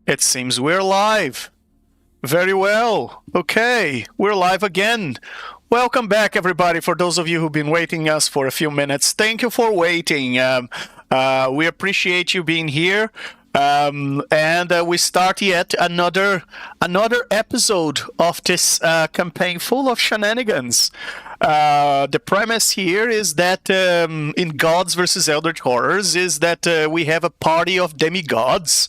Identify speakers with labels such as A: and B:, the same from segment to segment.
A: It seems we're live. Very well. Okay, we're live again. Welcome back, everybody. For those of you who've been waiting us for a few minutes, thank you for waiting. We appreciate you being here. And we start yet another episode of this campaign full of shenanigans. The premise here is that in Gods versus Eldritch Horrors is that we have a party of demigods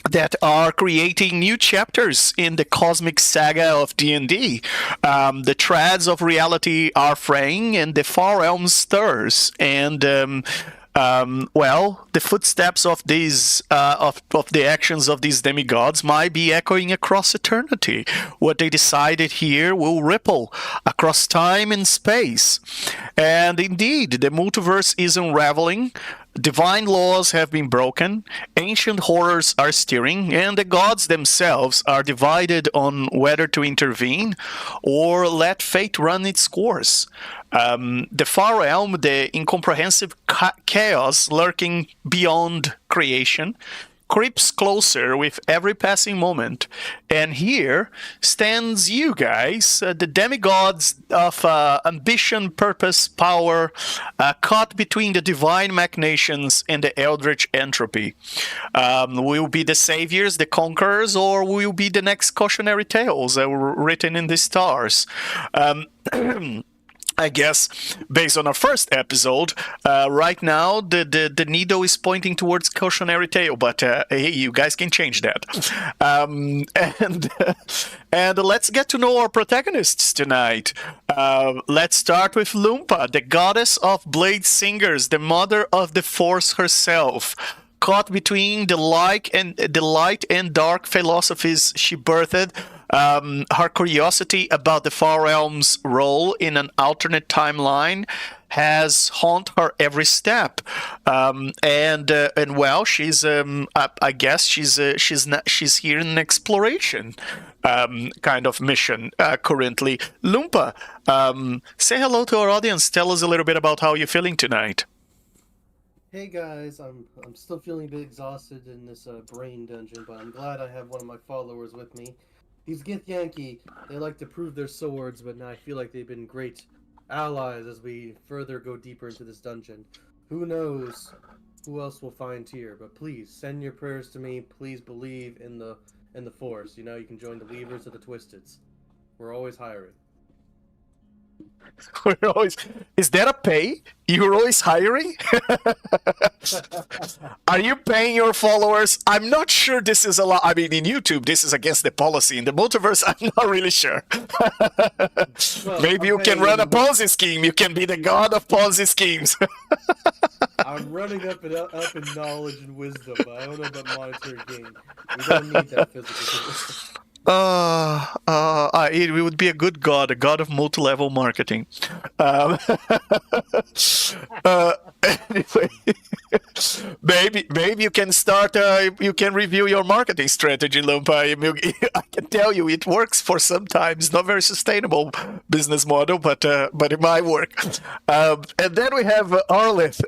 A: that are creating new chapters in the cosmic saga of D&D. The threads of reality are fraying and the far realm stirs. And the footsteps of these of the actions of these demigods might be echoing across eternity. What they decided here will ripple across time and space. And indeed, the multiverse is unraveling. Divine laws have been broken, ancient horrors are stirring, and the gods themselves are divided on whether to intervene or let fate run its course. The far realm, the incomprehensive chaos lurking beyond creation, creeps closer with every passing moment. And here stands you guys, the demigods of ambition, purpose, power, caught between the divine machinations and the eldritch entropy. Will be the saviors, the conquerors, or will be the next cautionary tales written in the stars? I guess, based on our first episode, right now the needle is pointing towards cautionary tale, but hey, you guys can change that. And let's get to know our protagonists tonight. Let's start with Lumpa, the goddess of blade singers, the mother of the Force herself. Caught between the light and dark philosophies she birthed, her curiosity about the Far Realm's role in an alternate timeline has haunted her every step. And well, she's I guess she's here in an exploration kind of mission currently. Lumpa, say hello to our audience. Tell us a little bit about how you're feeling tonight.
B: Hey guys, I'm still feeling a bit exhausted in this brain dungeon, but I'm glad I have one of my followers with me. These Githyanki, they like to prove their swords, but now I feel like they've been great allies as we further go deeper into this dungeon. Who knows who else we'll find here, but please send your prayers to me. Please believe in the Force. You know, you can join the Weavers or the Twisteds. We're always hiring.
A: Is that a pay? You're always hiring? Are you paying your followers? I'm not sure this is allowed. I mean, in YouTube, this is against the policy. In the multiverse, I'm not really sure. Well, maybe you can run a Ponzi scheme. You can be the god of Ponzi schemes.
B: I'm running up in knowledge and wisdom, but I don't know about monetary gain. We don't need that physical.
A: It would be a good god, a god of multi-level marketing. Anyway, maybe you can start. You can review your marketing strategy, Lumpa. I can tell you, it works for sometimes. Not very sustainable business model, but it might work. And then we have Arlith,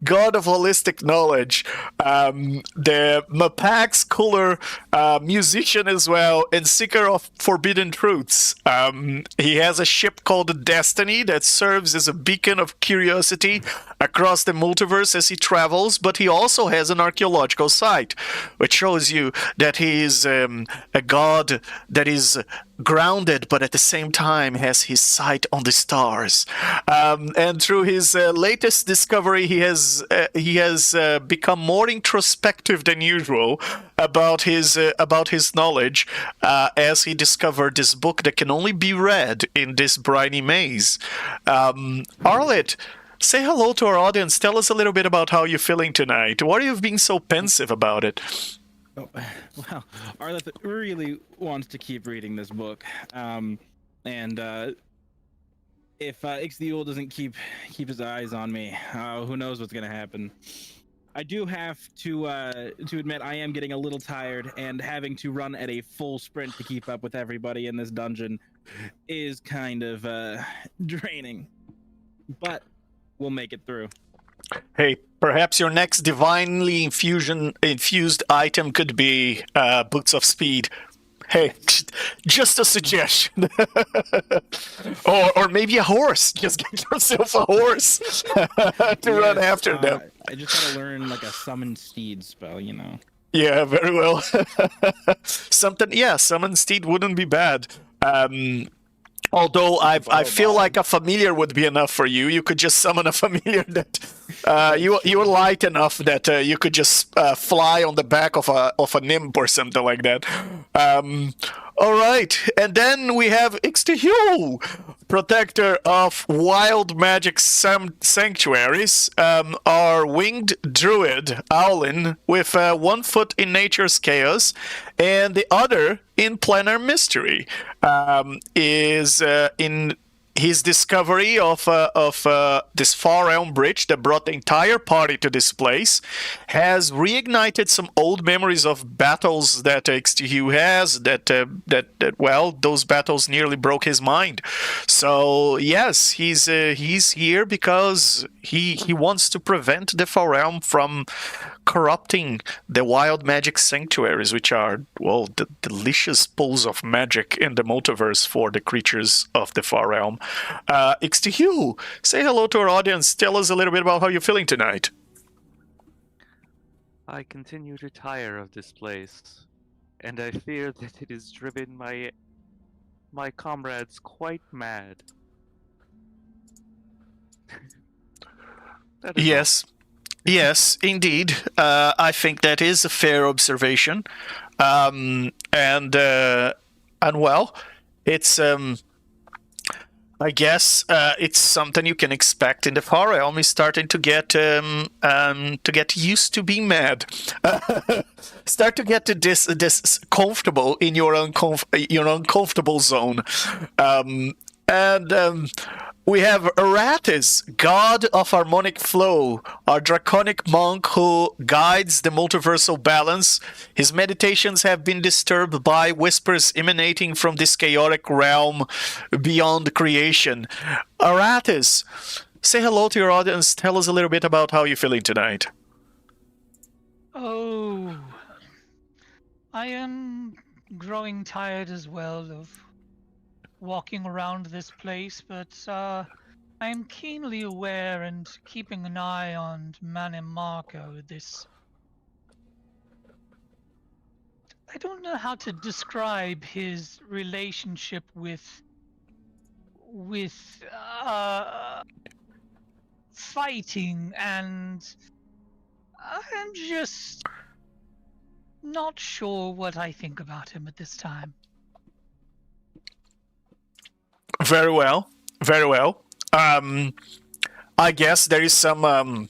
A: God of holistic knowledge, the Mapax cooler musician as well, and seeker of forbidden truths. He has a ship called Destiny that serves as a beacon of curiosity across the multiverse as he travels, but he also has an archaeological site, which shows you that he is a god that is grounded, but at the same time has his sight on the stars. And through his latest discovery, he has become more introspective than usual about his knowledge, as he discovered this book that can only be read in this briny maze. Arlette, say hello to our audience. Tell us a little bit about how you're feeling tonight. Why are you being so pensive about it?
C: Oh, well, Arleth really wants to keep reading this book, and if Ixtiul doesn't keep his eyes on me, who knows what's gonna happen. I do have to admit I am getting a little tired, and having to run at a full sprint to keep up with everybody in this dungeon is kind of draining, but we'll make it through.
A: Hey, perhaps your next divinely infused item could be Boots of Speed. Hey, just a suggestion. or maybe a horse. Just get yourself a horse to run after them.
C: I just gotta learn like a summon steed spell, you know.
A: Yeah, very well. Summon steed wouldn't be bad. Although I feel like a familiar would be enough for you. You could just summon a familiar that you're light enough that you could just fly on the back of a nymph or something like that. All right, and then we have Ixtihul, protector of wild magic sanctuaries, our winged druid, Owlin, with 1 foot in nature's chaos, and the other in planar mystery, is in his discovery of this far realm bridge that brought the entire party to this place, has reignited some old memories of battles that Ixtihul has, well, those battles nearly broke his mind. So yes, he's here because he wants to prevent the far realm from corrupting the wild magic sanctuaries, which are, well, the delicious pools of magic in the multiverse for the creatures of the far realm. Ixtihul, say hello to our audience. Tell us a little bit about how you're feeling tonight.
D: I continue to tire of this place, and I fear that it has driven my comrades quite mad. That is all.
A: Yes. Yes, indeed. I think that is a fair observation. And well, it's I guess it's something you can expect in the far realm. Is starting to get used to being mad. Start to get to this comfortable in your uncomfortable zone. We have Aratus, god of harmonic flow, our draconic monk who guides the multiversal balance. His meditations have been disturbed by whispers emanating from this chaotic realm beyond creation. Aratus, say hello to your audience. Tell us a little bit about how you're feeling tonight.
E: Oh, I am growing tired as well of walking around this place, but I am keenly aware and keeping an eye on Marco. I don't know how to describe his relationship with fighting, and I'm just not sure what I think about him at this time.
A: Very well, very well. I guess there is some. I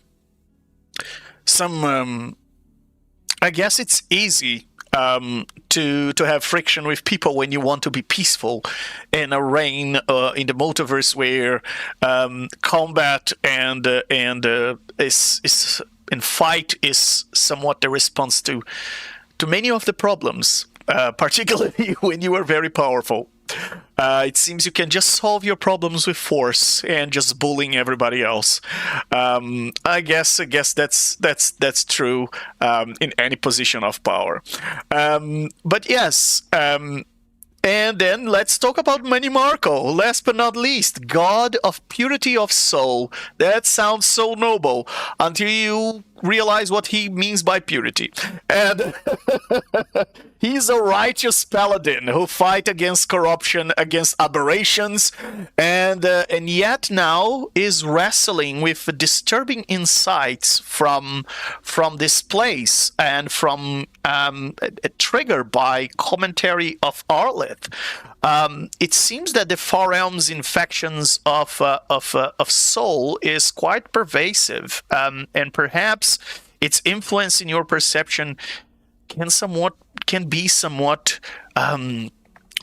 A: guess it's easy to have friction with people when you want to be peaceful in a reign in the multiverse where combat and fight is somewhat the response to many of the problems, particularly when you are very powerful. It seems you can just solve your problems with force and just bullying everybody else. I guess that's true in any position of power. But yes. And then let's talk about Marco. Last but not least, god of purity of soul. That sounds so noble until you realize what he means by purity. And he's a righteous paladin who fight against corruption, against aberrations, and yet now is wrestling with disturbing insights from this place and from triggered by commentary of Arleth. It seems that the Far Realm's infections of soul is quite pervasive, and perhaps its influence in your perception can be somewhat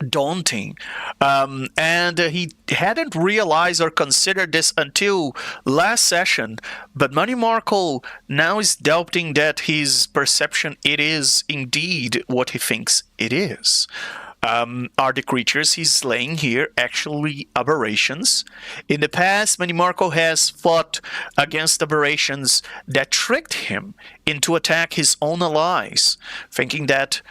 A: daunting. And he hadn't realized or considered this until last session, but Marco now is doubting that his perception, it is indeed what he thinks it is. are the creatures he's slaying here actually aberrations? In the past, Manimarco has fought against aberrations that tricked him into attack his own allies, thinking that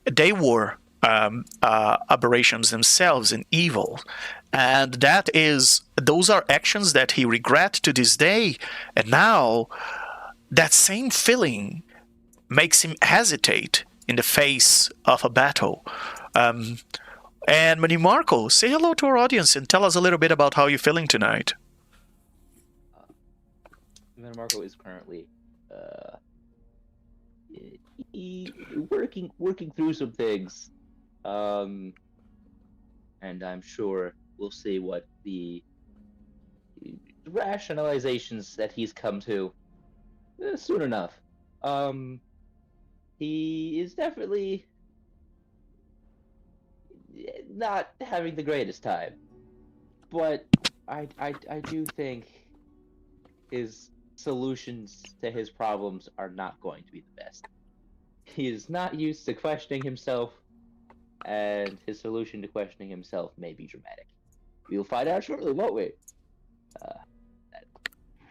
A: they were aberrations themselves and evil. And those are actions that he regrets to this day. And now that same feeling makes him hesitate in the face of a battle. And Manimarco, say hello to our audience and tell us a little bit about how you're feeling tonight.
F: Marco is currently working through some things, and I'm sure we'll see what the rationalizations that he's come to soon enough. He is definitely not having the greatest time, but I do think his solutions to his problems are not going to be the best. He is not used to questioning himself, and his solution to questioning himself may be dramatic. We'll find out shortly, won't we?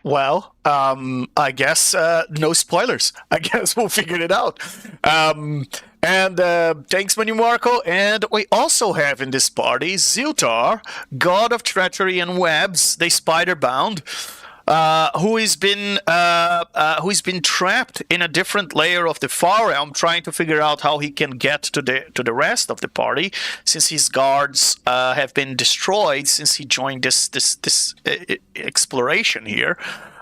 A: Well, I guess no spoilers. I guess we'll figure it out. And thanks, Manimarco. And we also have in this party Ziltar, god of treachery and webs, the spider-bound, who's been trapped in a different layer of the far realm, trying to figure out how he can get to the rest of the party, since his guards have been destroyed since he joined this exploration here.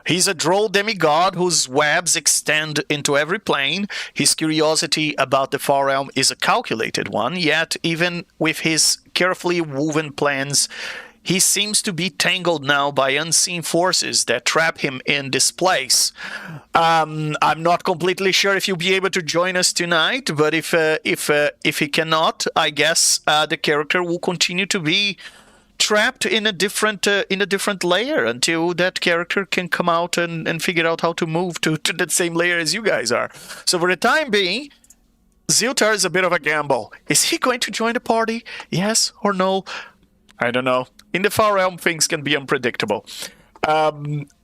A: He's a droll demigod whose webs extend into every plane. His curiosity about the far realm is a calculated one, yet even with his carefully woven plans, he seems to be tangled now by unseen forces that trap him in this place. I'm not completely sure if you'll be able to join us tonight, but if he cannot, I guess the character will continue to be trapped in a different layer until that character can come out and figure out how to move to that same layer as you guys are. So for the time being, Ziltar is a bit of a gamble. Is he going to join the party? Yes or no? I don't know. In the far realm, things can be unpredictable.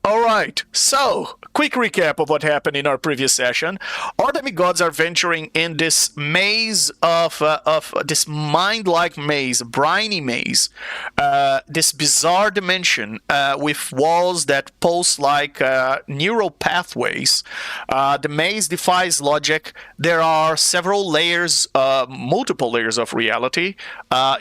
A: All right, so quick recap of what happened in our previous session. Our demigods are venturing in this maze of this mind-like maze, briny maze, this bizarre dimension with walls that pulse like neural pathways. The maze defies logic. There are several layers, multiple layers of reality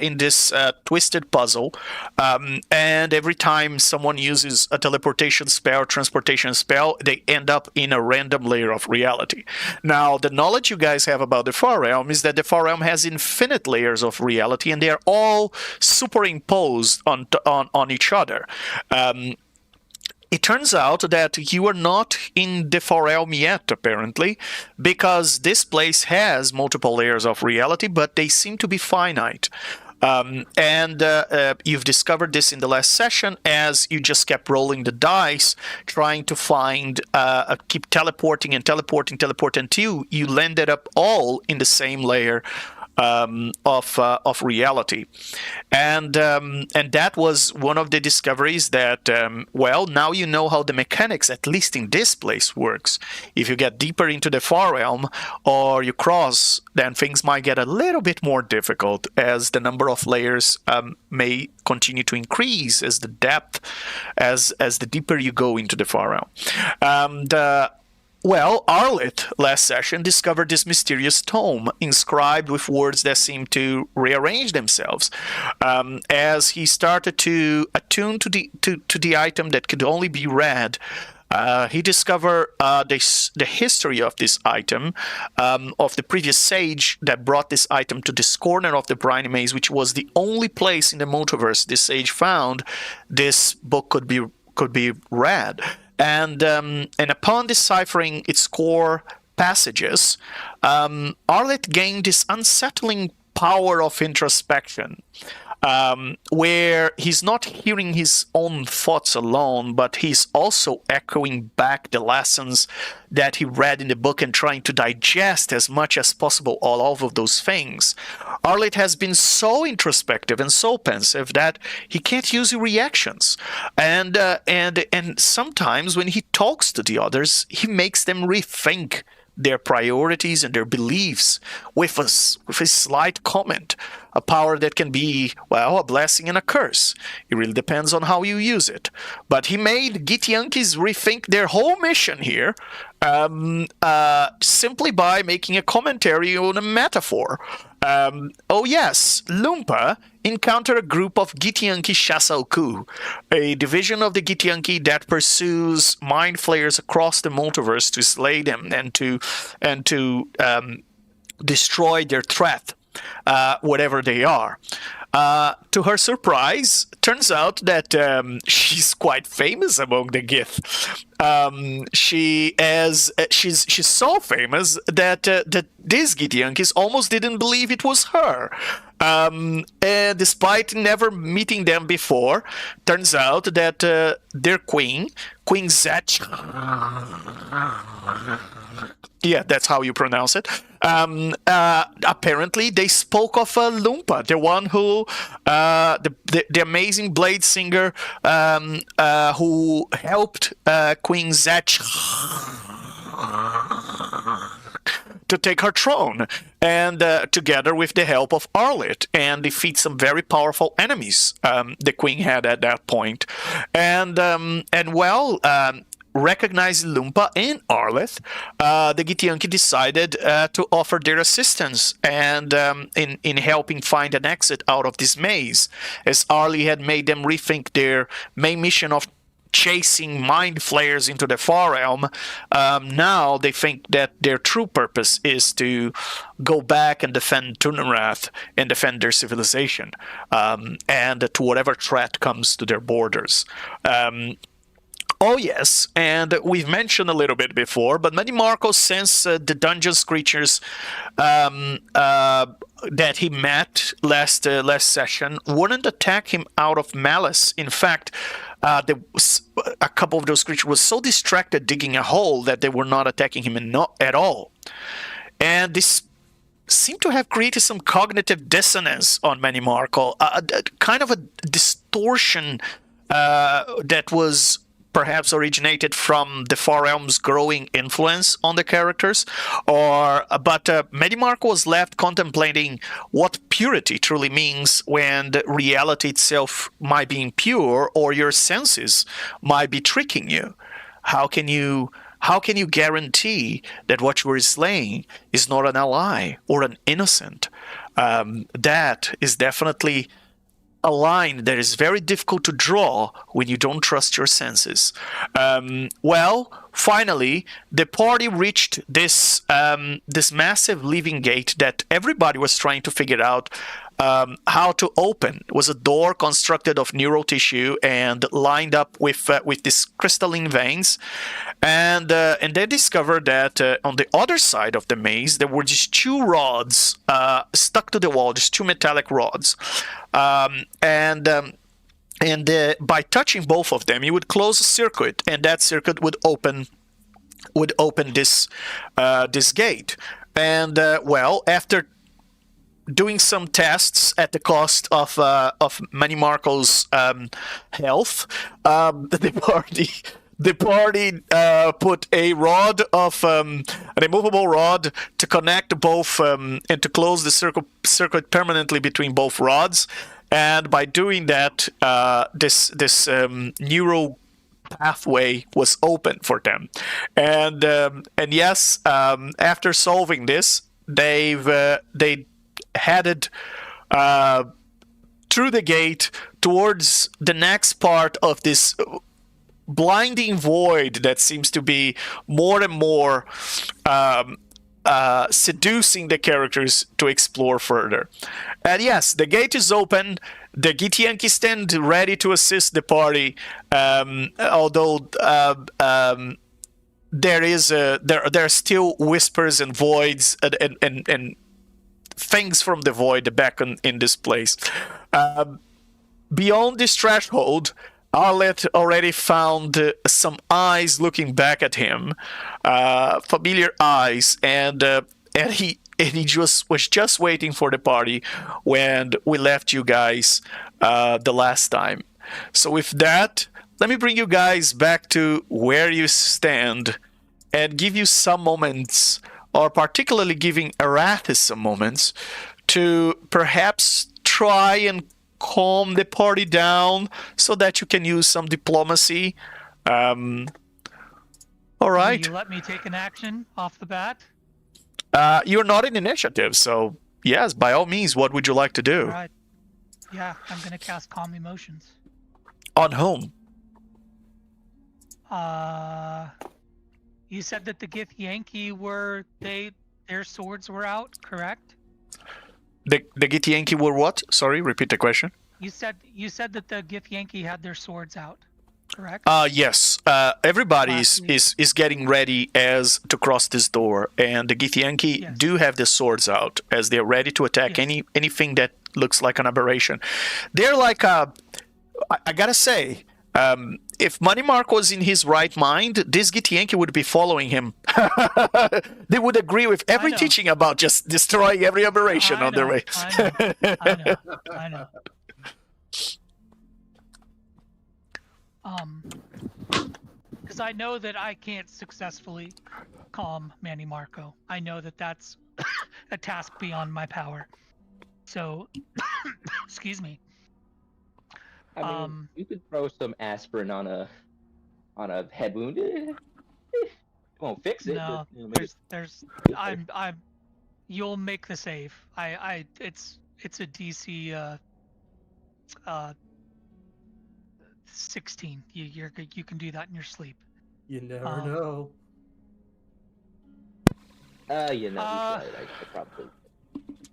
A: in this twisted puzzle, and every time someone uses a teleportation spell, transportation spell, they end up in a random layer of reality. Now, the knowledge you guys have about the far realm is that the far realm has infinite layers of reality, and they are all superimposed on each other. It turns out that you are not in the far realm yet, apparently, because this place has multiple layers of reality, but they seem to be finite. You've discovered this in the last session as you just kept rolling the dice, trying to find, keep teleporting until you landed up all in the same layer of reality. And that was one of the discoveries that, well, now you know how the mechanics, at least in this place, works. If you get deeper into the far realm or you cross, then things might get a little bit more difficult as the number of layers may continue to increase as the depth, as the deeper you go into the far realm. Well, Arlith, last session, discovered this mysterious tome inscribed with words that seem to rearrange themselves. As he started to attune to the item that could only be read, he discovered the history of this item, of the previous sage that brought this item to this corner of the briny maze, which was the only place in the multiverse this sage found this book could be read. And upon deciphering its core passages, Arleth gained this unsettling power of introspection, where he's not hearing his own thoughts alone, but he's also echoing back the lessons that he read in the book and trying to digest as much as possible all of those things, Arlet has been so introspective and so pensive that he can't use reactions. And sometimes when he talks to the others, he makes them rethink their priorities and their beliefs with a slight comment. A power that can be, well, a blessing and a curse. It really depends on how you use it. But he made Githyanki's rethink their whole mission here simply by making a commentary on a metaphor. Oh yes, Lumpa encounter a group of Githyanki Shasalku, a division of the Githyanki that pursues mind flayers across the multiverse to slay them and to destroy their threat, whatever they are. To her surprise, turns out that she's quite famous among the Gith. She's so famous that these Githyankis almost didn't believe it was her. And despite never meeting them before, turns out that their Queen Zech, yeah, that's how you pronounce it. Apparently, they spoke of Lumpa, the one who, the amazing blade singer who helped Queen Zech to take her throne, and together with the help of Arlet, and defeat some very powerful enemies the Queen had at that point. Recognizing Lumpa and Arleth, the Githyanki decided to offer their assistance and in helping find an exit out of this maze, as Arlie had made them rethink their main mission of chasing mind flayers into the far realm. Now they think that their true purpose is to go back and defend Tunarath and defend their civilization, and to whatever threat comes to their borders. Oh yes, and we've mentioned a little bit before, but Manny Marco, since the dungeon's creatures that he met last session wouldn't attack him out of malice. In fact, a couple of those creatures were so distracted digging a hole that they were not attacking him at all. And this seemed to have created some cognitive dissonance on Manny Marco, kind of a distortion that was perhaps originated from the Far Realm's growing influence on the characters, but Medimarco was left contemplating what purity truly means when the reality itself might be impure or your senses might be tricking you. How can you guarantee that what you are slaying is not an ally or an innocent? That is definitely a line that is very difficult to draw when you don't trust your senses. Finally, the party reached this massive living gate that everybody was trying to figure out how to open. It was a door constructed of neural tissue and lined up with these crystalline veins. And they discovered that on the other side of the maze, there were these two rods stuck to the wall, these two metallic rods. By touching both of them, you would close a circuit, and that circuit would open this gate. And after doing some tests at the cost of Manny Marco's health, the party put a rod of an immovable rod to connect both and to close the circuit permanently between both rods. And by doing that, this neural pathway was open for them. And yes, after solving this, they headed through the gate towards the next part of this blinding void that seems to be more and more seducing the characters to explore further. And yes, the gate is open. The Githyanki stand ready to assist the party, although there are still whispers and voids and things from the void back in this place. Beyond this threshold, Arlet already found some eyes looking back at him, familiar eyes, and he just was just waiting for the party when we left you guys the last time. So with that, let me bring you guys back to where you stand and give you some moments, or particularly giving Arathis some moments, to perhaps try and calm the party down so that you can use some diplomacy. All right.
E: Will you let me take an action off the bat?
A: You're not in initiative, so yes, by all means, what would you like to do?
E: All right. Yeah, I'm gonna cast Calm Emotions.
A: On whom?
E: You said that the Githyanki were their swords were out, correct?
A: The Githyanki were what? Sorry, repeat the question.
E: You said that the Githyanki had their swords out, correct?
A: Yes. Everybody is getting ready as to cross this door, and the Githyanki
E: Yes.
A: do have the swords out as they're ready to attack
E: Yes.
A: anything that looks like an aberration. They're like I gotta say, if Money Mark was in his right mind, this Githyanki would be following him. They would agree with every
E: know.
A: teaching about just destroying every aberration on their way.
E: I know. Because I know that I can't successfully calm Manny Marco. I know that that's a task beyond my power. So, excuse me.
F: I mean, you could throw some aspirin on a head wound. Won't fix it.
E: No,
F: but, maybe
E: there's, you'll make the save. It's a DC 16. You can do that in your sleep.
B: You never know.
F: you know, I probably.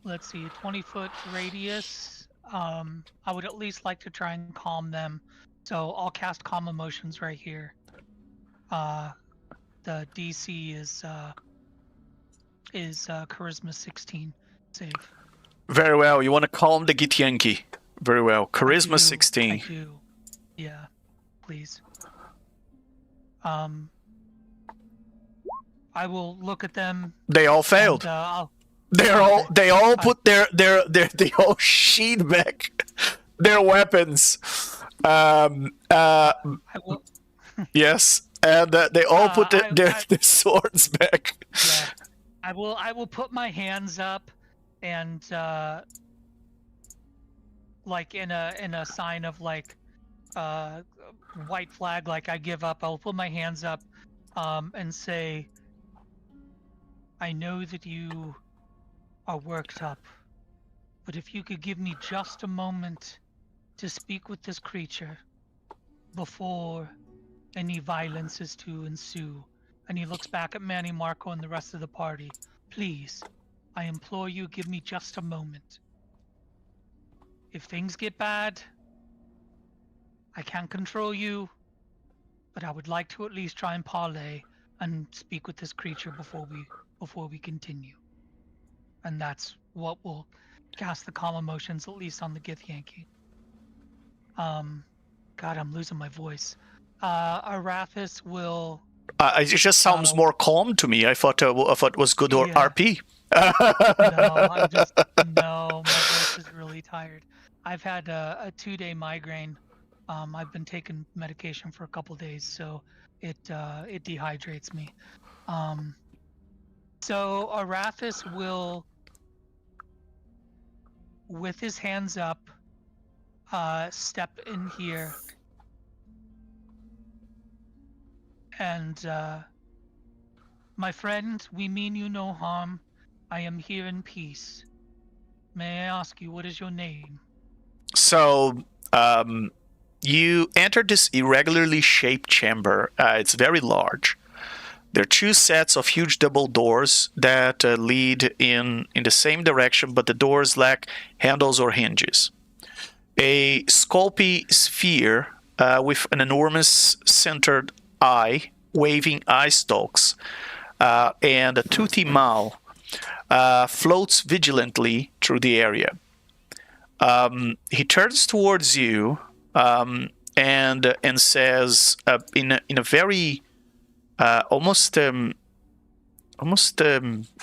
E: Let's see, 20-foot radius. I would at least like to try and calm them, so I'll cast Calm Emotions right here. The DC is Charisma 16 save.
A: Very well. You want to calm the Githyanki. Very well. Charisma 16.
E: I do. Yeah, please. I will look at them.
A: They all failed.
E: And,
A: They all put they all sheathe back their weapons.
E: I will.
A: Yes, and they all put their swords back.
E: Yeah, I will put my hands up, and like in a sign of like white flag, like I give up. I'll put my hands up, and say, I know that you are worked up, but if you could give me just a moment to speak with this creature before any violence is to ensue. And he looks back at Manny Marco and the rest of the party. Please, I implore you, give me just a moment. If things get bad, I can't control you, but I would like to at least try and parlay and speak with this creature before we continue. And that's what will cast the Calm Emotions, at least on the Githyanki. God, I'm losing my voice. Arathis will.
A: It just sounds more calm to me. I thought it was good or
E: Yeah.
A: RP.
E: No, my voice is really tired. I've had a 2-day migraine. I've been taking medication for a couple days, so it dehydrates me. So Arathis will, with his hands up, step in here and my friend, we mean you no harm. I am here in peace. May I ask you, what is your name?
A: So, you enter this irregularly shaped chamber. It's very large. There are two sets of huge double doors that lead in the same direction, but the doors lack handles or hinges. A sculpey sphere with an enormous centered eye, waving eye stalks, and a toothy maw floats vigilantly through the area. He turns towards you, and and says in a very almost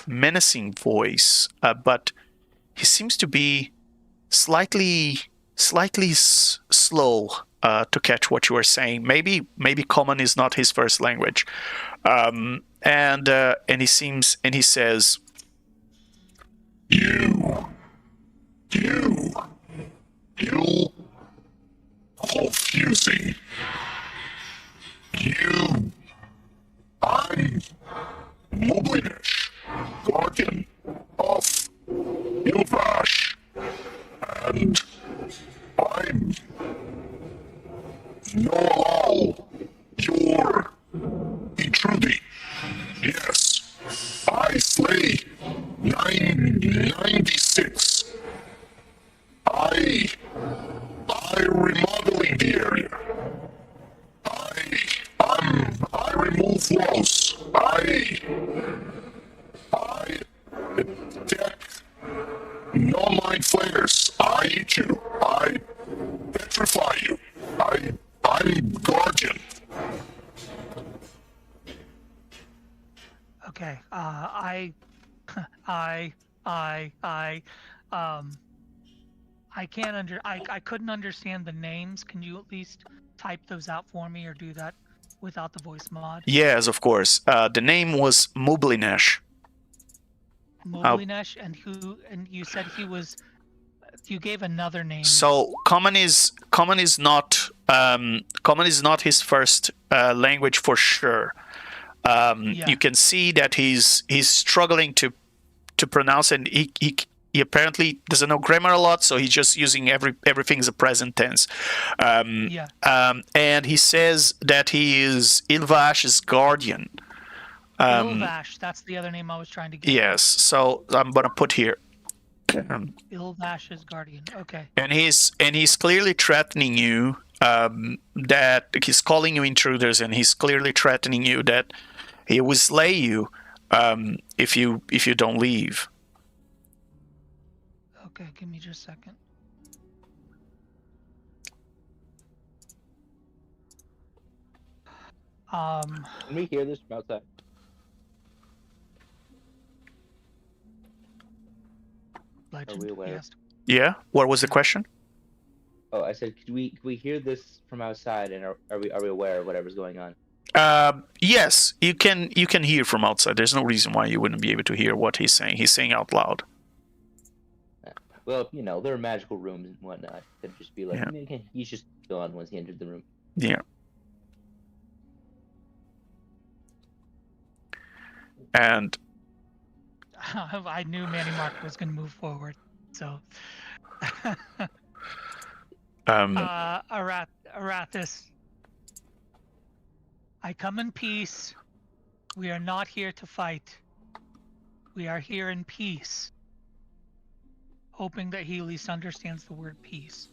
A: menacing voice, but he seems to be slightly slow to catch what you are saying. Maybe common is not his first language, and he says, you confusing. I'm Multiverse, guardian of Ilvash, and I'm no allow your intruding. Yes, I slay 996. I remodeling the area. I remove walls. I attack no-mind flares. I eat you. I petrify you. I'm guardian.
E: Okay. I couldn't understand the names. Can you at least type those out for me, or do that without the voice mod?
A: Yes, of course. The name was Mublinesh.
E: Moblinesh, and you said he was. You gave another name.
A: So common is not his first language for sure. You can see that he's struggling to pronounce, and he apparently doesn't know grammar a lot, so he's just using everything as a present tense. And he says that he is Ilvash's guardian.
E: Ilvash, that's the other name I was trying to get.
A: Yes, so I'm gonna put here.
E: Ilvash's guardian. Okay.
A: And he's clearly threatening you. That he's calling you intruders, and he's clearly threatening you that he will slay you if you don't leave.
E: Okay, give me just a second.
F: Can we hear this from outside?
E: Legend,
F: Are we aware?
E: yes.
A: Yeah. What was the question?
F: Oh, I said, could we hear this from outside, and are we aware of whatever's going on?
A: Yes, you can hear from outside. There's no reason why you wouldn't be able to hear what he's saying. He's saying out loud.
F: Well, there are magical rooms and whatnot. Could just be like, he's just gone once he entered the room.
A: Yeah. And
E: I knew Manny Mark was going to move forward, so. Arathis, I come in peace. We are not here to fight. We are here in peace. Hoping that he at least understands the word peace.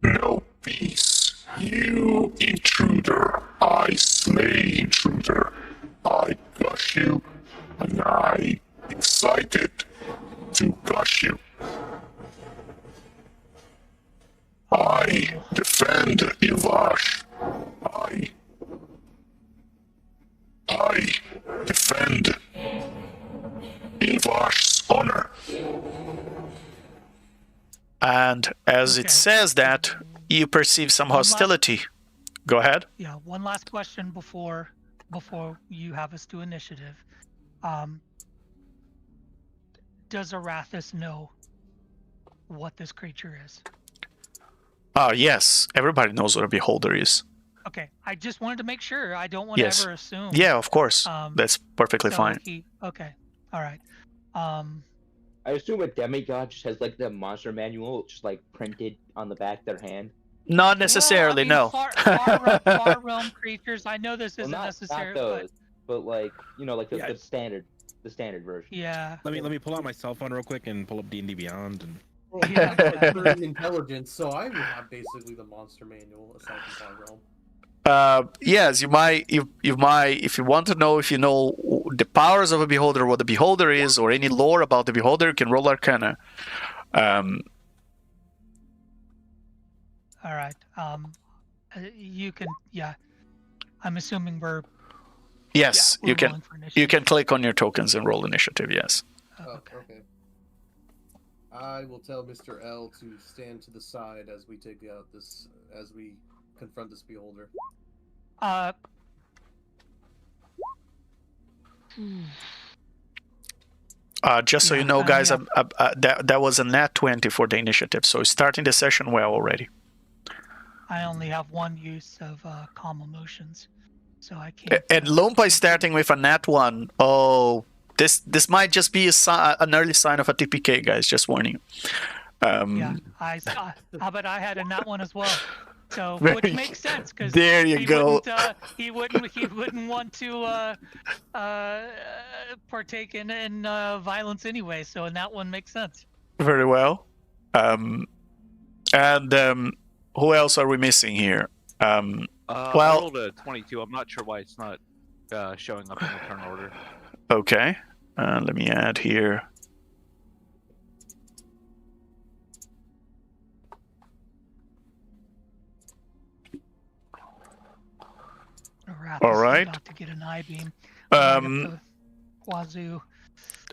A: no peace, you intruder. I slay intruder. I gush you, and I excited to gush you. I defend Ilvash. I defend Ilvash's honor. And as it says that, you perceive some hostility. Go ahead.
E: Yeah, one last question before you have us do initiative. Does Arathis know what this creature is?
A: Yes. Everybody knows what a beholder is.
E: Okay, I just wanted to make sure. I don't want to ever assume.
A: Yeah, of course. That's perfectly
E: so
A: fine.
E: Okay, all right.
F: I assume a demigod just has like the monster manual just like printed on the back of their hand.
A: Not necessarily,
E: well,
A: no.
E: Far realm creatures. I know this isn't necessary,
F: not those, but like like the standard version.
E: Yeah.
C: Let me pull out my cell phone real quick and pull up D&D Beyond. And...
B: Well, yeah, for intelligence, so I would have basically the monster manual aside from Far Realm.
A: Yes, you might. If you want to know if you know the powers of a beholder, what the beholder is, or any lore about the beholder, you can roll Arcana.
E: All right. You can. Yeah. I'm assuming we're.
A: Yes,
E: we're
A: you can.
E: rolling for
A: You
E: initiative.
A: can click on your tokens and roll initiative. Yes.
B: Oh, okay. I will tell Mr. L to stand to the side as we take out this, as we confront this beholder.
A: Just so
E: Yeah,
A: you know, guys,
E: yeah.
A: that was a nat 20 for the initiative, so starting the session well already.
E: I only have one use of calm emotions, so I can't.
A: And Lumpa is starting with a nat 1. Oh, this might just be an early sign of a TPK, guys. Just warning you.
E: Yeah, I saw. But I had a nat one as well, so
A: Very-
E: which makes sense because
A: There you go.
E: He wouldn't want to partake in violence anyway. So in that one makes sense.
A: Very well. Who else are we missing here?
D: I
A: Well-
D: rolled a 22. I'm not sure why it's not showing up in the turn order.
A: Okay. Let me add here. All right.
E: About to get an eye beam. Wazoo.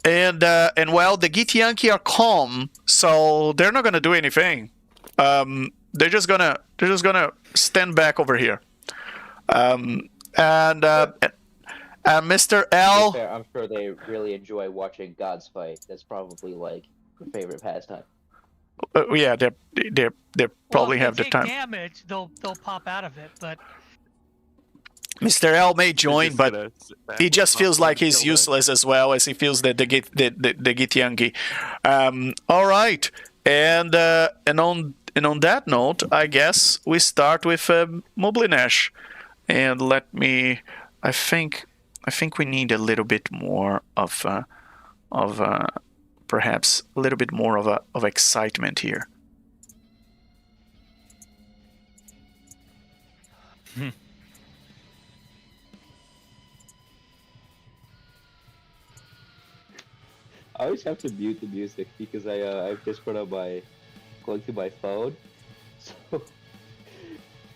A: And well, the Githyanki are calm, so they're not gonna do anything. They're just gonna stand back over here. And Mr.
F: To be
A: L.
F: fair, I'm sure they really enjoy watching gods fight. That's probably like their favorite pastime.
A: Yeah, they probably
E: well,
A: have
E: if
A: the
E: they
A: time.
E: take damage, they'll pop out of it. But
A: Mr. L may join,
D: Just
A: but
D: gonna sit back
A: he
D: with
A: just feels
D: popcorn
A: like he's
D: until then.
A: useless as well as he feels that the Githyanki. All right, and on that note, I guess we start with Moblinash, and let me. I think we need a little bit more of perhaps a little bit more of excitement here.
F: I always have to mute the music because I've just put on going through my phone.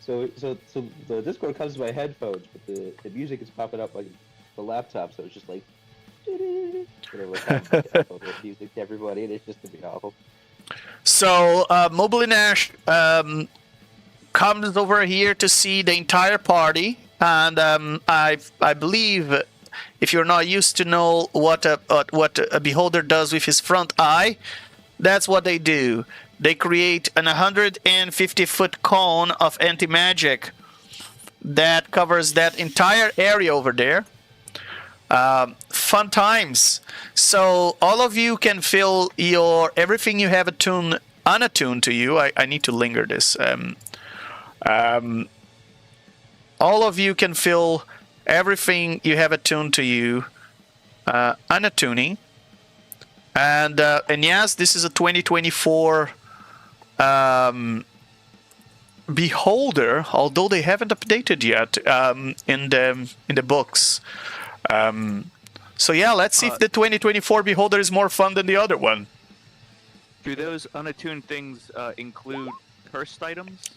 F: So the Discord comes to my headphones, but the music is popping up like the laptop, so it's just like whatever with music to everybody, and it's just to be awful.
A: So Moblinash comes over here to see the entire party, and I believe, if you're not used to know what a beholder does with his front eye, that's what they do. They create an 150-foot cone of anti-magic that covers that entire area over there. Fun times. So all of you can feel everything you have unattuned to you. I need to linger this. All of you can feel everything you have attuned to you unattuning. And yes, this is a 2024 beholder, although they haven't updated yet in the books. So yeah, let's see if the 2024 beholder is more fun than the other one.
D: Do those unattuned things include cursed items?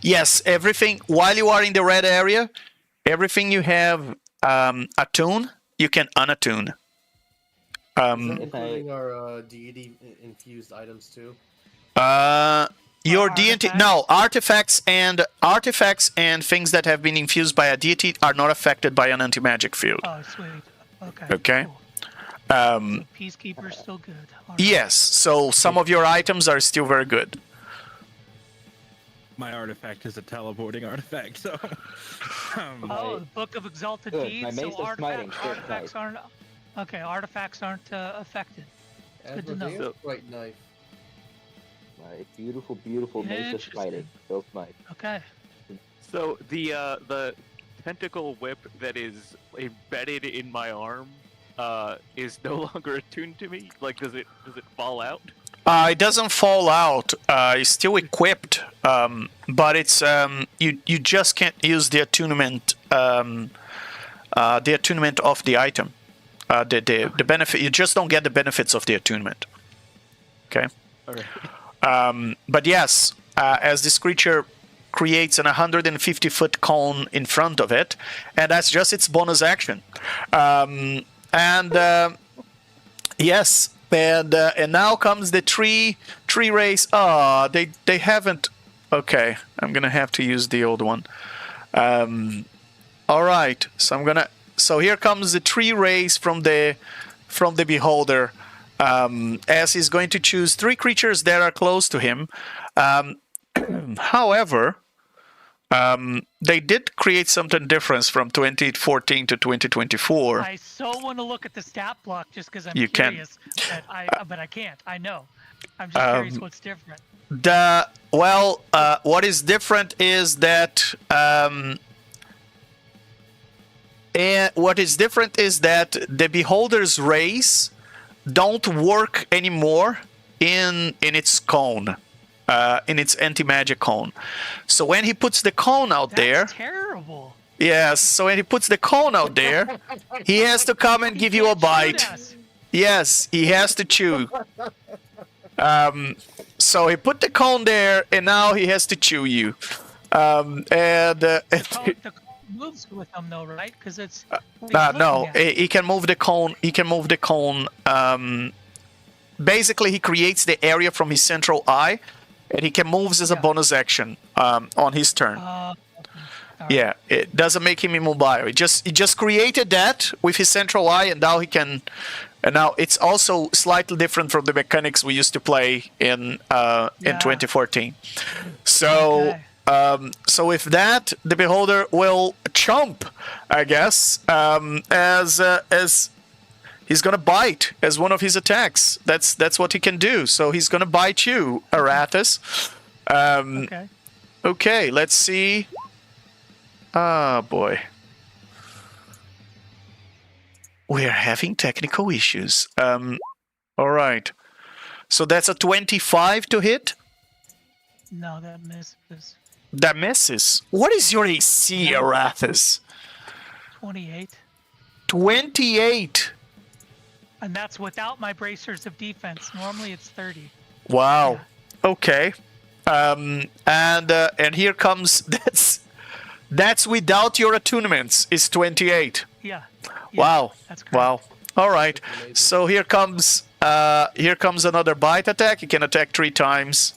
A: Yes, everything, while you are in the red area, everything you have attune, you can unattune.
B: Is that including our deity infused items too?
A: Your deity, no, artifacts and things that have been infused by a deity are not affected by an anti-magic field.
E: oh, sweet. Okay.
A: Okay.
E: Cool.
A: Um,
E: So Peacekeeper's still good. All right.
A: yes, so some of your items are still very good.
C: My artifact is a teleporting artifact, so.
E: Oh, the Book of Exalted
F: Good,
E: Deeds.
F: my
E: So
F: mace is smiting, good
E: artifacts aren't. Okay, artifacts aren't affected. Good to know.
B: Asmodeus Bright Knife.
F: My beautiful mace of
E: Interesting.
F: smiting. Bill Smite.
E: Okay.
D: So the tentacle whip that is embedded in my arm is no longer attuned to me. Like, does it fall out?
A: It doesn't fall out. It's still equipped, but it's you just can't use the attunement the attunement of the item. The benefit, you just don't get the benefits of the attunement. Okay. But yes, as this creature creates an 150-foot cone in front of it, and that's just its bonus action. Yes, and now comes the tree race. Ah, they haven't. Okay, I'm gonna have to use the old one. All right, so here comes the tree race from the beholder, as he's going to choose 3 creatures that are close to him. However, they did create something different from 2014 to 2024.
E: I so want to look at the stat block just because I'm
A: You can.
E: curious, but I can't. I know. I'm just curious what's different.
A: What is different is that the beholder's rays don't work anymore in its cone, in its anti-magic cone. So when he puts the cone out there,
E: That's terrible.
A: yes. So when he puts the cone out there, he has to come and give you a bite.
E: Shoot us.
A: Yes, he has to chew. So he put the cone there, and now he has to chew you.
E: The cone moves with them though, right? Because it's
A: no, he can move the cone. He can move the cone. Basically, he creates the area from his central eye, and he can move as a bonus action on his turn.
E: Right.
A: Yeah, it doesn't make him immobile. He just created that with his central eye, and now he can. And now it's also slightly different from the mechanics we used to play in 2014. So.
E: Okay.
A: So with that, the beholder will chomp, I guess, as he's gonna bite as one of his attacks. That's what he can do. So he's gonna bite you, Arathis.
E: Okay.
A: Okay, let's see. Ah, boy. We're having technical issues. All right. So that's a 25 to hit.
E: No, that misses.
A: That misses. What is your AC, Arathis?
E: 28.
A: 28.
E: And that's without my bracers of defense. Normally it's 30.
A: Wow.
E: Yeah.
A: Okay. And here comes that's without your attunements is 28.
E: Yeah.
A: Wow.
E: That's correct.
A: Wow. All right. So here comes another bite attack. You can attack 3 times.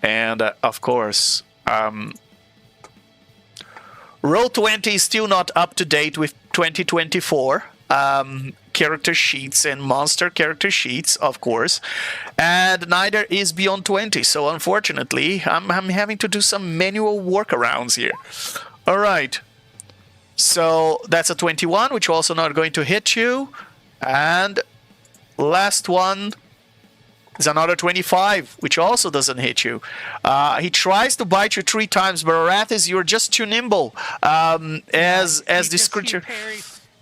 A: And of course, Roll20 is still not up to date with 2024 character sheets and monster character sheets, of course, and neither is Beyond 20. So unfortunately, I'm having to do some manual workarounds here. All right. So that's a 21, which also not going to hit you, and last one is another 25, which also doesn't hit you. He tries to bite you 3 times, but Arathis, you're just too nimble. As this creature,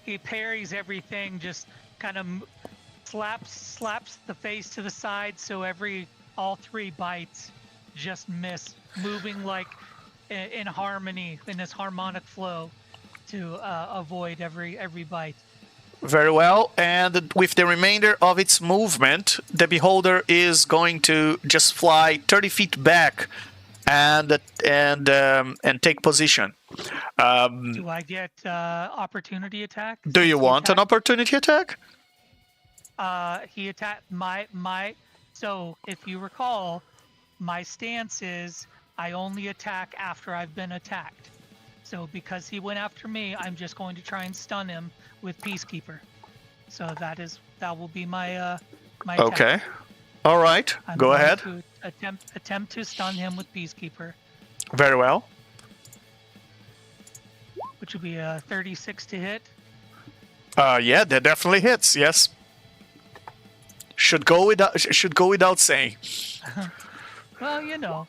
E: he parries everything, just kind of slaps the face to the side, so all 3 bites just miss, moving like in harmony, in this harmonic flow, to avoid every bite.
A: Very well, and with the remainder of its movement, the beholder is going to just fly 30 feet back and take position.
E: Do I get opportunity attack?
A: Do you want an opportunity attack?
E: He attacked my. So if you recall, my stance is I only attack after I've been attacked. So because he went after me, I'm just going to try and stun him with Peacekeeper. So that will be my my attack.
A: Okay. All right.
E: I'm
A: Go
E: going
A: ahead.
E: To attempt to stun him with Peacekeeper,
A: Very well.
E: which will be a 36 to hit.
A: Yeah, that definitely hits. Yes. Should go without saying.
E: Well, you know,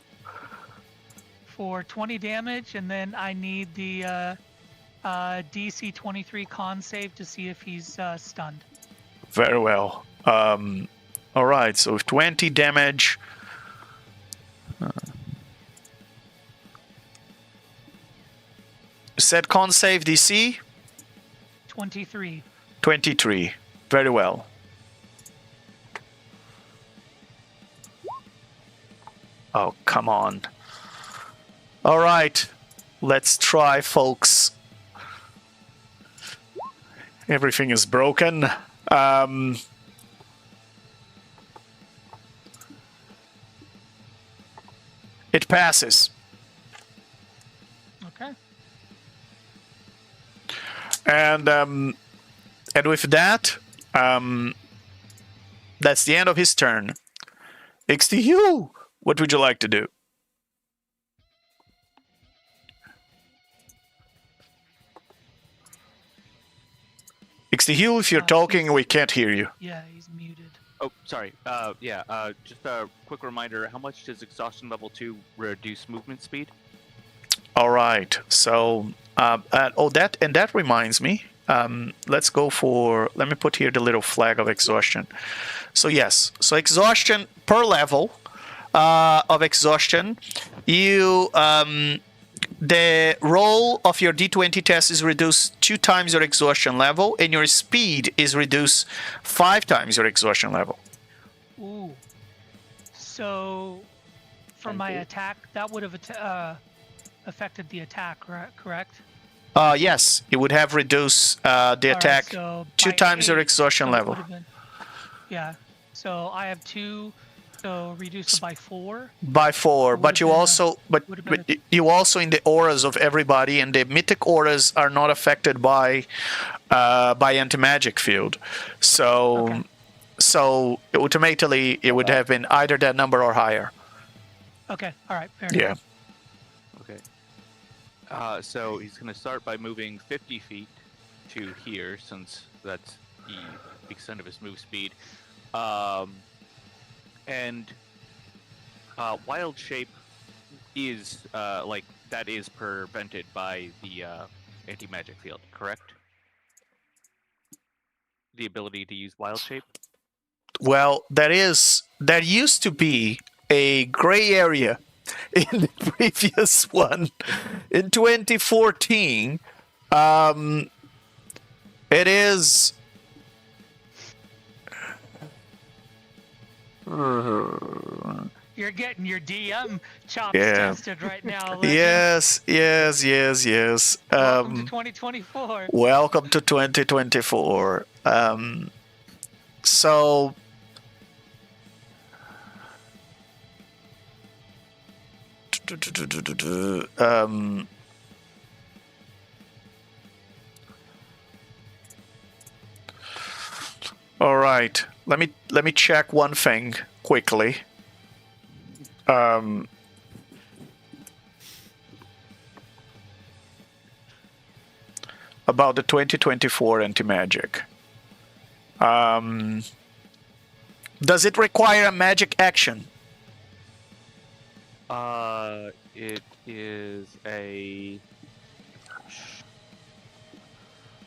E: for 20 damage, and then I need the DC 23 con save to see if he's stunned.
A: Very well. All right. So with 20 damage. Said con save DC.
E: 23.
A: 23. Very well. Oh, come on. All right. Let's try, folks. Everything is broken. It passes.
E: Okay.
A: And with that, that's the end of his turn. XTU, what would you like to do? XTU, if you're talking, we can't hear you.
E: Yeah, he's muted.
D: Oh, sorry. Just a quick reminder. How much does exhaustion level 2 reduce movement speed?
A: All right. So, that reminds me. Let's go for. Let me put here the little flag of exhaustion. So yes. So exhaustion per level of exhaustion, you the roll of your D20 test is reduced 2 times your exhaustion level, and your speed is reduced 5 times your exhaustion level.
E: Ooh. So, for my attack, that would have affected the attack, correct?
A: Yes, it would have reduced the attack
E: so
A: 2
E: by
A: times your
E: 8,
A: exhaustion
E: so it
A: level.
E: would have been- yeah. So I have 2, so reduce it by 4.
A: By 4, but you also, but you also in the auras of everybody, and the mythic auras are not affected by anti-magic field. So,
E: Okay.
A: so ultimately it would have been either that number or higher.
E: Okay. All right. Fair
A: Yeah.
E: enough.
D: Okay. So he's going to start by moving 50 feet to here, since that's the extent of his move speed. And wild shape is that is prevented by the anti-magic field, correct? The ability to use wild shape.
A: Well, there used to be a gray area in the previous one. In 2014, it is.
E: You're getting your DM chops
A: Yeah.
E: tested right now. Legend.
A: Yes.
E: Welcome to 2024.
A: Welcome to 2024. So. All right. Let me check one thing quickly. About the 2024 anti-magic. Does it require a magic action?
D: It is a.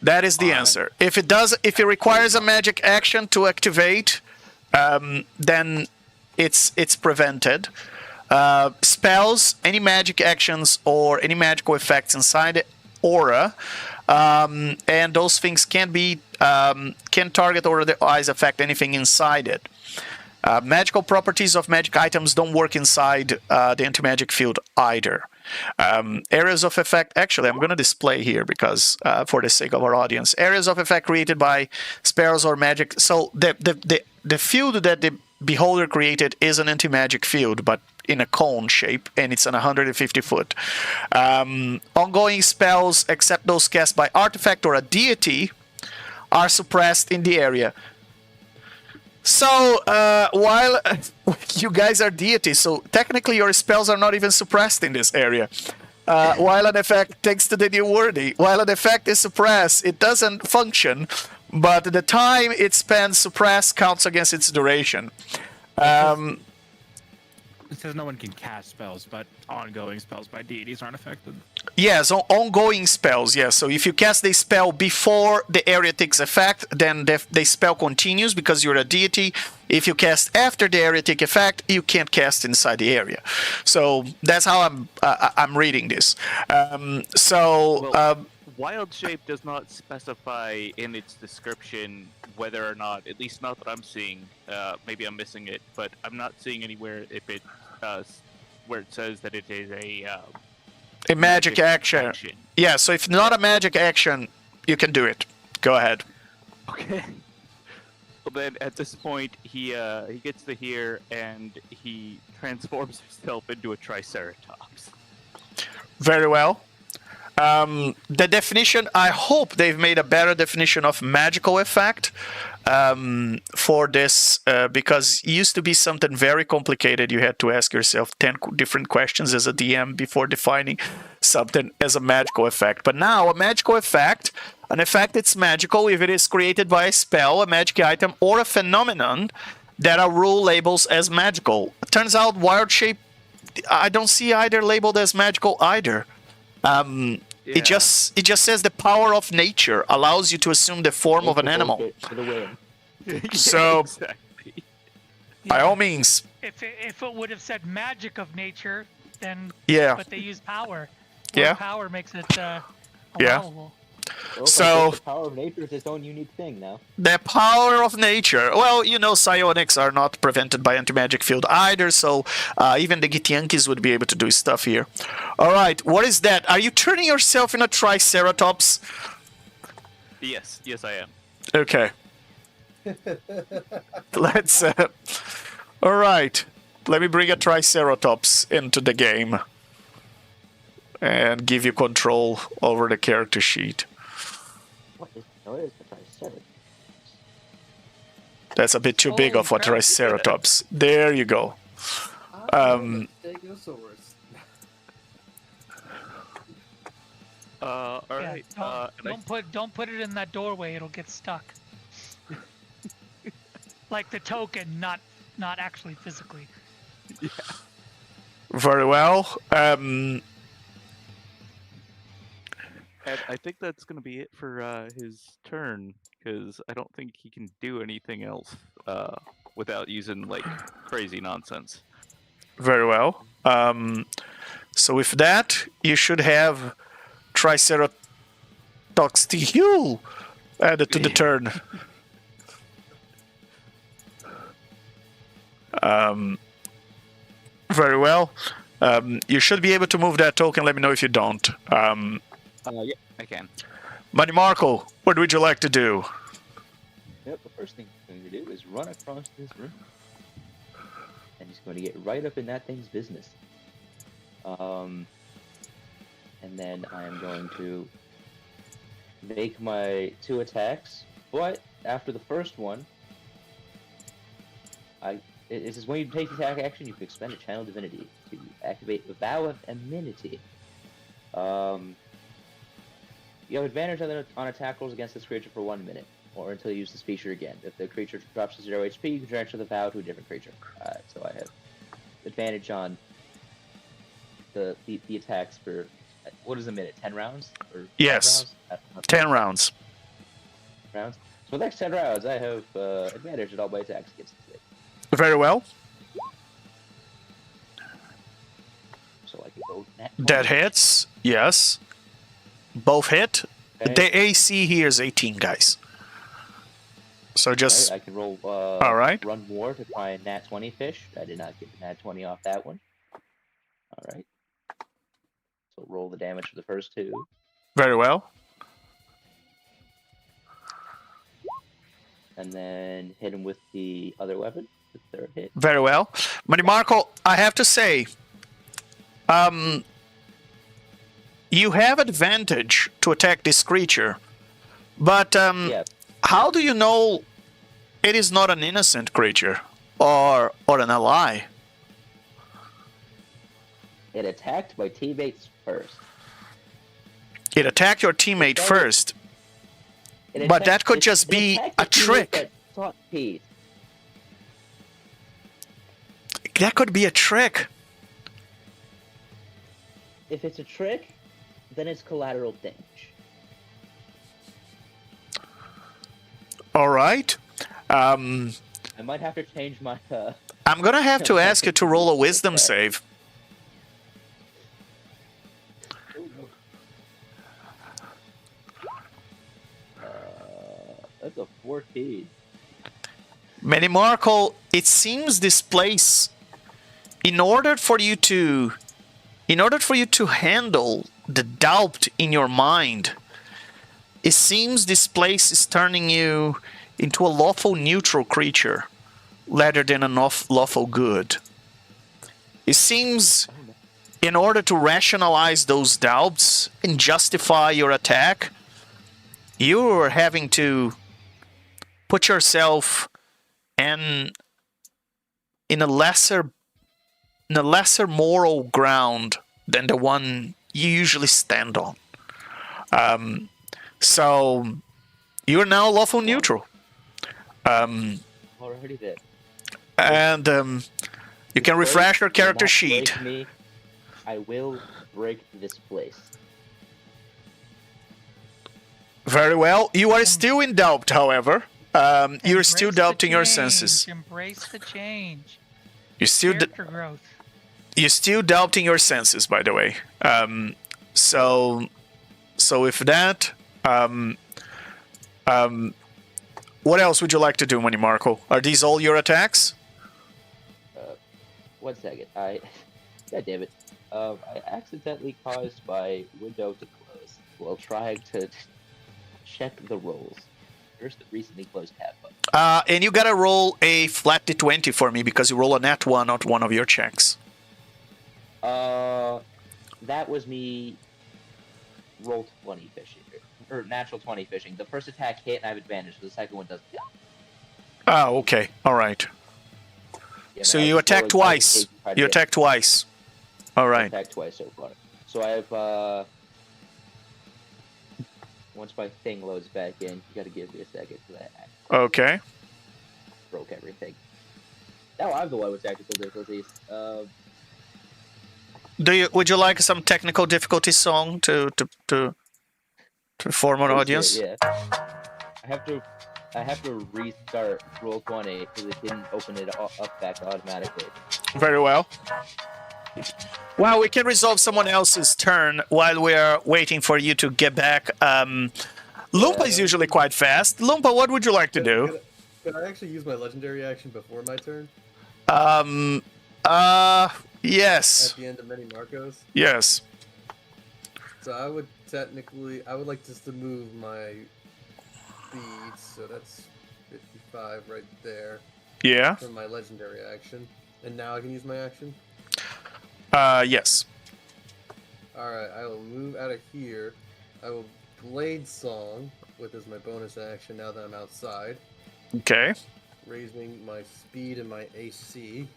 A: That is the answer. If it requires a magic action to activate, then it's prevented. Spells, any magic actions, or any magical effects inside the aura, and those things can target or otherwise affect anything inside it. Magical properties of magic items don't work inside the anti-magic field either. Areas of effect, actually, I'm going to display here because for the sake of our audience, areas of effect created by spells or magic. So the field that the beholder created is an anti-magic field, but in a cone shape, and it's on 150 foot. Ongoing spells, except those cast by artifact or a deity, are suppressed in the area. So, while you guys are deities, so technically your spells are not even suppressed in this area. While an effect, thanks to the new wording, while an effect is suppressed, it doesn't function, but the time it spends suppressed counts against its duration.
C: It says no one can cast spells, but ongoing spells by deities aren't affected.
A: Yes, ongoing spells, yes. So if you cast the spell before the area takes effect, then the spell continues because you're a deity. If you cast after the area takes effect, you can't cast inside the area. So that's how I'm reading this.
D: wild shape does not specify in its description whether or not, at least not that I'm seeing. Maybe I'm missing it, but I'm not seeing anywhere if it where it says that it is
A: a magic action. Yeah, so if not a magic action, you can do it. Go ahead.
D: Okay. Well, then at this point, he gets to here and he transforms himself into a triceratops.
A: Very well. The definition, I hope they've made a better definition of magical effect for this, because it used to be something very complicated. You had to ask yourself 10 different questions as a DM before defining something as a magical effect. But now, a magical effect, an effect that's magical if it is created by a spell, a magic item, or a phenomenon that a rule labels as magical. It turns out wild shape, I don't see either labeled as magical either. It just says the power of nature allows you to assume the form of an animal. So,
D: Exactly.
A: by all means,
E: If it would have said magic of nature, then
A: yeah,
E: but they use power.
A: Yeah.
E: Power makes it
A: Yeah.
E: allowable.
F: Well,
A: So-
F: the power of nature is its own unique thing now.
A: the power of nature. Well, you know, psionics are not prevented by anti-magic field either, so even the Githyankis would be able to do stuff here. All right, what is that? Are you turning yourself into a triceratops?
D: Yes, I am.
A: Okay. Let's. All right. Let me bring a triceratops into the game and give you control over the character sheet.
F: What is the triceratops?
A: That's a bit too big
B: Holy
A: of a
B: crap.
A: triceratops. There you go.
B: Stegosaurus.
D: All right.
E: Don't put it in that doorway. It'll get stuck. Like the token, not actually physically.
A: Very well.
D: And I think that's going to be it for his turn, because I don't think he can do anything else without using, like, crazy nonsense.
A: Very well. So with that, you should have Triceratops added to the turn. Very well. You should be able to move that token. Let me know if you don't.
D: Yeah, I can.
A: Buddy Marco, what would you like to do?
F: Yep, the first thing he's going to do is run across this room. And he's going to get right up in that thing's business. And then I am going to make my 2 attacks. But after the first one, it says when you take the attack action, you can expend a channel divinity to activate the Vow of Amenity. You have advantage on attack rolls against this creature for 1 minute, or until you use this feature again. If the creature drops to 0 HP, you can transfer the vow to a different creature. So I have advantage on the attacks for, what is a minute? 10 rounds? Or
A: Yes.
F: 5
A: 10 rounds.
F: rounds? So for the next 10 rounds, I have advantage at all my attacks against it.
A: Very well.
F: So I can go nat
A: That
F: 20.
A: hits. Yes. Both hit.
F: Okay.
A: The AC here is 18, guys. So just...
F: I can roll.
A: All right.
F: Run more to try and nat 20 fish. I did not get the nat 20 off that one. All right. So roll the damage for the first 2.
A: Very well.
F: And then hit him with the other weapon. The 3rd hit.
A: Very well. Buddy Marco, I have to say... you have advantage to attack this creature, but
F: Yeah.
A: how do you know it is not an innocent creature or an ally?
F: It attacked my teammates first.
A: It attacked your teammate
F: That-
A: first.
F: It
A: But that could
F: it-
A: just
F: it
A: be
F: attacked
A: a
F: the teammate
A: trick.
F: that sought peace.
A: That could be a trick.
F: If it's a trick, then it's collateral damage.
A: All right.
F: I might have to change my.
A: I'm gonna have to ask you to roll a wisdom save.
F: That's a 14.
A: Marco, it seems this place, in order for you to handle the doubt in your mind, it seems this place is turning you into a lawful neutral creature rather than a lawful good. It seems in order to rationalize those doubts and justify your attack, you're having to put yourself in a lesser moral ground than the one you usually stand on. So you're now lawful neutral.
F: Already did.
A: And you can refresh your character sheet.
F: I will break this place.
A: Very well. You are still in doubt, however. You're still doubting your senses.
E: Embrace the change.
A: You're still
E: Character growth.
A: You're still doubting your senses, by the way. So with that, what else would you like to do, Money Marco? Are these all your attacks?
F: 1 second. God damn it. I accidentally caused my window to close while trying to check the rolls. There's the recently closed tab button.
A: And you gotta roll a flat d20 for me because you roll a nat 1 on one of your checks.
F: That was me roll 20 fishing. Or natural 20 fishing. The first attack hit and I have advantage, so the second one doesn't.
A: Oh, okay. Alright.
F: Yeah,
A: So
F: man,
A: you attack twice. You attack twice. Alright.
F: Attack twice so far. So I have, once my thing loads back in, you gotta give me a second for that.
A: Okay.
F: Broke everything. Now I'm the one with technical difficulties.
A: Would you like some technical difficulty song to form an audience?
F: Yeah. I have to restart roll 20 because it didn't open it up back automatically.
A: Very well. Well, we can resolve someone else's turn while we are waiting for you to get back. Lumpa is usually quite fast. Lumpa, what would you like to do?
B: Could I actually use my legendary action before my turn?
A: Yes.
B: At the end of many Marcos?
A: Yes.
B: So I would like just to move my speed, so that's 55 right there.
A: Yeah.
B: For my legendary action. And now I can use my action?
A: Yes.
B: Alright, I will move out of here. I will Blade Song, with as my bonus action now that I'm outside.
A: Okay.
B: Raising my speed and my AC.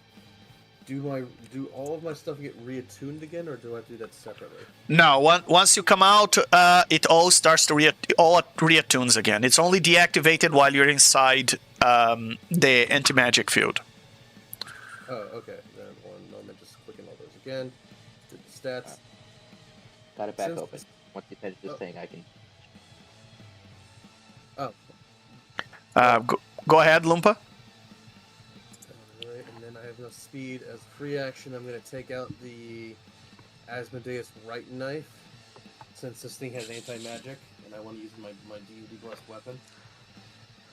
B: Do all of my stuff get reattuned again, or do I have to do that separately?
A: No, once you come out, it all starts to reattunes again. It's only deactivated while you're inside the anti-magic field.
B: Oh, okay. Then 1 moment, just clicking all those again. Did the stats.
F: Got it back open. Once you finish this thing, I can.
B: Oh.
A: Go ahead, Lumpa.
B: Alright, and then I have enough speed. As free action, I'm going to take out the Asmodeus Right Knife, since this thing has anti-magic, and I want to use my deity blessed weapon.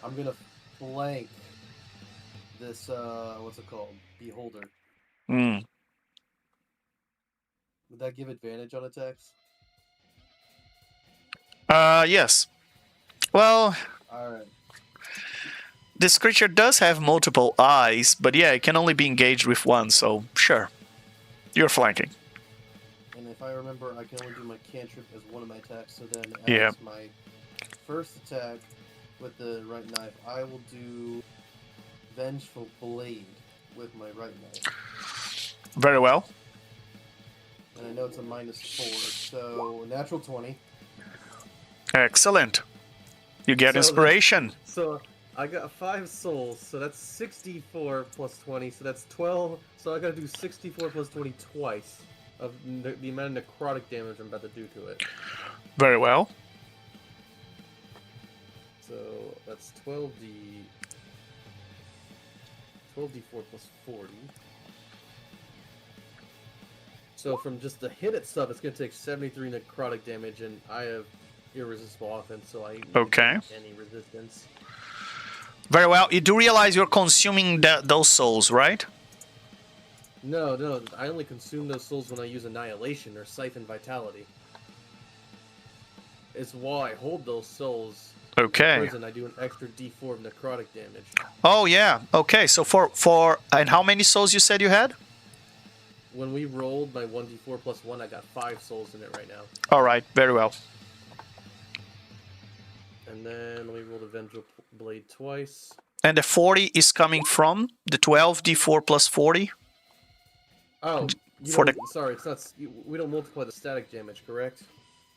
B: I'm going to flank this, what's it called? Beholder.
A: Hmm.
B: Would that give advantage on attacks?
A: Yes. Well,
B: Alright.
A: this creature does have multiple eyes, but yeah, it can only be engaged with one, so sure. You're flanking.
B: And if I remember, I can only do my cantrip as one of my attacks, so then
A: Yeah.
B: as my first attack with the right knife, I will do Vengeful Blade with my right knife.
A: Very well.
B: And I know it's a -4, so natural 20.
A: Excellent. You get
B: So
A: inspiration.
B: So I got 5 souls, so that's 64 plus 20, so that's 12. So I gotta do 64 plus 20 twice of the amount of necrotic damage I'm about to do to it.
A: Very well.
B: So that's 12d4 plus 40. So from just the hit itself, it's gonna take 73 necrotic damage, and I have irresistible offense, so I don't
A: Okay.
B: get any resistance.
A: Very well. You do realize you're consuming those souls, right?
B: No, I only consume those souls when I use Annihilation or Siphon Vitality. It's while I hold those souls
A: Okay.
B: in prison, I do an extra D4 of necrotic damage.
A: Oh, yeah. Okay, so for... And how many souls you said you had?
B: When we rolled my 1d4 plus 1, I got 5 souls in it right now.
A: All right, very well.
B: And then we rolled a Vengeful Blade twice.
A: And the 40 is coming from the 12 D4 plus 40?
B: Oh, sorry, it's not. We don't multiply the static damage, correct?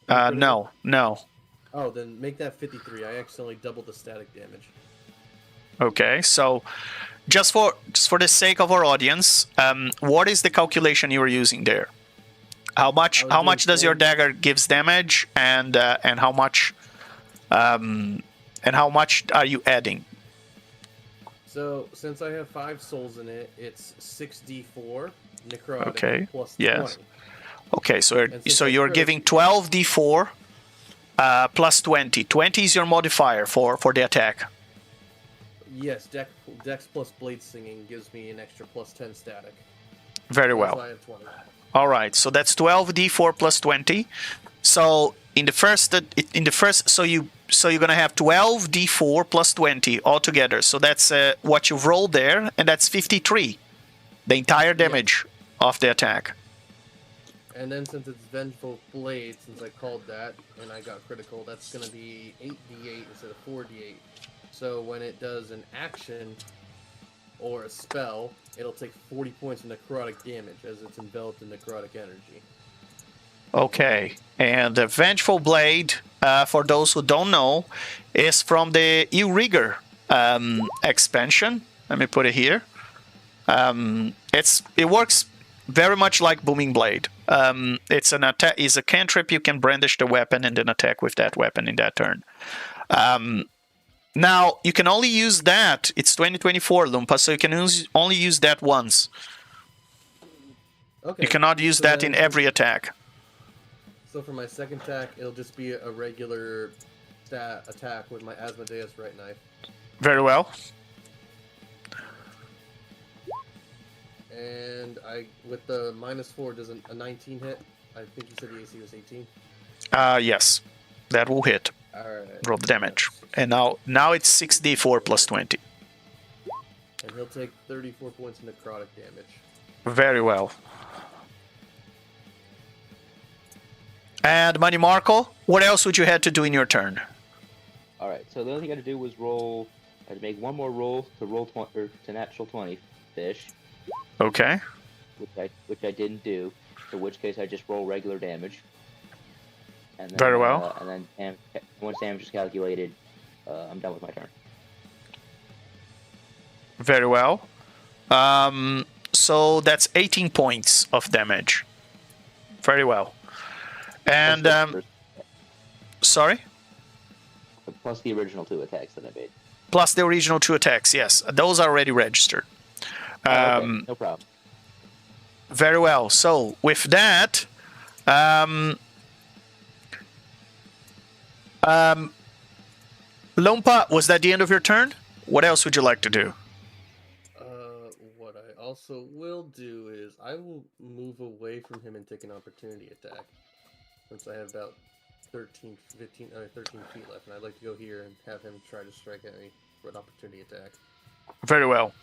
A: No.
B: Oh, then make that 53. I accidentally doubled the static damage.
A: Okay, so just for the sake of our audience, what is the calculation you were using there? How much does your dagger gives damage, and how much are you adding?
B: So since I have 5 souls in it, it's 6d4 necrotic plus 20.
A: Yes. Okay, so you're giving 12 d4 plus 20. 20 is your modifier for the attack.
B: Yes, Dex plus Blade Singing gives me an extra plus 10 static.
A: Very
B: That's
A: well.
B: why I have 20.
A: All right, so that's 12 d4 plus 20. So in the first, so you're gonna have 12 d4 plus 20 altogether. So that's what you've rolled there, and that's 53, the entire damage of the attack.
B: And then since it's Vengeful Blade, since I called that and I got critical, that's gonna be 8d8 instead of 4d8. So when it does an action or a spell, it'll take 40 points of necrotic damage as it's enveloped in necrotic energy.
A: Okay, and the Vengeful Blade, for those who don't know, is from the Eurigger expansion. Let me put it here. It works very much like Booming Blade. It's an attack. Is a cantrip. You can brandish the weapon and then attack with that weapon in that turn. Now you can only use that. It's 2024 Lumpa, so you can only use that once.
B: Okay.
A: You cannot use that in every attack.
B: So for my second attack, it'll just be a regular attack with my Asmodeus right knife.
A: Very well.
B: And with the -4, does a 19 hit? I think you said the AC was 18.
A: Yes, that will hit.
B: All right.
A: Roll the damage. And now it's 6d4 plus 20.
B: And he'll take 34 points of necrotic damage.
A: Very well. And Money Marco, what else would you have to do in your turn?
F: All right. So the only thing I had to do was roll. I had to make one more roll to natural 20 fish.
A: Okay.
F: Which I didn't do. In which case I just roll regular damage. And then,
A: Very well.
F: And then once damage is calculated, I'm done with my turn.
A: Very well. So that's 18 points of damage. Very well. And sorry?
F: Plus the original 2 attacks that I made.
A: Plus the original 2 attacks, yes. Those are already registered.
F: Okay, no problem.
A: Very well. So with that, Lompa, was that the end of your turn? What else would you like to do?
B: What I also will do is I will move away from him and take an opportunity attack. Since I have about 13 feet left, and I'd like to go here and have him try to strike at me for an opportunity attack.
A: Very well.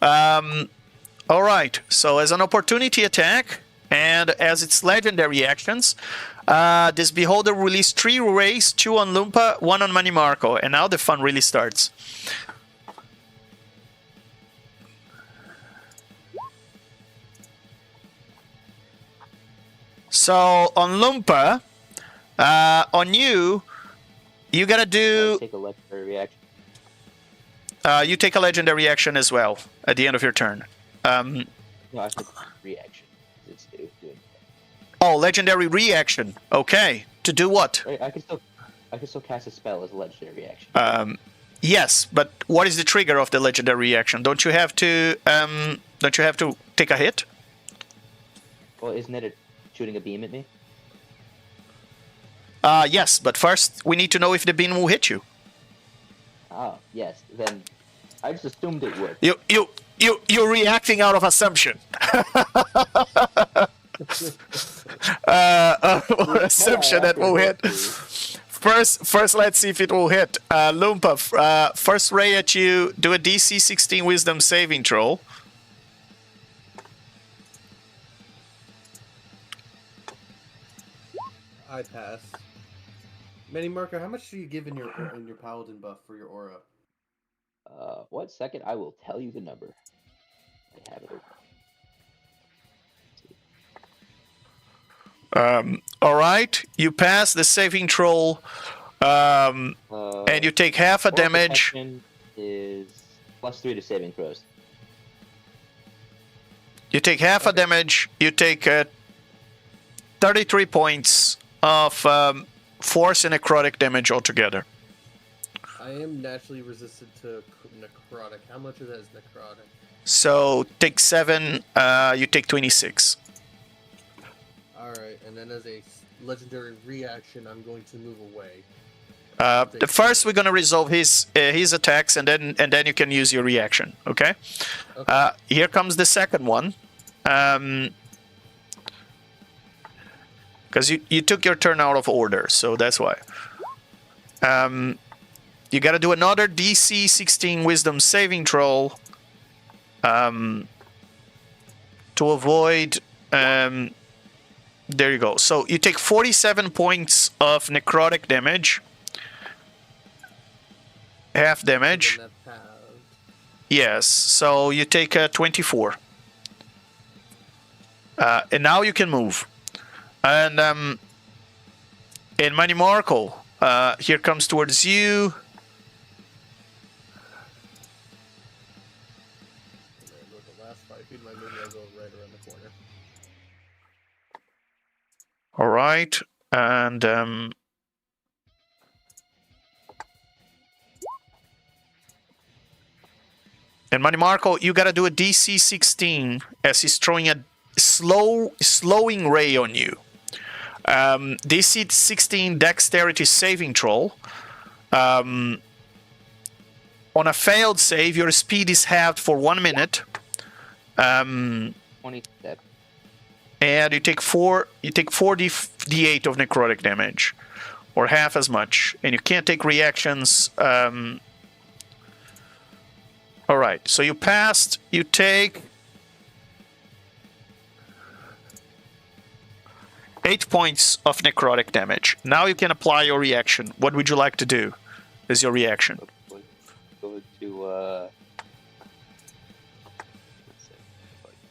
A: All right. So as an opportunity attack, and as its legendary actions, this beholder will release 3 rays, 2 on Lumpa, 1 on Money Marco, and now the fun really starts. So on Lumpa, on you gotta do.
F: Take a legendary reaction.
A: You take a legendary action as well at the end of your turn.
F: No, I said reaction. It's doing.
A: Oh, legendary reaction. Okay, to do what?
F: I can still cast a spell as a legendary reaction.
A: Yes, but what is the trigger of the legendary reaction? Don't you have to take a hit?
F: Well, isn't it shooting a beam at me?
A: Yes, but first we need to know if the beam will hit you.
F: Oh, yes. Then I just assumed it would.
A: You're reacting out of assumption. Or assumption that will hit. First, let's see if it will hit. Loompa, first ray at you. Do a DC 16 Wisdom saving throw.
B: I pass. Mini Marker, how much do you give in your paladin buff for your aura?
F: 1 second, I will tell you the number. I have it open.
A: All right, you pass the saving throw, and you take half a
F: Aura
A: damage.
F: protection is +3 to saving throws.
A: You take half a damage. You take 33 points of force and necrotic damage altogether.
B: I am naturally resistant to necrotic. How much of that is necrotic?
A: So take 7. You take 26.
B: Alright, and then as a legendary reaction, I'm going to move away.
A: The first we're gonna resolve his attacks, and then you can use your reaction. Okay.
B: Okay.
A: Here comes the second one. Because you took your turn out of order, so that's why. You gotta do another DC 16 Wisdom saving throw to avoid. There you go. So you take 47 points of necrotic damage. Half damage.
B: And that's halved.
A: Yes. So you take 24. And now you can move. And in Money Marco, here comes towards you.
B: With the last 5 feet of my movement, I'll go right around the corner.
A: All right, and Money Marco, you gotta do a DC 16 as he's throwing a slowing ray on you. DC 16 Dexterity saving throw. On a failed save, your speed is halved for 1 minute.
F: 27.
A: And you take 4 d8 of necrotic damage, or half as much, and you can't take reactions. All right, so you passed. You take 8 points of necrotic damage. Now you can apply your reaction. What would you like to do as your reaction?
F: Go to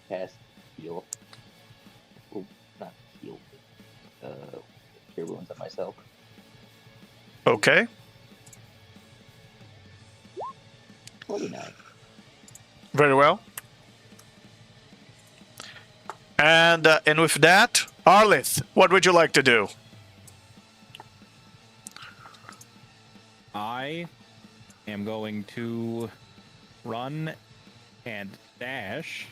F: cast heal. Oh, not heal. Cure wounds on myself.
A: Okay.
F: 49.
A: Very well. And with that, Arlith, what would you like to do?
C: I am going to run and dash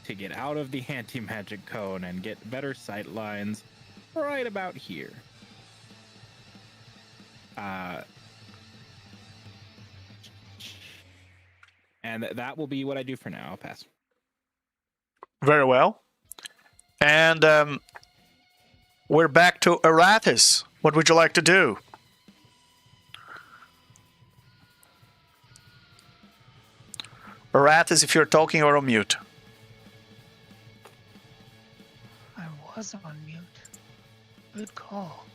C: to get out of the anti-magic cone and get better sight lines right about here. And that will be what I do for now. I'll pass.
A: Very well. And we're back to Arathis. What would you like to do? Arathis, if you're talking, you're on mute.
E: I was on mute. Good call.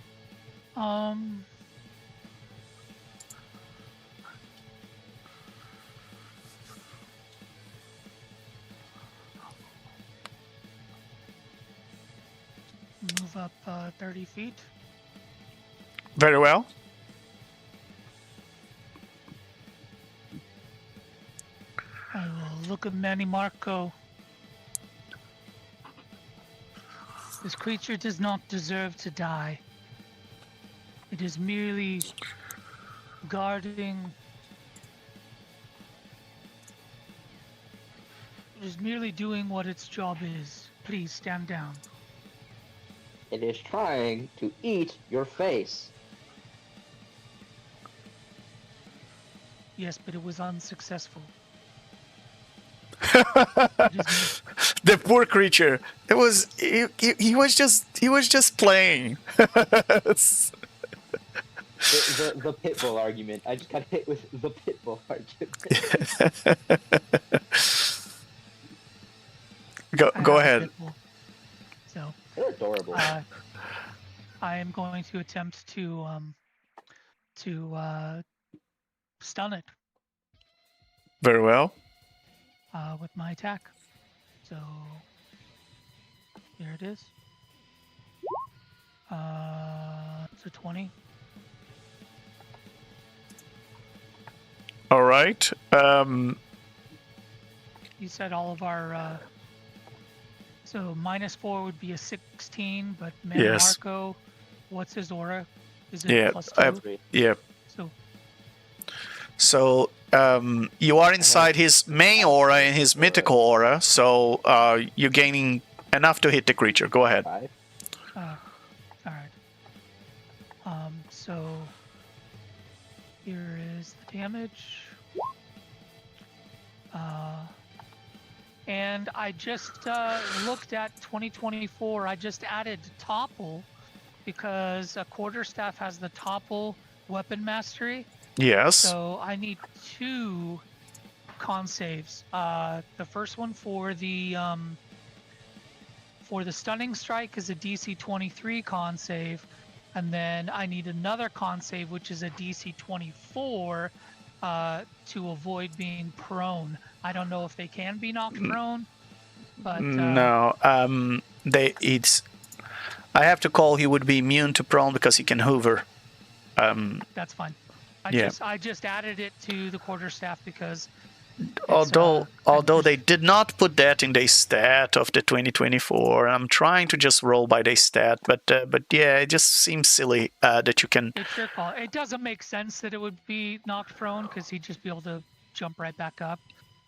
E: Move up 30 feet.
A: Very well.
E: I will look at Manny Marco. This creature does not deserve to die. It is merely guarding. It is merely doing what its job is. Please stand down.
F: It is trying to eat your face.
E: Yes, but it was unsuccessful.
A: The poor creature. It was he was just playing.
F: The pit bull argument. I just got hit with the pit bull argument.
A: Go
E: I have a
A: ahead.
E: pit bull. So
F: They're adorable.
E: I am going to attempt to stun it
A: Very well.
E: with my attack. So here it is. It's a 20.
A: All right.
E: You said all of our so -4 would be a 16, but
A: Yes.
E: Marco, what's his aura? Is it
A: Yeah,
E: +2?
A: Yeah.
E: So
A: So you are inside his main aura and his mythical aura, so you're gaining enough to hit the creature. Go ahead.
F: 5.
E: all right. So here is the damage. And I just looked at 2024. I just added topple because a quarterstaff has the topple weapon mastery.
A: Yes.
E: So I need 2 con saves. The first one for the stunning strike is a DC 23 con save, and then I need another con save, which is a DC 24 to avoid being prone. I don't know if they can be knocked prone, but
A: No. I have to call he would be immune to prone because he can hover.
E: that's fine.
A: Yeah.
E: I just added it to the quarterstaff because
A: Although they did not put that in the stat of the 2024, I'm trying to just roll by the stat, but yeah, it just seems silly that you can.
E: it's your call. It doesn't make sense that it would be knocked prone because he'd just be able to jump right back up.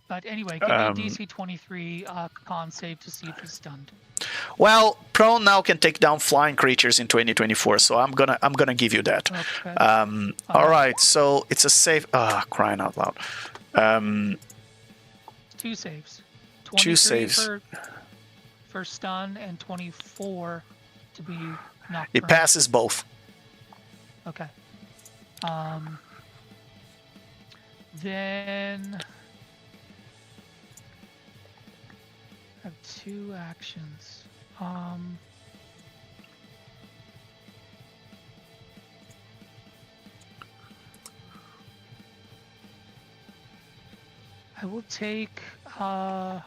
E: But anyway, give me a DC 23 con save to see if he's stunned.
A: Well, prone now can take down flying creatures in 2024, so I'm gonna give you that.
E: Okay.
A: All right, so it's a save. Crying out loud.
E: 2 saves.
A: 2 saves.
E: For stun and 24 to be knocked
A: It
E: prone.
A: passes both.
E: Okay. Then I have 2 actions. I will take I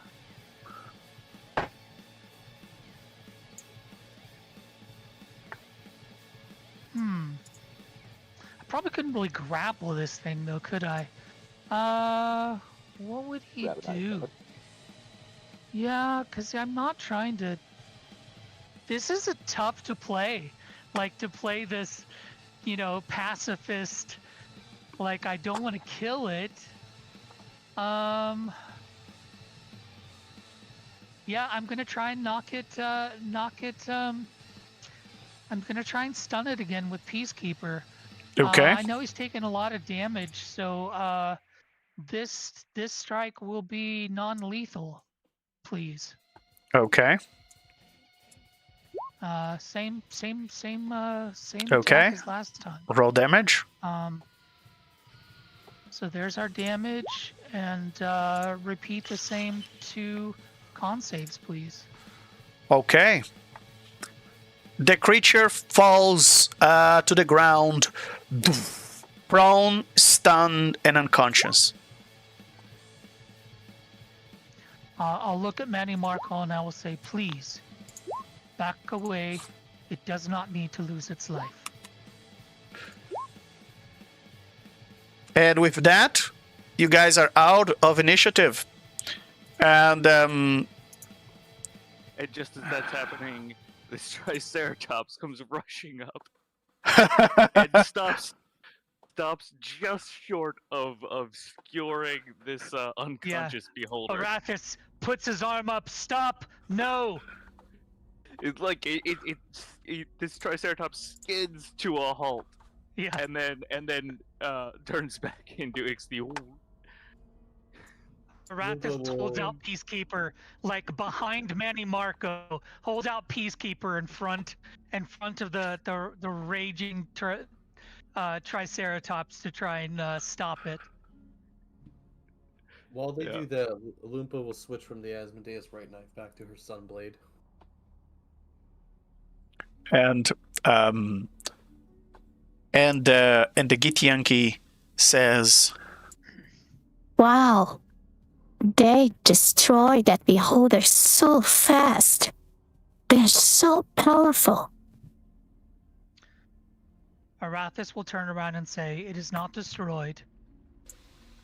E: probably couldn't really grapple this thing though, could I? What would he
F: Grab it out of
E: do?
F: bed.
E: Yeah, because I'm not trying to. This is a tough to play. Like to play this, pacifist. Like I don't want to kill it. Yeah, I'm gonna try and knock it. I'm gonna try and stun it again with Peacekeeper.
A: Okay.
E: I know he's taking a lot of damage, so this strike will be non-lethal, please.
A: Okay.
E: Same
A: Okay.
E: attack as last time.
A: Roll damage.
E: So there's our damage, and repeat the same 2 con saves, please.
A: Okay. The creature falls to the ground, prone, stunned, and unconscious.
E: I'll look at Manny Marco and I will say, please, back away. It does not need to lose its life.
A: And with that, you guys are out of initiative. And
D: And just as that's happening, this Triceratops comes rushing up and stops just short of skewering this unconscious beholder.
E: Arathis puts his arm up. Stop! No!
D: It's like this Triceratops skids to a halt
E: Yeah.
D: and then turns back into XD.
E: Arathis holds out Peacekeeper like behind Manny Marco, holds out Peacekeeper in front of the raging Triceratops to try and stop it.
B: While they
D: Yeah.
B: do that, Loompa will switch from the Asmodeus right knife back to her Sunblade.
A: And the Githyanki says,
G: Wow. They destroyed that beholder so fast. They're so powerful.
E: Arathis will turn around and say, "It is not destroyed.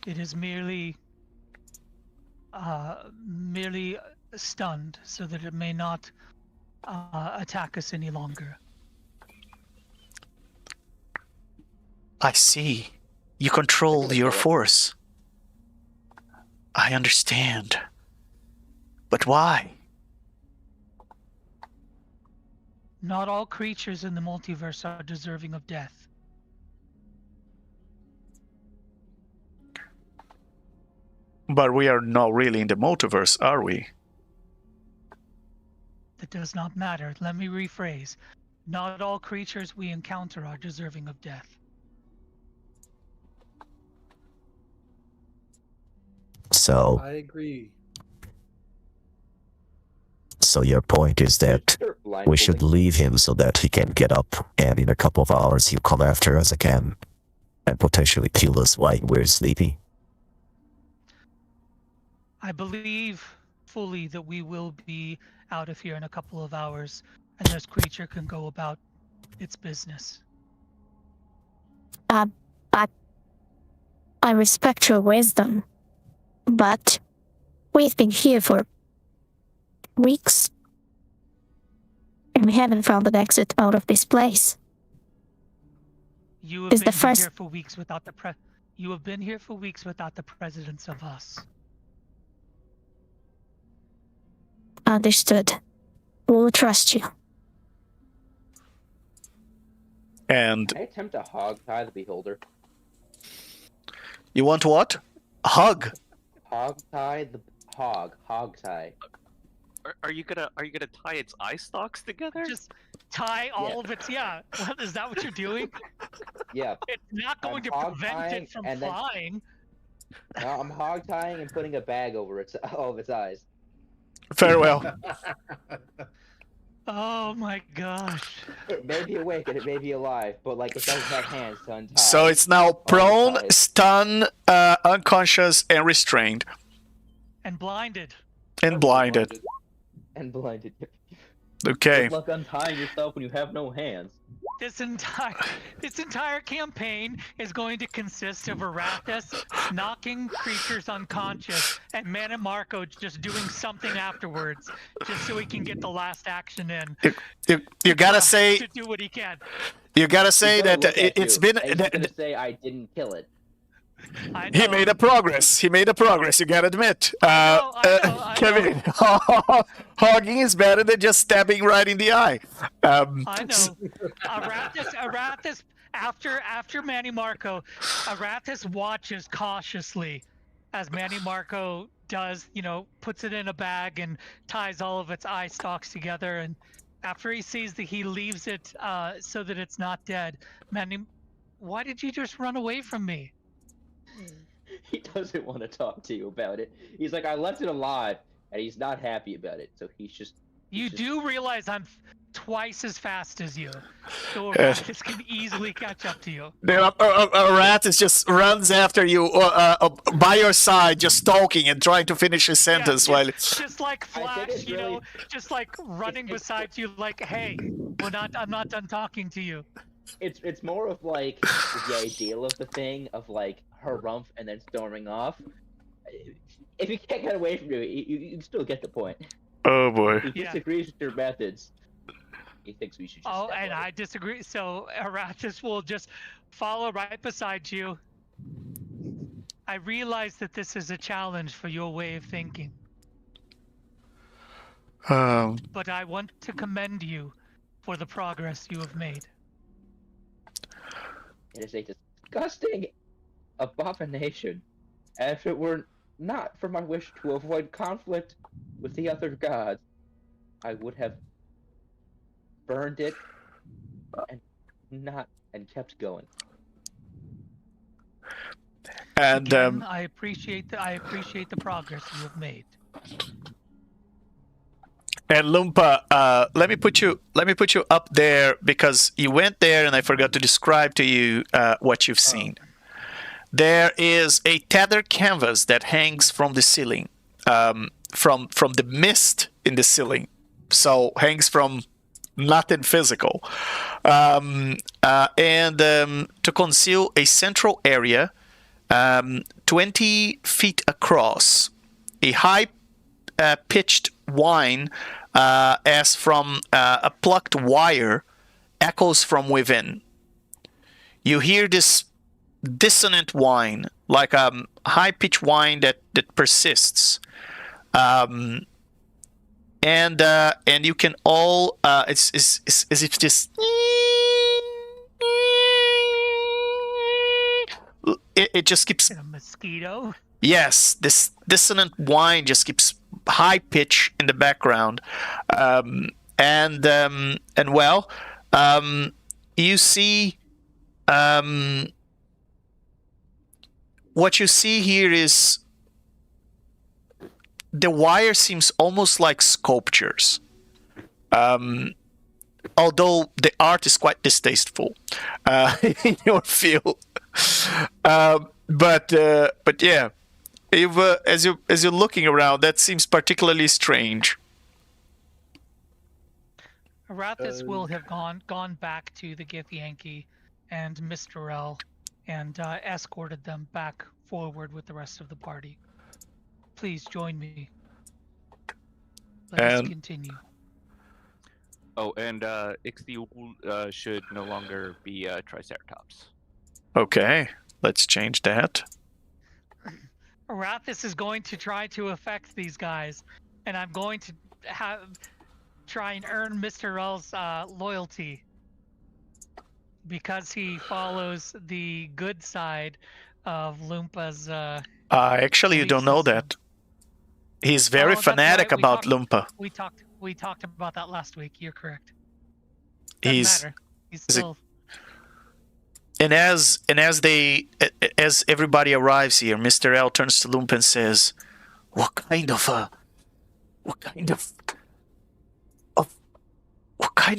E: It is merely stunned so that it may not attack us any longer."
A: I see. You control your force. I understand. But why?
E: Not all creatures in the multiverse are deserving of death.
A: But we are not really in the multiverse, are we?
E: That does not matter. Let me rephrase. Not all creatures we encounter are deserving of death.
H: So,
B: I agree.
H: so your point is that we should
F: Blindfolding.
H: leave him so that he can get up, and in a couple of hours he'll come after us again, and potentially kill us while we're sleepy.
E: I believe fully that we will be out of here in a couple of hours, and this creature can go about its business.
G: I respect your wisdom, but we've been here for weeks, and we haven't found an exit out of this place.
E: You have
G: Is the
E: been
G: first-
E: here for weeks without the You have been here for weeks without the presence of us.
G: Understood. We'll trust you.
A: And
F: I attempt to hog tie the beholder.
A: you want what? Hug.
F: Hog tie the hog tie.
D: Are you gonna tie its eye stalks together?
E: Just tie all of its. Yeah. What is that? What you're doing?
F: Yeah,
E: It's not going to
F: hog
E: prevent
F: tying
E: it from
F: and then-
E: flying.
F: no, I'm hog tying and putting a bag over all of its eyes.
A: Very well.
E: Oh my gosh.
F: It may be awake and it may be alive, but like it doesn't have hands to untie.
A: So it's now prone,
F: sides.
A: stunned, unconscious, and restrained,
E: And blinded.
A: and blinded.
F: And blinded.
A: Okay.
F: Good luck untying yourself when you have no hands.
E: This entire campaign is going to consist of Arathis knocking creatures unconscious and Man and Marco just doing something afterwards, just so he can get the last action in.
A: You gotta say
E: To do what he can.
A: you gotta say
F: He's gonna
A: that
F: look at
A: it's
F: you,
A: been.
F: and he's gonna say I didn't kill it.
E: I
A: He
E: know.
A: made a progress. He made a progress. You gotta admit.
E: I know.
A: Kevin, hogging is better than just stabbing right in the eye.
E: I know. Arathis, after Manny Marco, Arathis watches cautiously as Manny Marco does, puts it in a bag and ties all of its eye stalks together. And after he sees that he leaves it so that it's not dead, Manny, why did you just run away from me?
F: He doesn't want to talk to you about it. He's like, I left it alive, and he's not happy about it. So he's just.
E: You do realize I'm twice as fast as you, so Arathis can easily catch up to you.
A: Arathis just runs after you by your side, just stalking and trying to finish his sentence
E: Yeah,
A: while.
E: just like
F: I think
E: Flash,
F: it's really-
E: just like running beside you, like, hey, I'm not done talking to you.
F: It's more of like the ideal of the thing of like harumph and then storming off. If you can't get away from you can still get the point.
A: Oh boy.
F: He
E: Yeah.
F: disagrees with your methods. He thinks we should just.
E: Oh,
F: step
E: and
F: away.
E: I disagree. So Arathis will just follow right beside you. I realize that this is a challenge for your way of thinking, but I want to commend you for the progress you have made.
F: It is a disgusting abomination. And if it were not for my wish to avoid conflict with the other gods, I would have burned it and kept going.
A: And
E: Again, I appreciate the progress you have made.
A: And Lumpa, let me put you up there because you went there and I forgot to describe to you what you've seen. There is a tethered canvas that hangs from the ceiling, from the mist in the ceiling. So hangs from nothing physical, and to conceal a central area, 20 feet across, a high pitched whine as from a plucked wire echoes from within. You hear this dissonant whine, like a high-pitched whine that persists. And you can all it's as if this it just keeps.
E: A mosquito.
A: Yes, this dissonant whine just keeps high pitch in the background, and well, you see, what you see here is the wire seems almost like sculptures, although the art is quite distasteful in your field. But yeah. If, as you're looking around, that seems particularly strange.
E: Arathis will have gone back to the Githyanki and Mr. L and escorted them back forward with the rest of the party. Please join me. Let us continue.
D: Oh, and Ixtiul should no longer be Triceratops.
A: Okay, let's change that.
E: Arathis is going to try to affect these guys, and I'm going to try and earn Mr. L's loyalty because he follows the good side of Lumpa's.
A: Actually, you don't know that. He's very fanatic about Lumpa.
E: We talked about that last week. You're correct.
A: He's
E: matter. He's still.
A: And as everybody arrives here, Mr. L turns to Lumpa and says, what kind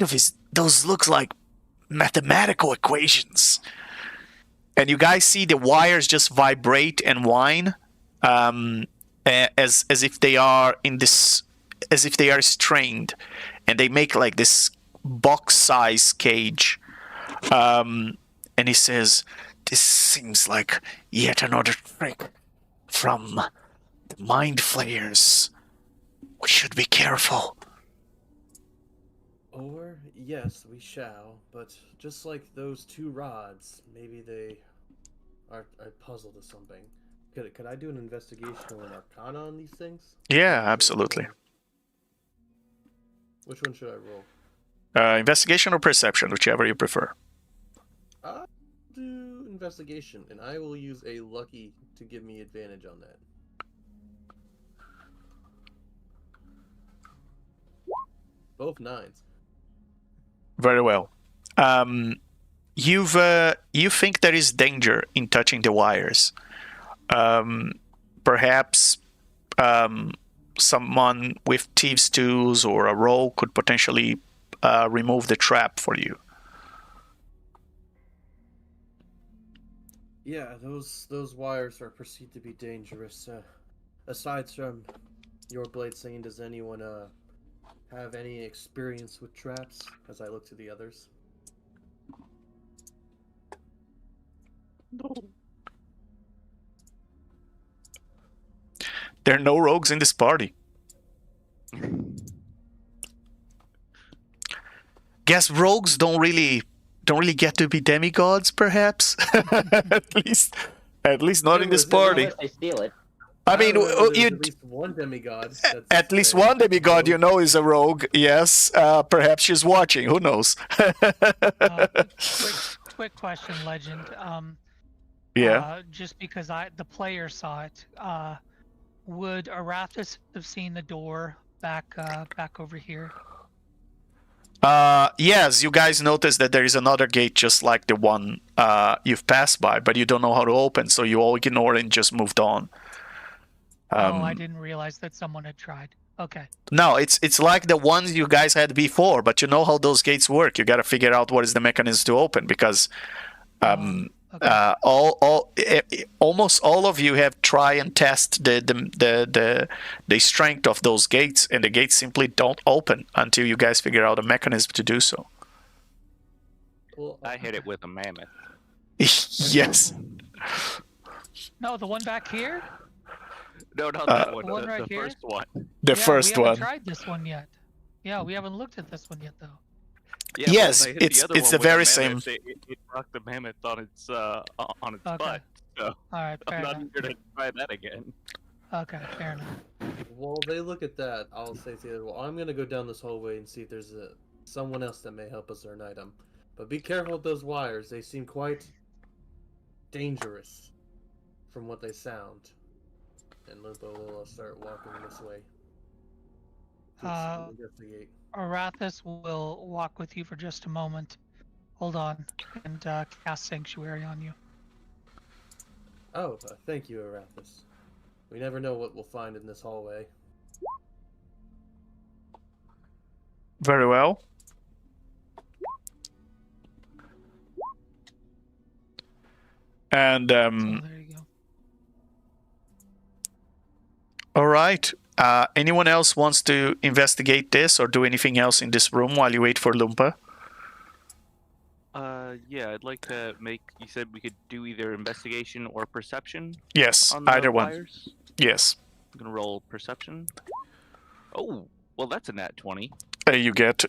A: of is those looks like mathematical equations. And you guys see the wires just vibrate and whine, as if they are strained, and they make like this box-size cage. And he says, this seems like yet another trick from the Mind Flayers. We should be careful.
B: Or, yes, we shall, but just like those two rods, maybe they are a puzzle to something. Could I do an investigation or an arcana on these things?
A: Yeah, absolutely.
B: Which one should I roll?
A: Investigation or perception, whichever you prefer.
B: I'll do investigation, and I will use a lucky to give me advantage on that. Both 9s.
A: Very well. You think there is danger in touching the wires. Perhaps someone with thieves' tools or a rogue could potentially remove the trap for you.
B: Yeah, those wires are perceived to be dangerous. Aside from your blade singing, does anyone have any experience with traps? As I look to the others.
D: No.
A: There are no rogues in this party. Guess rogues don't really get to be demigods, perhaps. at least not in this party.
F: Unless they steal it.
A: I mean,
B: there's at least one demigod.
A: At least one demigod, you know, is a rogue. Yes, perhaps she's watching. Who knows?
E: quick question, Legend. Just because the player saw it, would Arathis have seen the door back over here?
A: Yes, you guys notice that there is another gate just like the one you've passed by, but you don't know how to open, so you all ignore it and just moved on.
E: I didn't realize that someone had tried. Okay.
A: No, it's like the ones you guys had before, but you know how those gates work. You got to figure out what is the mechanism to open, because almost all of you have tried and test the strength of those gates, and the gates simply don't open until you guys figure out a mechanism to do so.
B: Well,
D: I hit it with a mammoth.
A: Yes.
E: No, the one back here?
D: No, not that one.
E: The one right
D: the
E: here?
D: first one.
A: The first
E: we
A: one.
E: haven't tried this one yet. Yeah, we haven't looked at this one yet, though.
D: Yeah,
A: Yes,
D: when I hit
A: it's
D: the other
A: the
D: one with
A: very
D: mammoth,
A: same.
D: It rocked the mammoth on its
E: Okay.
D: butt. So
E: All right, fair
D: I'm not
E: enough.
D: eager to try that again.
E: Okay, fair enough.
B: while they look at that, I'll say to the other, well, I'm gonna go down this hallway and see if there's someone else that may help us earn item. But be careful with those wires; they seem quite dangerous, from what they sound. And Lupo will start walking this way. To investigate.
E: Arathis will walk with you for just a moment. Hold on, and cast Sanctuary on you.
B: Oh, thank you, Arathis. We never know what we'll find in this hallway.
A: Very well. And
E: So there you go.
A: all right. Anyone else wants to investigate this or do anything else in this room while you wait for Lumpa?
D: Yeah, I'd like to make. You said we could do either investigation or perception.
A: Yes,
D: On the
A: either one.
D: wires?
A: Yes.
D: I'm gonna roll perception. Oh, well, that's a nat 20.
A: You get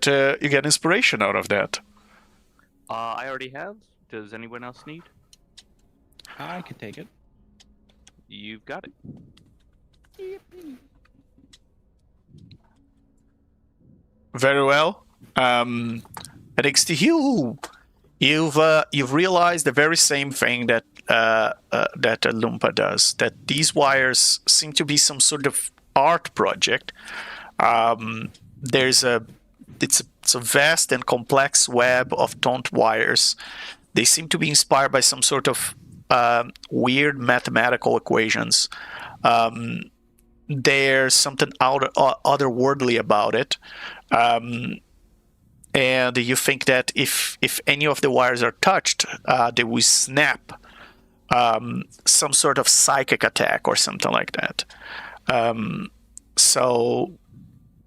A: inspiration out of that.
D: I already have. Does anyone else need?
C: I could take it.
D: You've got it.
A: Very well. Thanks to you, you've realized the very same thing that Lumpa does. That these wires seem to be some sort of art project. It's a vast and complex web of taunt wires. They seem to be inspired by some sort of weird mathematical equations. There's something otherworldly about it. And you think that if any of the wires are touched, they will snap some sort of psychic attack or something like that. So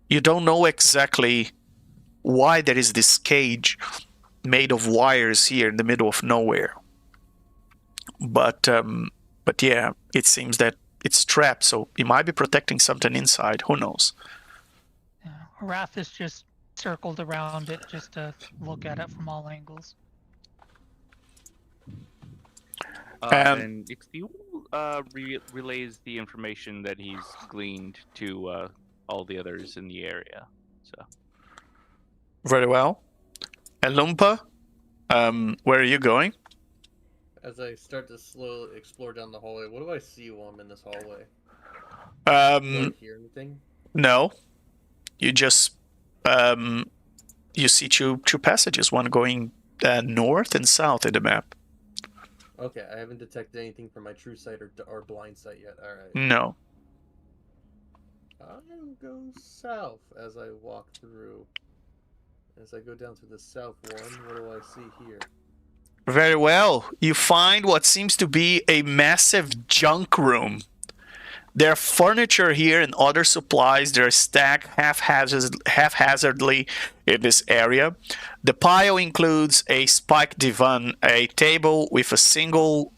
A: you don't know exactly why there is this cage made of wires here in the middle of nowhere. But yeah, it seems that it's trapped, so it might be protecting something inside. Who knows?
E: Yeah. Arathis just circled around it just to look at it from all angles.
D: And Cthulhu relays the information that he's gleaned to all the others in the area. So
A: Very well. And Lumpa, where are you going?
B: As I start to slowly explore down the hallway, what do I see while I'm in this hallway? Do I hear anything?
A: No. You just you see two passages, one going north and south in the map.
B: Okay, I haven't detected anything from my true sight or blind sight yet. All right.
A: No.
B: I'll go south as I walk through. As I go down to the south one, what do I see here?
A: Very well. You find what seems to be a massive junk room. There are furniture here and other supplies. They're stacked haphazardly in this area. The pile includes a spiked divan, a table with a single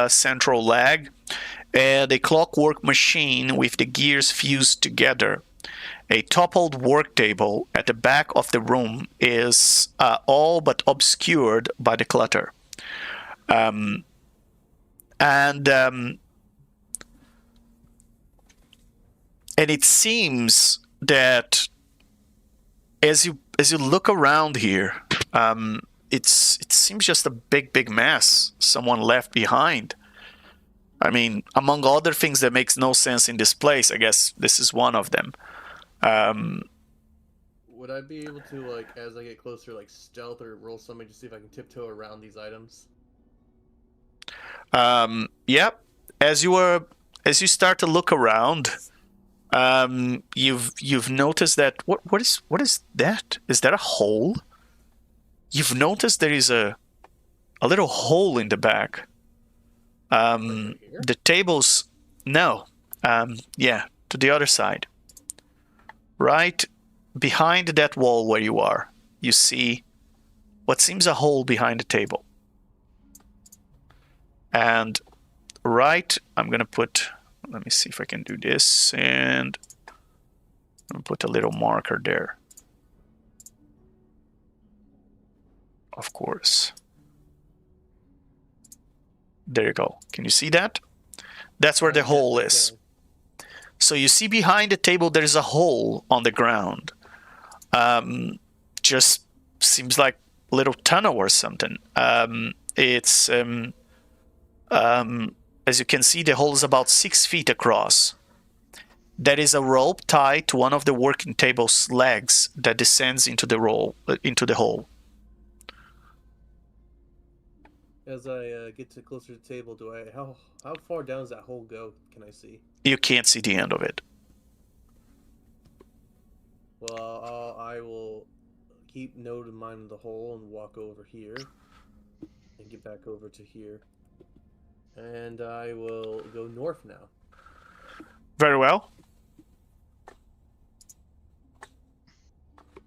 A: central leg, and a clockwork machine with the gears fused together. A toppled work table at the back of the room is all but obscured by the clutter. And it seems that as you look around here, it seems just a big mess someone left behind. I mean, among other things that makes no sense in this place, I guess this is one of them.
B: Would I be able to, like, as I get closer, like, stealth or roll something to see if I can tiptoe around these items?
A: Yep. As you start to look around, you've noticed that what is that? Is that a hole? You've noticed there is a little hole in the back. The tables, no. Yeah, to the other side. Right behind that wall where you are, you see what seems a hole behind the table. And right, I'm gonna put, let me see if I can do this, and I'm gonna put a little marker there. Of course. There you go. Can you see that? That's where the hole is. So you see behind the table there is a hole on the ground. Just seems like a little tunnel or something. It's as you can see, the hole is about 6 feet across. There is a rope tied to one of the working table's legs that descends into the hole.
B: As I get to closer to the table, how far down does that hole go? Can I see?
A: You can't see the end of it.
B: Well, I will keep note in mind of the hole and walk over here and get back over to here. And I will go north now.
A: Very well.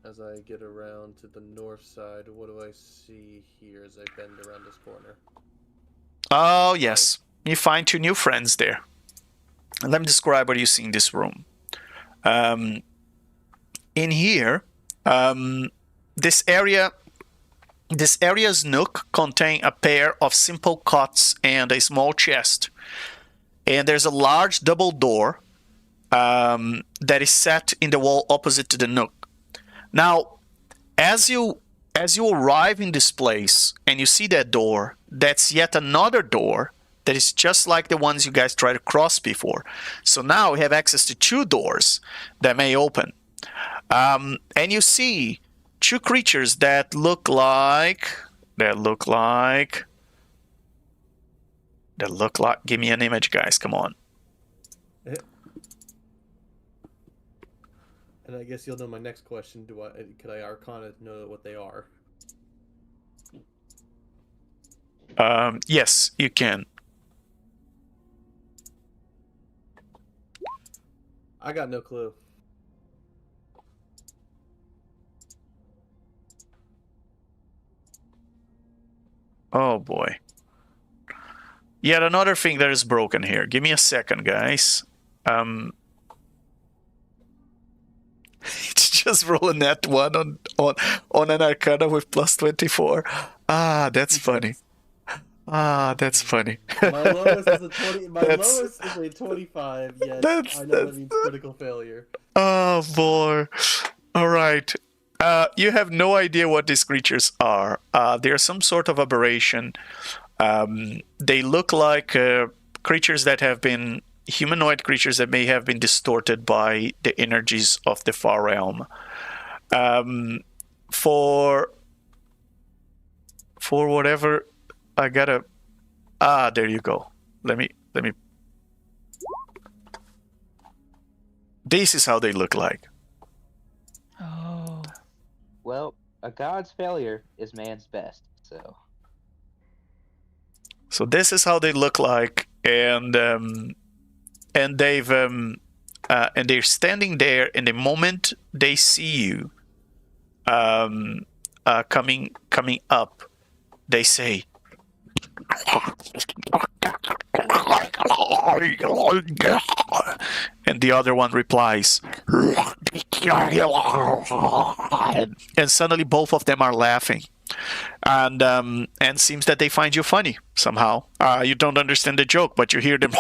B: As I get around to the north side, what do I see here as I bend around this corner?
A: Oh, yes. You find 2 new friends there. Let me describe what you see in this room. In here, this area's nook contains a pair of simple cots and a small chest. And there's a large double door that is set in the wall opposite to the nook. Now, as you arrive in this place and you see that door, that's yet another door that is just like the ones you guys tried to cross before. So now we have access to 2 doors that may open. And you see 2 creatures that look like, give me an image, guys, come on.
B: And I guess you'll know my next question. Could I Arcana know what they are?
A: Yes, you can.
B: I got no clue.
A: Oh boy. Yet another thing that is broken here. Give me a second, guys. It's just rolling that one on an Arcana with plus 24. Ah, that's funny. Ah, that's funny.
B: My lowest is a 20. My lowest is a 25. Yet I know that means critical failure.
A: Oh boy. All right. You have no idea what these creatures are. They are some sort of aberration. They look like creatures that have been humanoid creatures that may have been distorted by the energies of the far realm. For whatever, I gotta. There you go. Let me. This is how they look like.
E: Oh.
F: Well, a god's failure is man's best, so.
A: So this is how they look like, and they've and they're standing there. And the moment they see you, coming up, they say, and the other one replies, and suddenly both of them are laughing, and seems that they find you funny somehow. You don't understand the joke, but you hear them,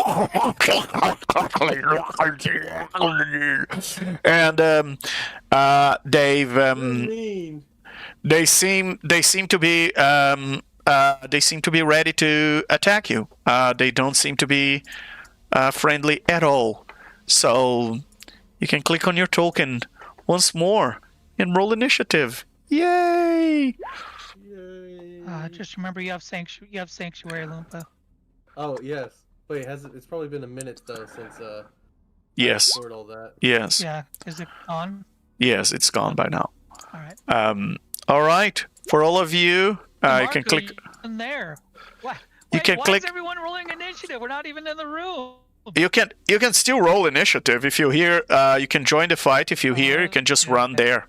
A: and they've They seem to be ready to attack you. They don't seem to be friendly at all. So you can click on your token once more and roll initiative. Yay!
E: Just remember you have sanctuary, Loompa.
B: Oh yes. Wait, it's probably been a minute though since
A: Yes.
B: I scored all that.
A: Yes.
E: Yeah, is it on?
A: Yes, it's gone by now.
E: All right.
A: All right. For all of you, you can
E: Marco,
A: click.
E: in there. Why?
A: You can
E: why
A: click.
E: is everyone rolling initiative? We're not even in the room.
A: You can still roll initiative if you hear. You can join the fight if you hear. You can just run there.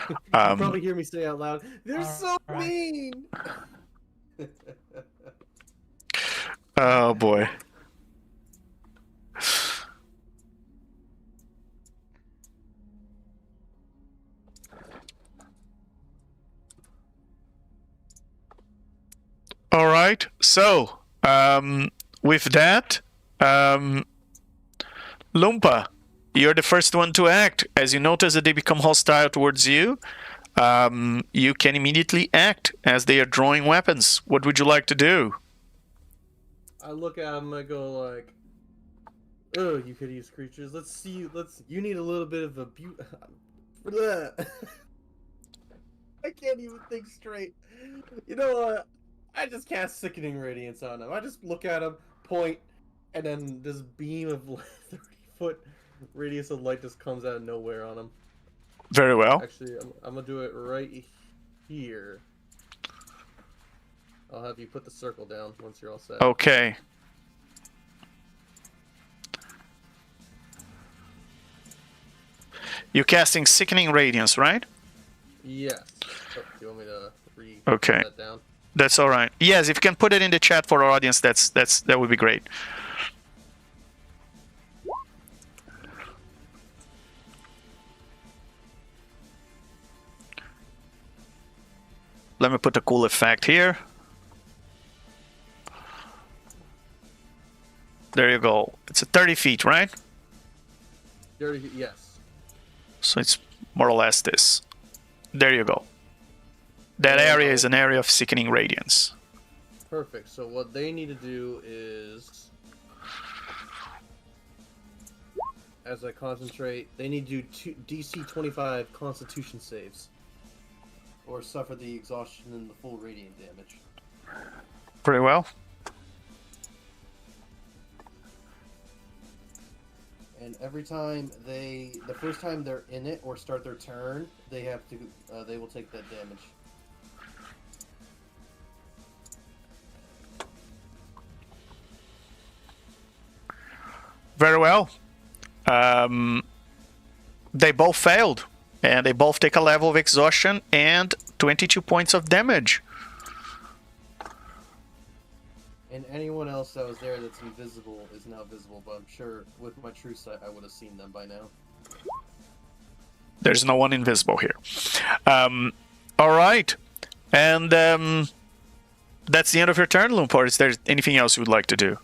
B: You probably hear me say out loud, "They're so
E: right.
B: mean."
A: Oh boy. All right. So, with that, Loompa, you're the first one to act. As you notice that they become hostile towards you, you can immediately act as they are drawing weapons. What would you like to do?
B: I look at him. I go like, "Oh, you hideous creatures. Let's see. You need a little bit of a I can't even think straight. You know what? I just cast Sickening Radiance on him. I just look at him, point, and then this beam of 30-foot radius of light just comes out of nowhere on him.
A: Very well.
B: Actually, I'm gonna do it right here. I'll have you put the circle down once you're all set.
A: Okay. You're casting Sickening Radiance, right?
B: Yes. Oh, do you want me to
A: Okay.
B: that down?
A: That's all right. Yes, if you can put it in the chat for our audience, that would be great. Let me put a cool effect here. There you go. It's a 30 feet, right?
B: 30, yes.
A: So it's more or less this. There you go. That area is an area of Sickening Radiance.
B: Perfect. So what they need to do is, as I concentrate, they need to do DC 25 Constitution saves, or suffer the exhaustion and the full radiant damage.
A: Pretty well.
B: And every time the first time they're in it or start their turn, they have to, they will take that damage.
A: Very well. They both failed, and they both take a level of exhaustion and 22 points of damage.
B: And anyone else that was there that's invisible is now visible, but I'm sure with my true sight I would have seen them by now.
A: There's no one invisible here. All right. And that's the end of your turn, Loompa. Is there anything else you would like to do?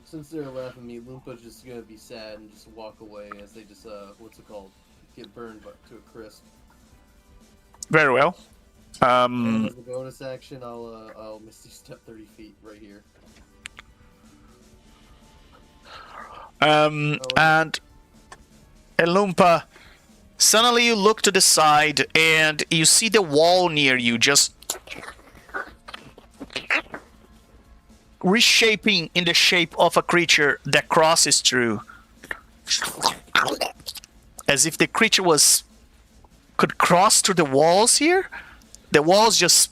B: Since they're laughing at me, Loompa's just gonna be sad and just walk away as they just, what's it called? Get burned to a crisp.
A: Very well.
B: And as a bonus action, I'll Misty Step 30 feet right here.
A: And Loompa, suddenly you look to the side and you see the wall near you just reshaping in the shape of a creature that crosses through. As if the creature could cross through the walls here. The walls just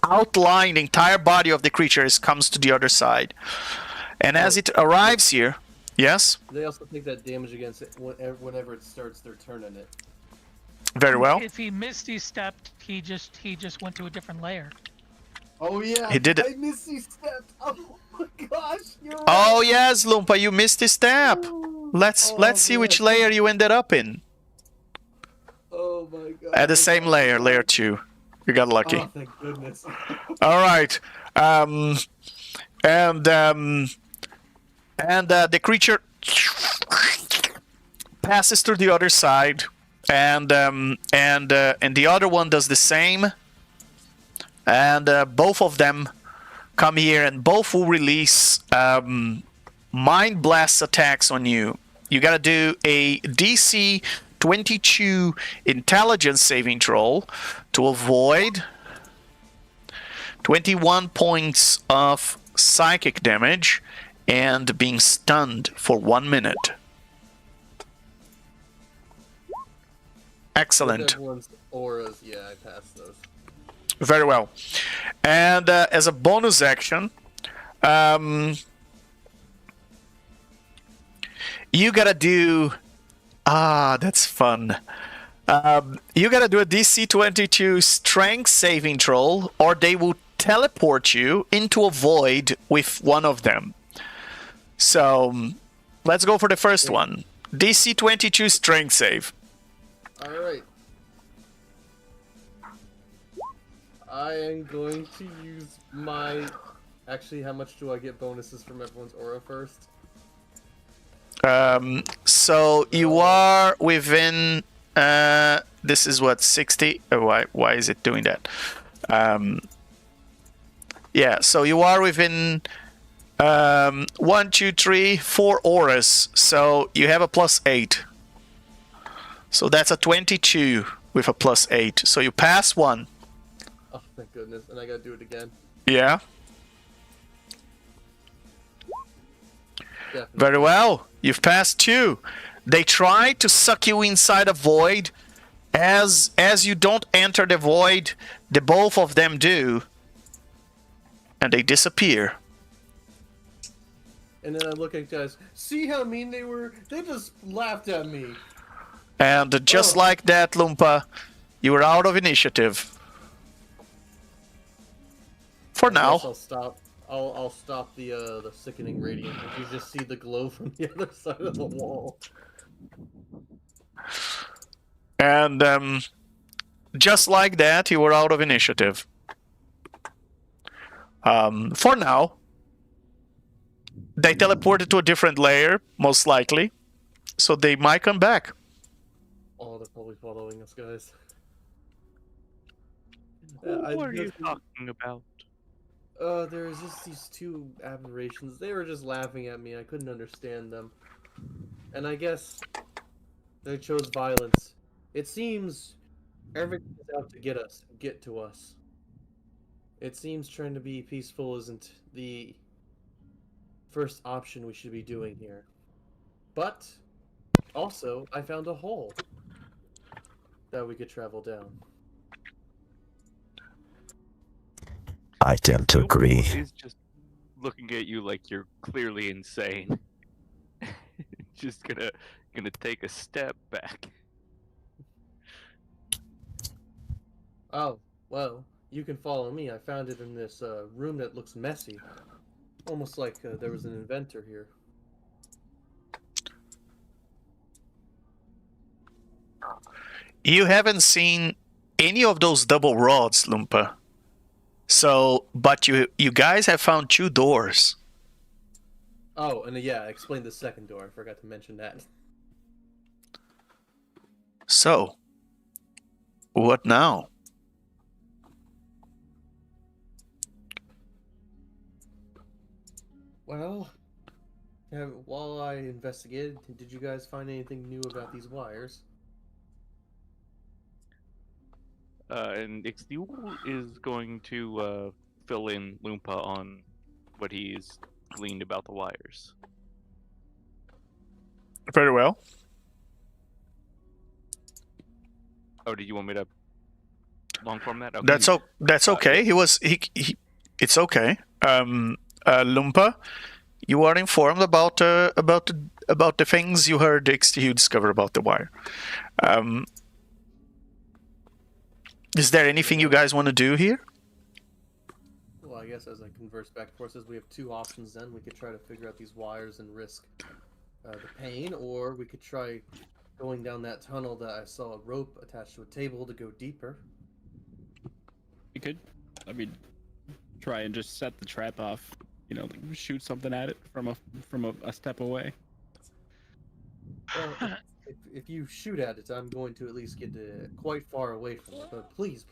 A: outline the entire body of the creature as it comes to the other side. And as it arrives here, yes?
B: They also take that damage against it whenever it starts their turn in it.
A: Very well.
E: If he Misty stepped, he just went to a different layer.
B: Oh yeah,
A: He did it.
B: I Misty stepped. Oh my gosh, you're right.
A: Oh yes, Loompa, you missed a step. Let's see which layer you ended up in.
B: Oh my god.
A: At the same layer, layer 2. You got lucky.
B: Oh, thank goodness.
A: All right. And the creature passes through the other side, and the other one does the same. And both of them come here, and both will release mind blast attacks on you. You gotta do a DC 22 intelligence saving throw to avoid 21 points of psychic damage and being stunned for 1 minute. Excellent.
B: Everyone's auras, yeah, I passed those.
A: Very well. And as a bonus action, you gotta do... that's fun. You gotta do a DC 22 strength saving throw, or they will teleport you into a void with one of them. So, let's go for the first one. DC 22 strength save.
B: Alright. I am going to use my... Actually, how much do I get bonuses from everyone's aura first?
A: So you are within... this is what, 60? Why is it doing that? Yeah, so you are within 1, 2, 3, 4 auras. So you have a +8. So that's a 22 with a +8. So you pass 1.
B: Oh, thank goodness. And I gotta do it again.
A: Yeah.
B: Definitely.
A: Very well. You've passed 2. They try to suck you inside a void. As you don't enter the void, the both of them do. And they disappear.
B: And then I look at guys, see how mean they were? They just laughed at me.
A: And just like that, Lumpa, you are out of initiative. For
B: I
A: now.
B: guess I'll stop. I'll stop the sickening radiant. If you just see the glow from the other side of the wall.
A: And just like that, you were out of initiative. For now. They teleported to a different layer, most likely. So they might come back.
B: Oh, they're probably following us, guys.
D: What are you talking about?
B: There's just these 2 aberrations. They were just laughing at me. I couldn't understand them. And I guess they chose violence. It seems everything is out to get to us. It seems trying to be peaceful isn't the first option we should be doing here. But also, I found a hole that we could travel down.
H: I tend to agree.
D: He's just looking at you like you're clearly insane. Just gonna take a step back.
B: Oh, well, you can follow me. I found it in this room that looks messy. Almost like there was an inventor here.
A: You haven't seen any of those double rods, Lumpa. So, but you guys have found 2 doors.
B: Oh, and yeah, I explained the second door. I forgot to mention that.
A: So, what now?
B: Well, while I investigated, did you guys find anything new about these wires?
D: And Ixtiul is going to fill in Loompa on what he's gleaned about the wires.
A: Very well.
D: Oh, did you want me to long form that? Okay.
A: That's okay. It's okay. Lumpa, you are informed about the things you heard Ixtiul discover about the wire. Is there anything you guys want to do here?
B: Well, I guess as I converse back and forth, we have 2 options then. We could try to figure out these wires and risk the pain, or we could try going down that tunnel that I saw a rope attached to a table to go deeper.
C: You could, try and just set the trap off. Shoot something at it from a step away.
B: Well, if you shoot at it, I'm going to at least get quite far away from it. But please,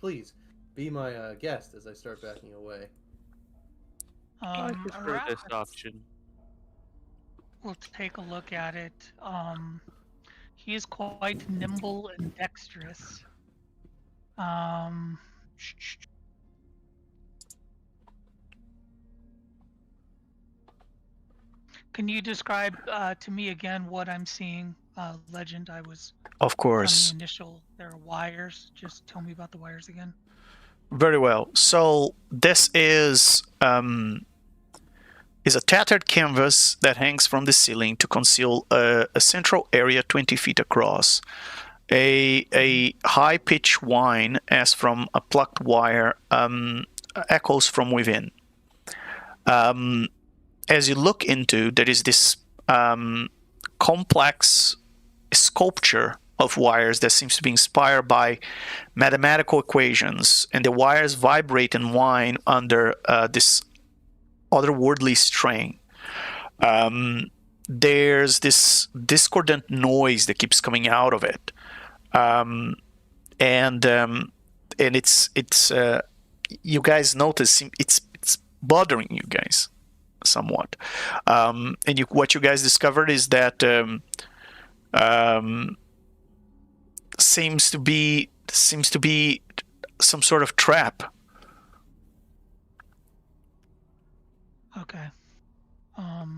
B: be my guest as I start backing away.
D: I prefer this
E: Arathis
D: option.
E: will take a look at it. He is quite nimble and dexterous. Um, Can you describe to me again what I'm seeing? Legend, I was
A: Of
E: from the
A: course.
E: initial. There are wires. Just tell me about the wires again.
A: Very well. So this is a tattered canvas that hangs from the ceiling to conceal a central area 20 feet across. A high-pitched whine, as from a plucked wire, echoes from within. As you look into, there is this complex sculpture of wires that seems to be inspired by mathematical equations, and the wires vibrate and whine under this otherworldly strain. There's this discordant noise that keeps coming out of it, and it's you guys notice it's bothering you guys somewhat, and what you guys discovered is that seems to be some sort of trap.
E: Okay. All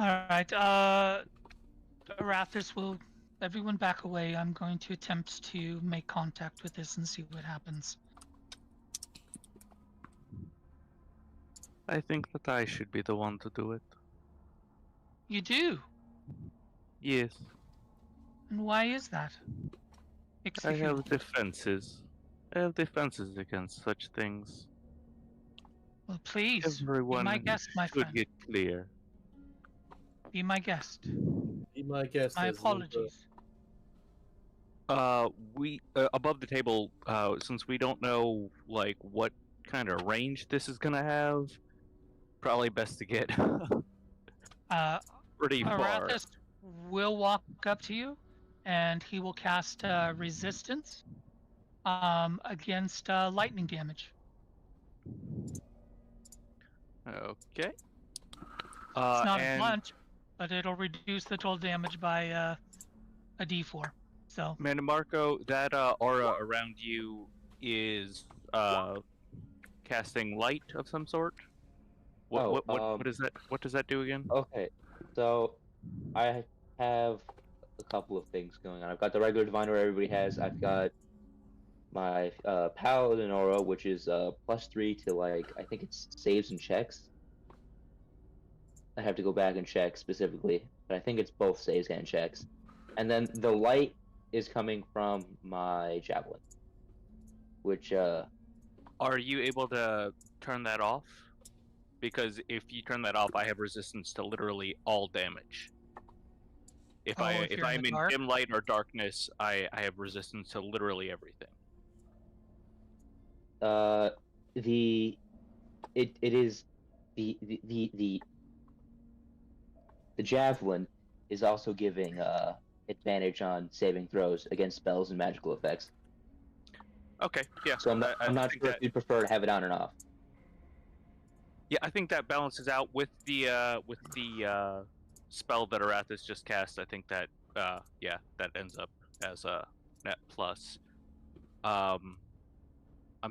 E: right. Arathis will. Everyone back away. I'm going to attempt to make contact with this and see what happens.
D: I think that I should be the one to do it.
E: You do?
D: Yes.
E: And why is that?
D: I have defenses. I have defenses against such things.
E: Well, please,
D: Everyone
E: be my guest, my
D: should
E: friend.
D: get clear.
E: Be my guest.
B: Be my guest.
E: My
B: as
E: apologies.
D: We above the table. Since we don't know like what kind of range this is gonna have, probably best to get pretty far.
E: Arathis will walk up to you, and he will cast resistance against lightning damage.
D: Okay.
E: It's not a blunt, but it'll reduce the total damage by a d4. So.
D: Marco, that aura around you is casting light of some sort. What is that? What does that do again?
F: Okay, so I have a couple of things going on. I've got the regular divine aura everybody has. I've got my paladin aura, which is +3 to I think it's saves and checks. I have to go back and check specifically, but I think it's both saves and checks. And then the light is coming from my javelin, which
D: Are you able to turn that off? Because if you turn that off, I have resistance to literally all damage. If I'm in dim light or darkness, I have resistance to literally everything.
F: The javelin is also giving advantage on saving throws against spells and magical effects.
D: Okay, yeah.
F: So I'm not sure if you'd prefer to have it on or off.
D: Yeah, I think that balances out with the spell that Arathis just cast. I think that that ends up as a net plus. I'm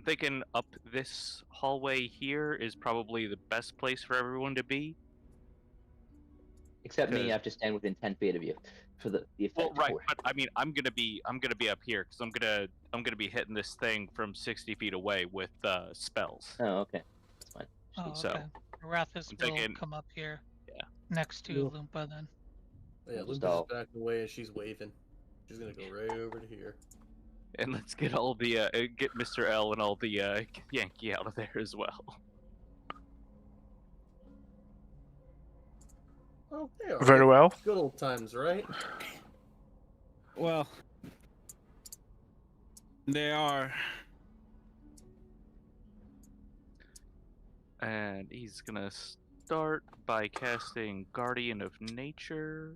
D: thinking up this hallway here is probably the best place for everyone to be.
F: Except me, I have to stand within 10 feet of you for the effect.
D: Well, right, but I mean, I'm gonna be up here because I'm gonna be hitting this thing from 60 feet away with spells.
F: Oh, okay, that's fine.
E: Oh,
D: So,
E: okay. Arathis will come up here.
D: Yeah.
E: Next to Loompa then.
B: Yeah, Lumpa's back away and she's waving. She's gonna go right over to here.
D: And let's get all the get Mr. L and all the Yankee out of there as well.
B: Oh, they are.
A: Very well.
B: Good old times, right?
C: Well, they are.
D: And he's gonna start by casting Guardian of Nature.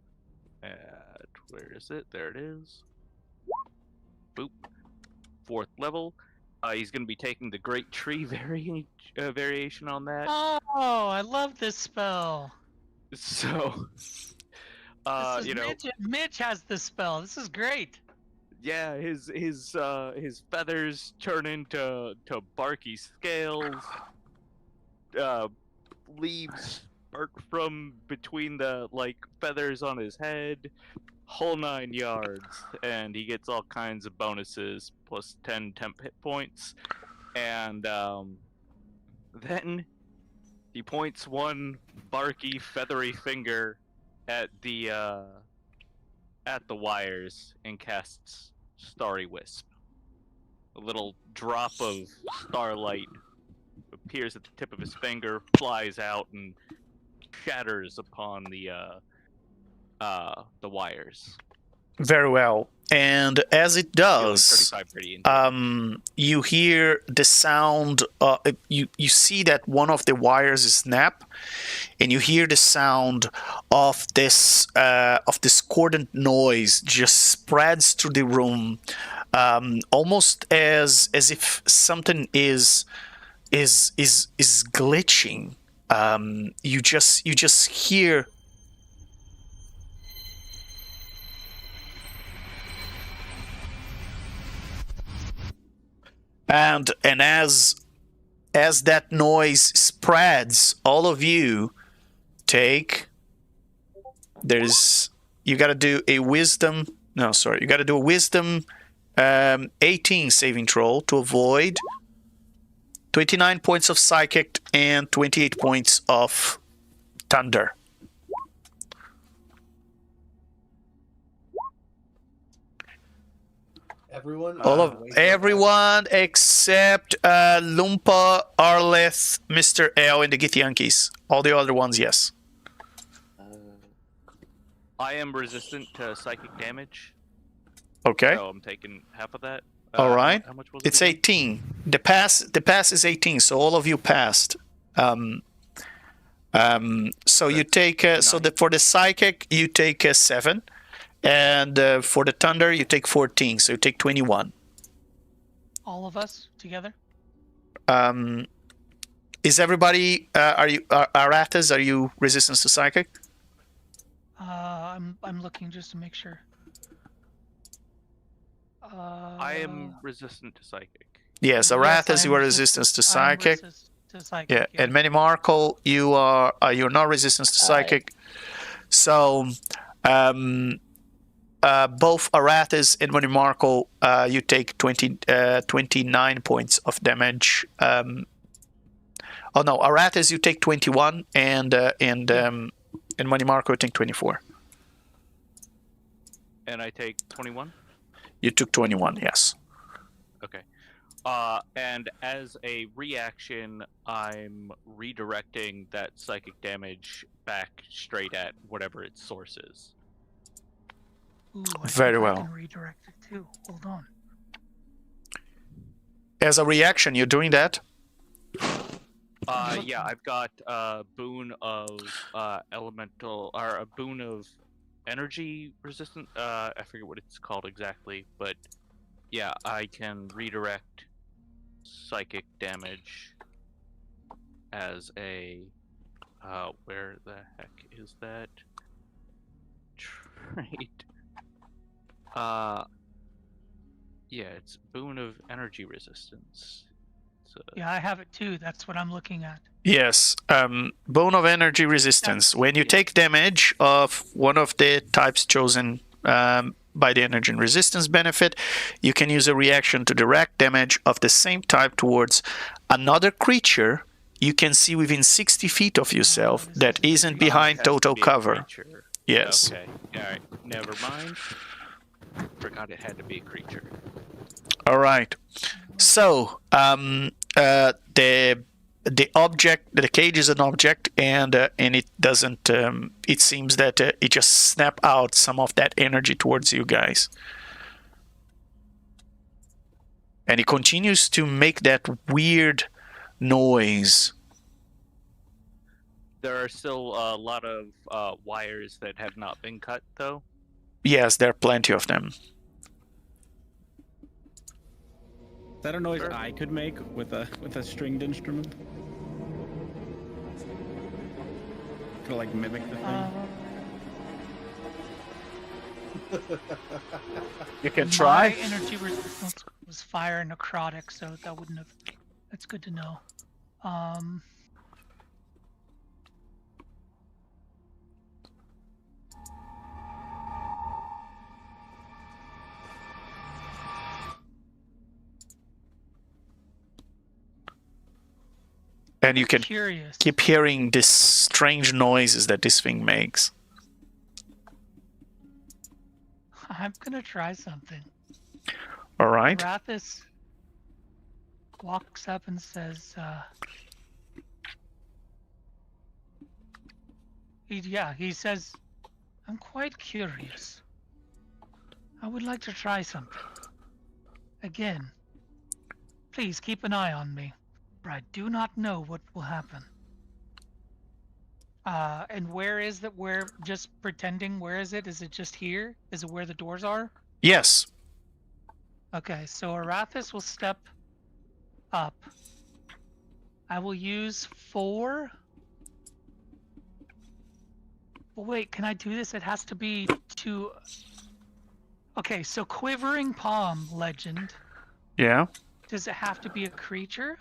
D: At where is it? There it is. Boop. 4th level. He's gonna be taking the Great Tree variation on that.
E: Oh, I love this spell.
D: So,
E: This is
D: you know,
E: Mitch has this spell. This is great.
D: yeah, his feathers turn into barky scales. Leaves start from between the feathers on his head, whole 9 yards, and he gets all kinds of bonuses plus 10 temp hit points, and then he points one barky feathery finger at the wires and casts Starry Wisp. A little drop of starlight appears at the tip of his finger, flies out, and shatters upon the wires.
A: Very well. And as it does,
D: 35 radiant.
A: you hear the sound. You see that one of the wires snap, and you hear the sound of this discordant noise just spreads through the room, almost as if something is glitching. You just hear. And as that noise spreads, all of you take. You got to do a wisdom. No, sorry. You got to do a wisdom 18 saving throw to avoid 29 points of psychic and 28 points of thunder. Everyone except Lumpa, Arleth, Mr. L, and the Githyankies. All the other ones, yes.
D: I am resistant to psychic damage.
A: Okay.
D: So I'm taking half of that.
A: All right.
D: How much was
A: It's
D: it again?
A: 18. The pass is 18, so all of you passed. So you take for the psychic you take 7, and for the thunder you take 14, so you take 21.
E: All of us together.
A: Is everybody? Are Arathas? Are you resistance to psychic?
E: I'm looking just to make sure.
D: I am resistant to psychic.
A: Yes,
E: Yes,
A: Arathas,
E: I am
A: are resistance to psychic.
E: Psychic.
A: Yeah, and Manimarkle, you're not resistance to psychic. So, both Arathas and Manimarkle, you take 29 points of damage. Oh no, Arathas, you take 21, and Manimarkle, you take 24.
D: And I take 21?
A: You took 21, yes.
D: Okay. And as a reaction, I'm redirecting that psychic damage back straight at whatever its source is.
E: Ooh,
A: Very
E: I
A: well.
E: can redirect it too. Hold on.
A: As a reaction, you're doing that?
D: Yeah, I've got a boon of elemental, or a boon of energy resistant. I forget what it's called exactly, but yeah, I can redirect psychic damage as a where the heck is that trait? Yeah, it's boon of energy resistance.
E: Yeah, I have it too. That's what I'm looking at.
A: Yes, bone of energy resistance. When you take damage of one of the types chosen by the energy and resistance benefit, you can use a reaction to direct damage of the same type towards another creature you can see within 60 feet of yourself that isn't behind total cover. Yes.
D: Okay. All right. Never mind. Forgot it had to be a creature.
A: All right. So, the object, the cage is an object, and it doesn't. It seems that it just snap out some of that energy towards you guys, and it continues to make that weird noise.
D: There are still a lot of wires that have not been cut, though.
A: Yes, there are plenty of them.
C: Is that a noise
D: Sure.
C: I could make with a stringed instrument? To like mimic the thing.
A: You can
E: My
A: try.
E: energy resistance was fire necrotic, so that wouldn't have. That's good to know.
A: And you can
E: Curious.
A: keep hearing these strange noises that this thing makes.
E: I'm gonna try something.
A: All right.
E: Arathis walks up and says, he says, I'm quite curious. I would like to try something. Again, please keep an eye on me, for I do not know what will happen. And where is that? Where, just pretending, where is it? Is it just here? Is it where the doors are?
A: Yes.
E: Okay, so Arathis will step up. I will use 4. But wait, can I do this? It has to be 2. Okay, so Quivering Palm legend.
A: Yeah.
E: Does it have to be a creature?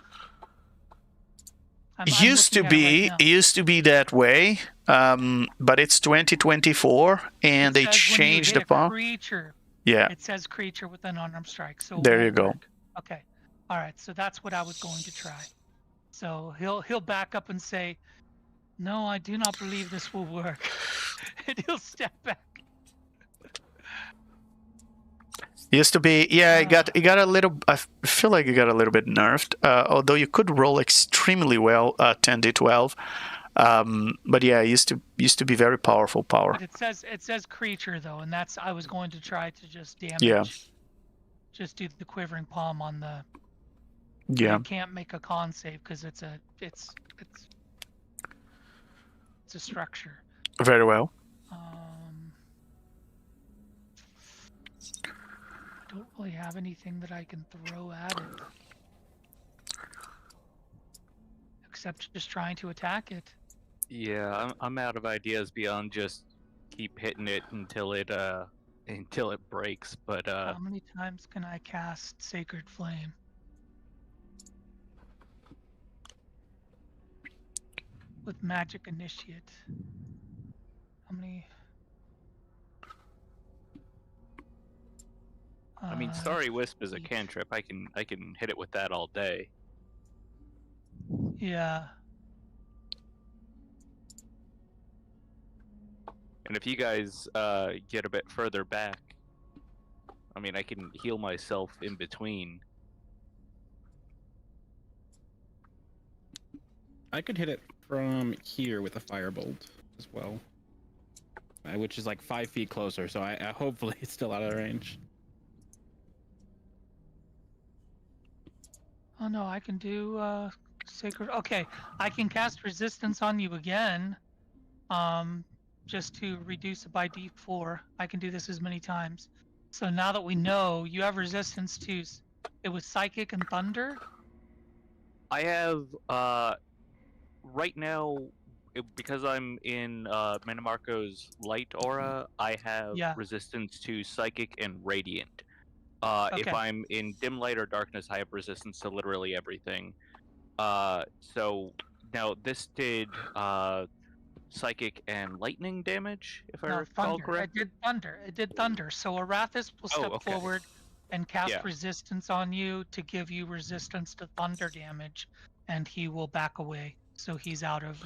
E: I'm
A: Used to
E: looking at it
A: be,
E: right now.
A: used to be that way, but it's 2024, and
E: It
A: they
E: says when you
A: changed
E: hit
A: the
E: a
A: palm.
E: creature.
A: Yeah.
E: It says creature with an unarmed strike. So it
A: There you
E: won't
A: go.
E: work. Okay. All right. So that's what I was going to try. So he'll back up and say, "No, I do not believe this will work," and he'll step back.
A: Used to be, yeah. It got a little. I feel like it got a little bit nerfed. Although you could roll extremely well, 10d12. But yeah, it used to be very powerful power.
E: But it says creature though, and that's I was going to try to just damage.
A: Yeah.
E: Just do the quivering palm on the.
A: Yeah.
E: You can't make a con save because it's a structure.
A: Very well.
E: I don't really have anything that I can throw at it. Except just trying to attack it.
D: Yeah, I'm out of ideas beyond just keep hitting it until it breaks. But
E: How many times can I cast Sacred Flame? With Magic Initiate. How many?
D: I mean, Starry Wisp is a
E: 8.
D: cantrip. I can hit it with that all day.
E: Yeah.
D: And if you guys get a bit further back, I mean, I can heal myself in between.
C: I could hit it from here with a firebolt as well, which is like 5 feet closer. So I hopefully it's still out of range.
E: Oh no, I can do Sacred. Okay, I can cast Resistance on you again. Just to reduce it by D4. I can do this as many times. So now that we know you have resistance to, it was Psychic and Thunder.
D: I have right now, because I'm in Manamarco's light aura, I have resistance to Psychic and Radiant. If I'm in dim light or darkness, I have resistance to literally everything. So now this did psychic and lightning damage, if I recall correctly.
E: It did thunder. So Arathis will step forward and cast resistance on you to give you resistance to thunder damage, and he will back away. So he's out of.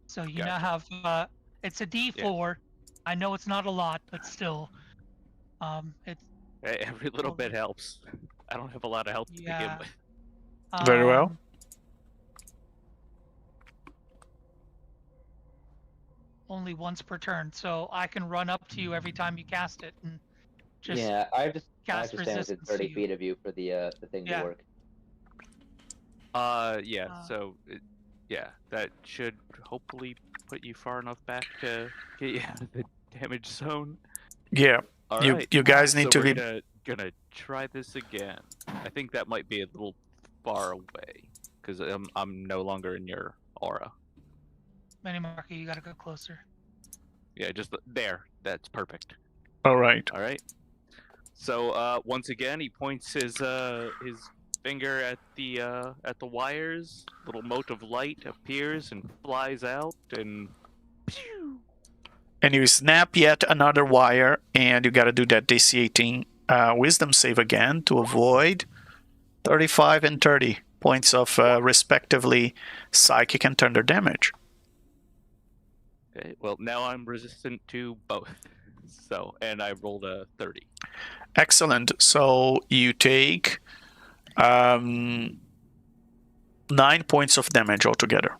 E: So you now have. It's a D4. I know it's not a lot, but still. It's
D: every little bit helps. I don't have a lot of health to begin with.
A: Very well.
E: Only once per turn, so I can run up to you every time you cast it and just
F: I have to
E: cast
F: stand within
E: resistance
F: 30
E: to
F: feet of you for the thing to work.
D: So Yeah, that should hopefully put you far enough back to get you out of the damage zone.
A: Yeah,
D: All
A: you
D: right.
A: you guys need
D: So
A: to
D: we're
A: be.
D: gonna try this again. I think that might be a little far away because I'm no longer in your aura.
E: Mini Marky, you gotta go closer.
D: Yeah, just there. That's perfect.
A: All right.
D: All right. So once again, he points his finger at the wires. Little mote of light appears and flies out, and pew!
A: And you snap yet another wire, and you gotta do that DC 18 wisdom save again to avoid 35 and 30 points of respectively psychic and thunder damage.
D: Okay. Well, now I'm resistant to both. So, and I rolled a 30.
A: Excellent. So you take 9 points of damage altogether.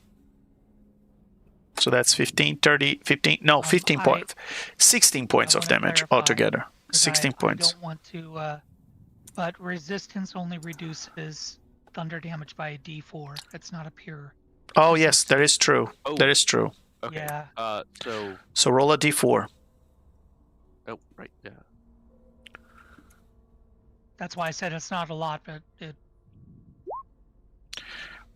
A: So that's 15, 30, 15, no, 15 points. 16 points of
E: wanna
A: damage
E: clarify,
A: altogether.
E: 'Cause
A: 16 points.
E: I don't want to, but resistance only reduces thunder damage by a D4. It's not a pure.
A: Oh, yes, that is true.
D: Oh.
A: That is true.
D: Okay.
E: Yeah.
A: So roll a d4.
D: Oh, right. Yeah.
E: That's why I said it's not a lot, but it.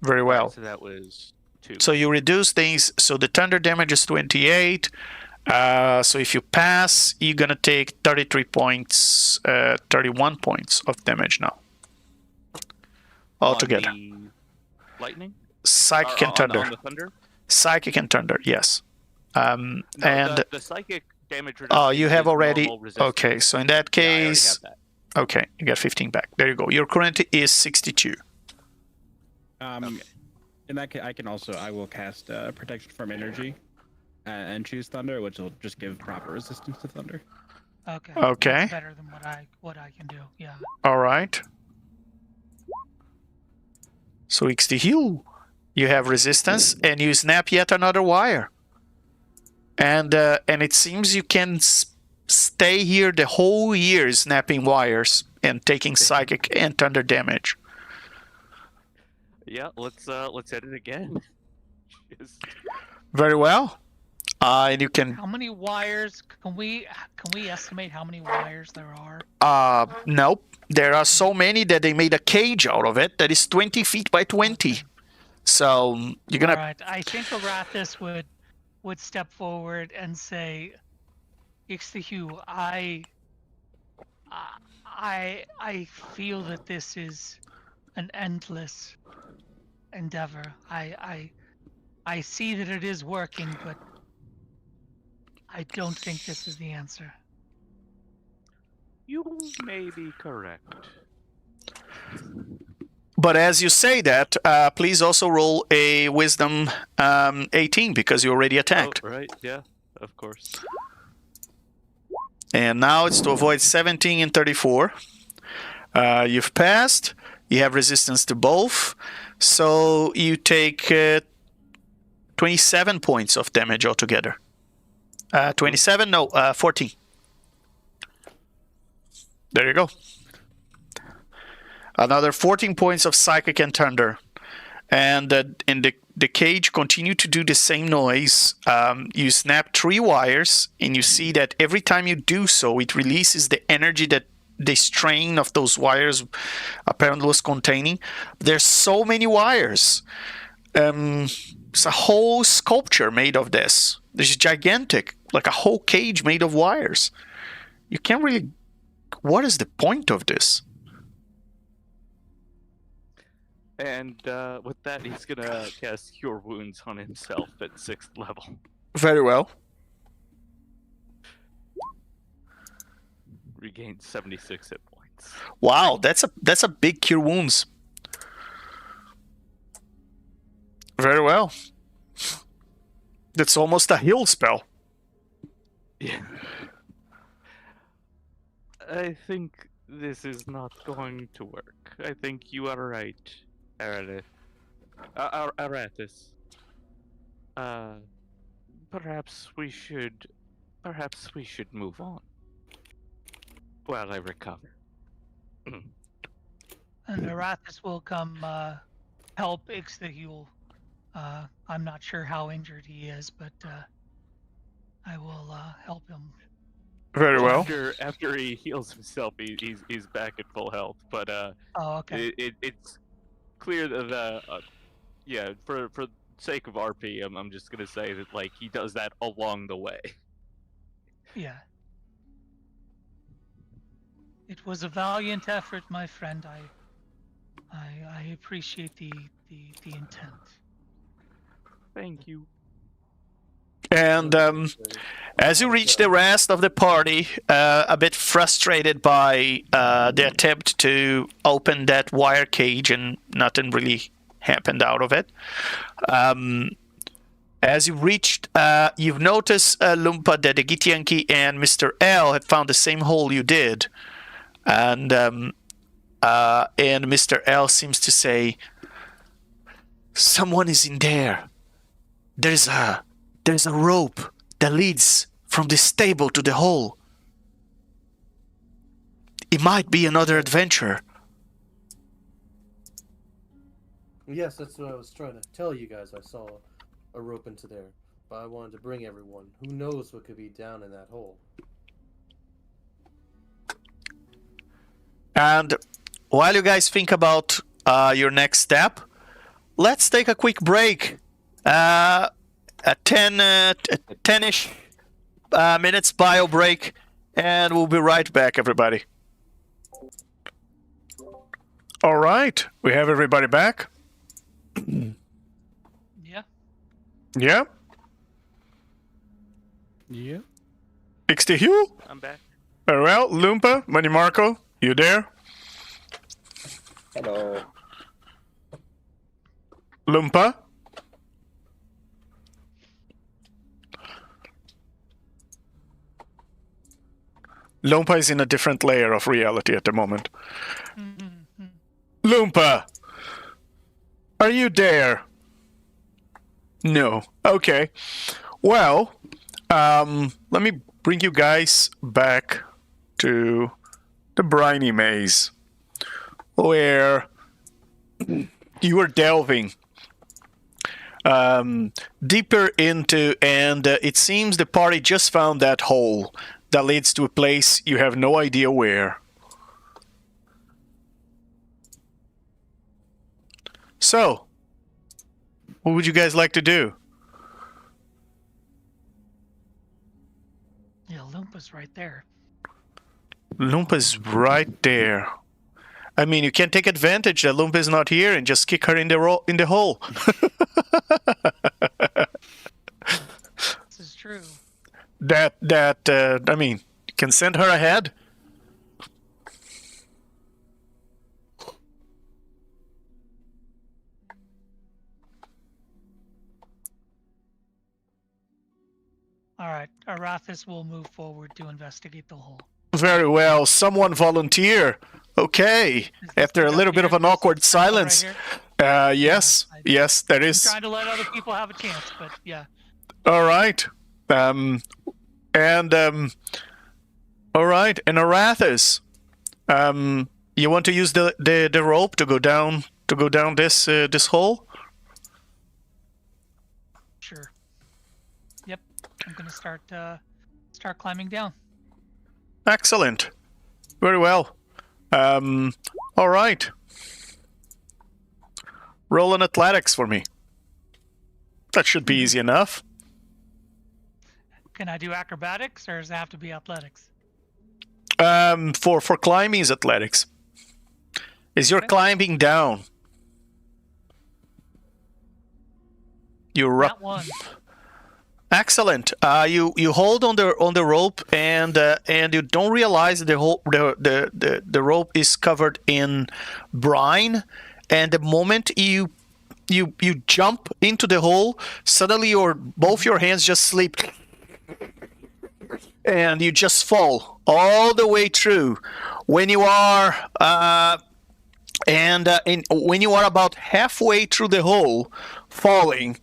A: Very well.
D: So that was 2.
A: So you reduce things. So the thunder damage is 28. So if you pass, you're gonna take 33 points, 31 points of damage now. Altogether.
D: On the lightning?
A: Psychic and
D: On
A: thunder.
D: the thunder?
A: Psychic and thunder, yes.
D: No,
A: And
D: the psychic damage
A: oh,
D: reduction
A: you have
D: is
A: already.
D: normal resistance.
A: Okay, so in that
D: Yeah, I already
A: case,
D: have that.
A: okay, you got 15 back. There you go. Your current is 62.
C: In that case, I will cast protection from energy and choose thunder, which will just give proper resistance to thunder.
E: Okay.
A: Okay.
E: That's better than what I can do. Yeah.
A: All right. So XTHU, you have resistance, and you snap yet another wire. And it seems you can stay here the whole year snapping wires and taking psychic and thunder damage.
D: Yeah, let's hit it again. Just-
A: Very well. And you can
E: How many wires can we estimate how many wires there are?
A: nope. There are so many that they made a cage out of it that is 20 feet by 20. So you're gonna
E: All right. I think Arathis would step forward and say, "Ixtahue, I feel that this is an endless endeavor. I see that it is working, but I don't think this is the answer."
D: You may be correct.
A: But as you say that, please also roll a wisdom 18 because you already attacked.
D: Oh, right, yeah, of course.
A: And now it's to avoid 17 and 34. You've passed. You have resistance to both. So you take 27 points of damage altogether. 27? No, 14. There you go. Another 14 points of psychic and thunder. And the cage continue to do the same noise. You snap 3 wires, and you see that every time you do so, it releases the energy that the strain of those wires apparently was containing. There's so many wires. It's a whole sculpture made of this. This is gigantic, like a whole cage made of wires. You can't really... What is the point of this?
D: And with that, he's gonna cast Cure Wounds on himself at 6th level.
A: Very well.
D: Regain 76 hit points.
A: Wow, that's a big cure wounds. Very well. That's almost a heal spell.
D: Yeah. I think this is not going to work. I think you are right, Arathis. Perhaps we should move on while I recover.
E: And Arathis will come help Ixtahue I'm not sure how injured he is, but I will help him.
A: Very well.
D: After he heals himself, he's back at full health. But
E: Oh, okay.
D: it's clear that yeah, for sake of RP, I'm just gonna say that like he does that along the way.
E: Yeah. It was a valiant effort, my friend. I appreciate the intent.
D: Thank you.
A: And as you reach the rest of the party, a bit frustrated by the attempt to open that wire cage and nothing really happened out of it. As you reached, you've noticed, Lumpa, that the Githyanki and Mr. L had found the same hole you did. And Mr. L seems to say, "Someone is in there. There's a rope that leads from the stable to the hole. It might be another adventure."
B: Yes, that's what I was trying to tell you guys. I saw a rope into there, but I wanted to bring everyone. Who knows what could be down in that hole?
A: And while you guys think about your next step, let's take a quick break. A 10-ish minutes bio break, and we'll be right back, everybody. All right, we have everybody back.
E: Yeah.
A: Yeah.
C: Yeah.
A: XT
D: I'm back.
A: Very well. Lumpa, Money Marco, you there?
F: Hello.
A: Lumpa? Lumpa is in a different layer of reality at the moment.
E: Mm-hmm.
A: Lumpa! Are you there? No. Okay. Well, let me bring you guys back to the briny maze, where you were delving deeper into, and it seems the party just found that hole that leads to a place you have no idea where. So, what would you guys like to do?
E: Yeah, Lumpa's right there.
A: Lumpa's right there. I mean, you can take advantage that Lumpa's not here and just kick her in the hole.
E: This is true.
A: I mean, you can send her ahead.
E: All right, Arathis will move forward to investigate the hole.
A: Very well. Someone volunteer. Okay. After a little bit of an awkward silence.
E: Right
A: yes. Yes, there
E: I'm
A: is.
E: trying to let other people have a chance, but yeah.
A: All right. All right. And Arathis, you want to use the rope to go down this hole?
E: Sure. Yep. I'm gonna start climbing down.
A: Excellent. Very well. All right. Roll an athletics for me. That should be easy enough.
E: Can I do acrobatics, or does it have to be athletics?
A: For climbing is athletics. Is you're
E: Okay.
A: climbing down. You're
E: That one.
A: excellent. You hold on the rope, and you don't realize the rope is covered in brine, and the moment you jump into the hole, suddenly both your hands just slip, and you just fall all the way through. When you are when you are about halfway through the hole, falling,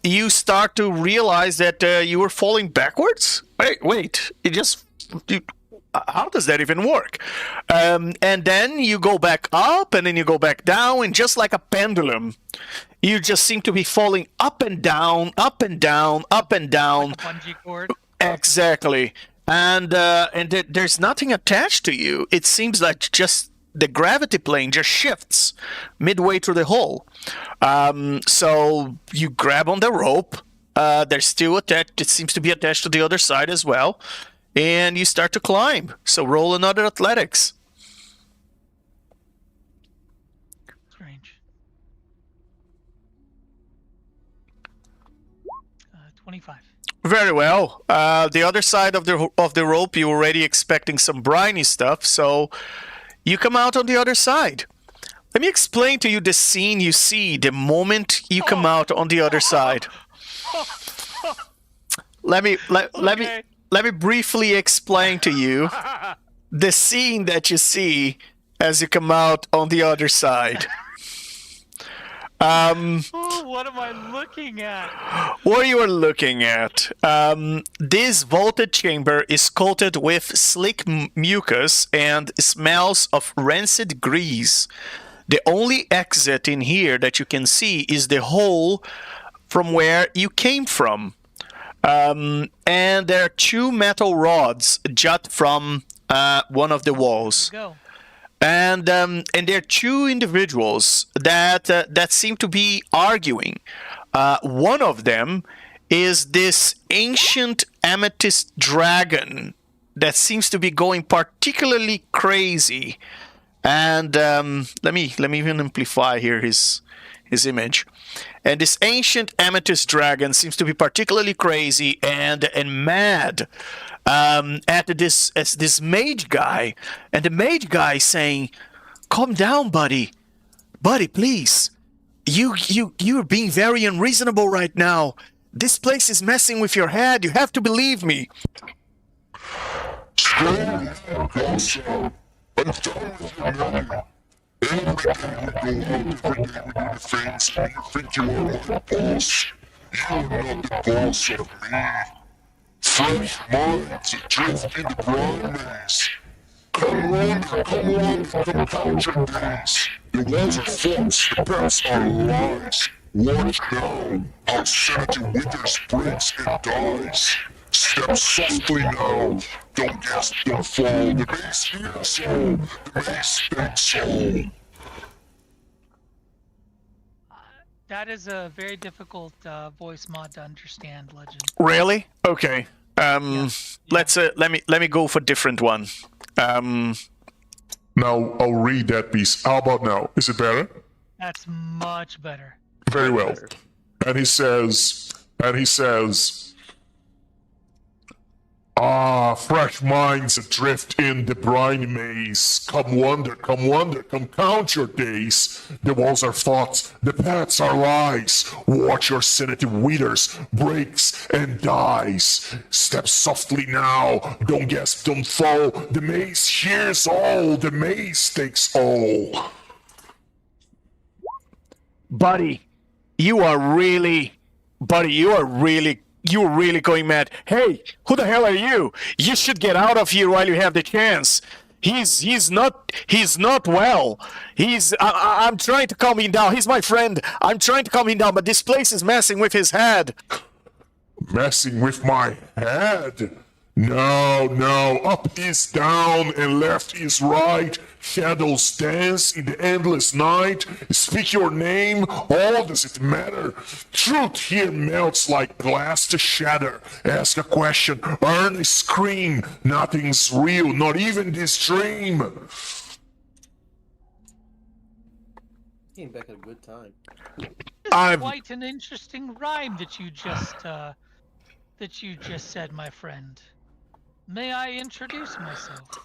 A: you start to realize that you were falling backwards. Wait! how does that even work? And then you go back up, and then you go back down, and just like a pendulum, you just seem to be falling up and down, up and down, up and down.
E: Like a bungee cord.
A: Exactly. And there's nothing attached to you. It seems like just the gravity plane just shifts midway through the hole. So you grab on the rope. They're still attached. It seems to be attached to the other side as well. And you start to climb. So roll another athletics.
E: Strange. 25.
A: Very well. The other side of the rope, you're already expecting some briny stuff, so you come out on the other side. Let me explain to you the scene you see the moment you come out on the other side. Let me briefly explain to you the scene that you see as you come out on the other side.
E: What am I looking at?
A: What you are looking at, this vaulted chamber is coated with slick mucus and smells of rancid grease. The only exit in here that you can see is the hole from where you came from. And there are 2 metal rods jut from one of the walls.
E: Go.
A: And there are 2 individuals that seem to be arguing. One of them is this ancient amethyst dragon that seems to be going particularly crazy. And let me even amplify here his image. And this ancient amethyst dragon seems to be particularly crazy and mad at this mage guy. And the mage guy is saying, "Calm down, buddy, please. You're being very unreasonable right now. This place is messing with your head. You have to believe me."
I: I'm done with your menu. Every day we go out, every day we do the things, and you think you are my boss. You're not the boss of me. Fresh minds adrift in the brine maze. Come on, come count your days. The walls are false, the paths are lies. Watch now, how sanity withers, breaks, and dies. Step softly now, don't gasp, don't fall. The maze hears all, the maze thinks all.
E: That is a very difficult voice mod to understand, Legend.
A: Really? Okay. Let's let me go for a different one.
I: Now I'll read that piece. How about now? Is it better?
E: That's much better.
I: Very well. And he says, fresh minds adrift in the briny maze. Come wander, come count your days. The walls are thoughts, the paths are lies. Watch your sanity withers, breaks, and dies. Step softly now, don't gasp, don't fall. The maze hears all, the maze takes all.
A: Buddy, you're really going mad. Hey, who the hell are you? You should get out of here while you have the chance. He's not well. I'm trying to calm him down. He's my friend. I'm trying to calm him down, but this place is messing with his head.
I: Messing with my head? No, up is down and left is right. Shadows dance in the endless night. Speak your name, all does it matter? Truth here melts like glass to shatter. Ask a question, earn a scream. Nothing's real, not even this dream.
B: Came back at a good time.
E: It's quite an interesting rhyme that you just said, my friend. May I introduce myself?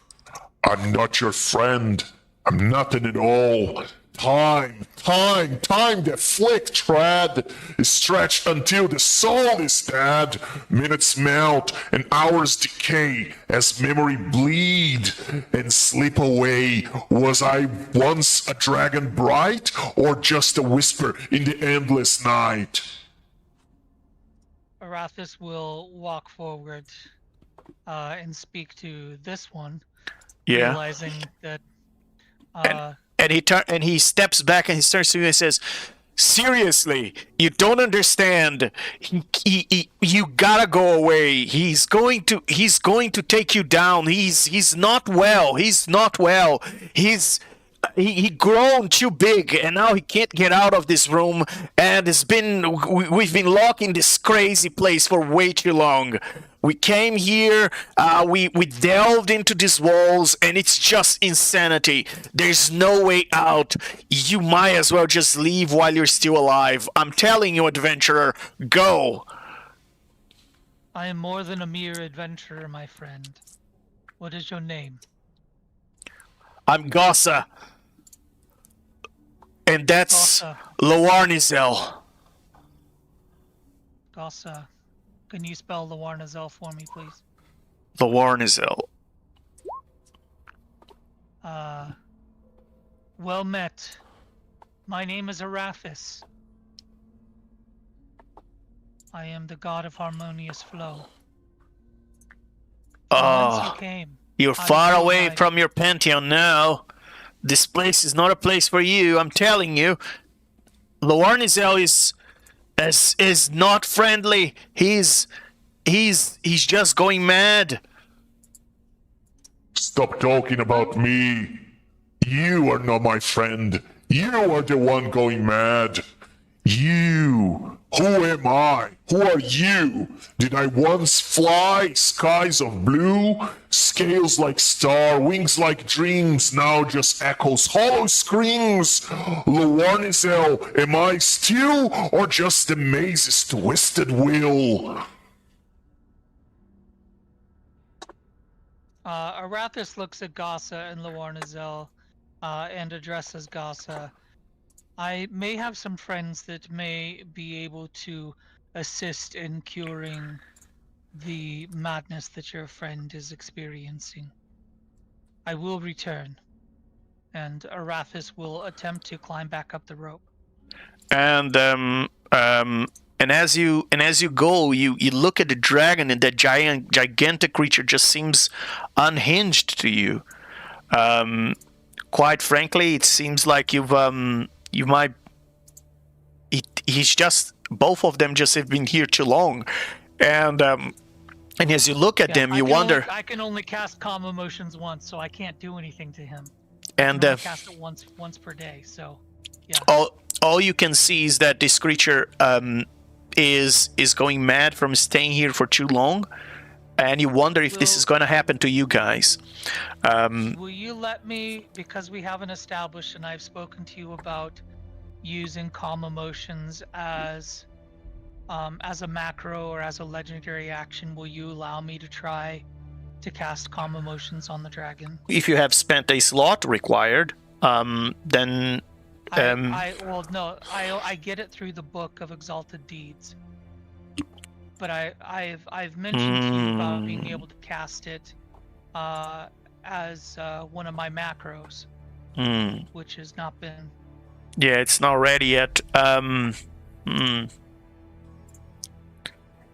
I: I'm not your friend. I'm nothing at all. Time, the flick tread is stretched until the soul is dead. Minutes melt and hours decay as memory bleed and slip away. Was I once a dragon bright or just a whisper in the endless night?
E: Arathis will walk forward and speak to this one,
A: Yeah.
E: realizing that uh,
A: And he steps back and he turns to you and says, "Seriously, you don't understand. You gotta go away. He's going to take you down. He's not well. He's not well. He grown too big and now he can't get out of this room, and we've been locked in this crazy place for way too long. We came here, we delved into these walls, and it's just insanity. There's no way out. You might as well just leave while you're still alive. I'm telling you, adventurer, go."
E: I am more than a mere adventurer, my friend. What is your name?
A: I'm Gossa. And that's
E: Gossa.
A: Loarnizel.
E: Gossa. Can you spell Loarnizel for me, please?
A: Loarnizel.
E: Well met. My name is Arathis. I am the god of harmonious flow. From whence you came?
A: You're
E: How
A: far
E: did you
A: away
E: arrive?
A: from your pantheon now. This place is not a place for you, I'm telling you. Loarnizel is not friendly. He's just going mad.
I: Stop talking about me. You are not my friend. You are the one going mad. You. Who am I? Who are you? Did I once fly skies of blue? Scales like star, wings like dreams, now just echoes hollow screams. Loarnizel, am I still, or just the maze's twisted will?
E: Arathis looks at Gossa and Loarnizel and addresses Gossa. I may have some friends that may be able to assist in curing the madness that your friend is experiencing. I will return, and Arathis will attempt to climb back up the rope.
A: And as you go, you look at the dragon, and that gigantic creature just seems unhinged to you. Quite frankly, it seems like he's just, both of them just have been here too long, and as you look at them, you wonder.
E: I can only cast calm emotions once, so I can't do anything to him.
A: And
E: I can only cast it once per day. So, yeah.
A: all you can see is that this creature is going mad from staying here for too long, and you wonder if this is going to happen to you guys.
E: Will you let me, because we haven't established, and I've spoken to you about using calm emotions as a macro or as a legendary action, will you allow me to try to cast calm emotions on the dragon?
A: If you have spent a slot required, then
E: I get it through the book of exalted deeds, but I've mentioned to you about being able to cast it as one of my macros, which has not been.
A: Yeah, it's not ready yet.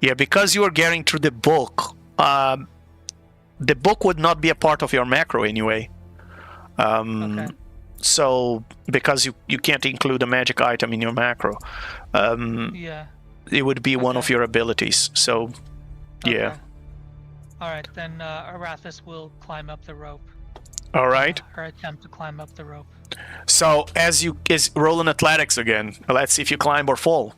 A: Yeah, because you are getting through the book. The book would not be a part of your macro anyway.
E: Okay.
A: So, because you can't include a magic item in your macro,
E: Yeah.
A: it would be one of your abilities. So, yeah.
E: Okay. All right, then Arathis will climb up the rope.
A: All right.
E: Her attempt to climb up the rope.
A: So, as you is rolling athletics again, let's see if you climb or fall.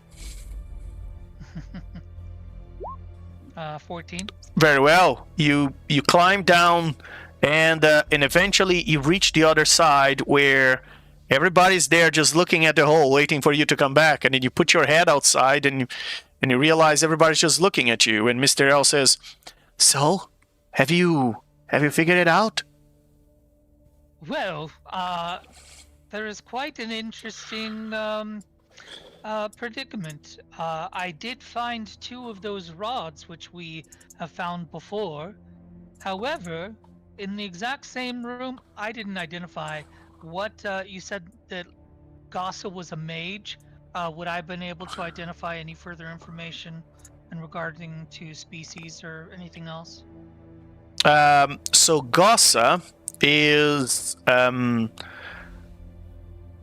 E: 14.
A: Very well. You climb down, and eventually you reach the other side where everybody's there just looking at the hole, waiting for you to come back. And then you put your head outside, and you realize everybody's just looking at you. And Mr. L says, "So, have you figured it out?"
E: Well, there is quite an interesting predicament. I did find 2 of those rods, which we have found before. However, in the exact same room, I didn't identify what you said that Gossa was a mage. Would I have been able to identify any further information in regarding to species or anything else?
A: So Gossa is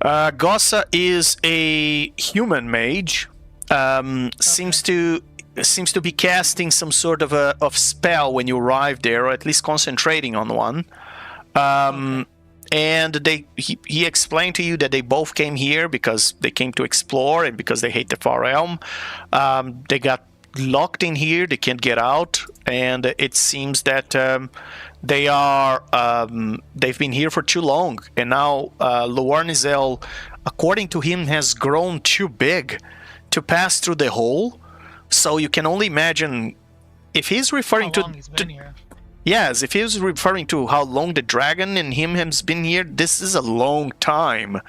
A: Gossa is a human mage. Seems to be casting some sort of spell when you arrive there, or at least concentrating on one. And he explained to you that they both came here because they came to explore and because they hate the Far Realm. They got locked in here, they can't get out, and it seems that they've been here for too long, and now Luarnizel, according to him, has grown too big to pass through the hole. So you can only imagine if he's referring
E: How long he's been here.
A: Yes, if he was referring to how long the dragon and him has been here, this is a long time.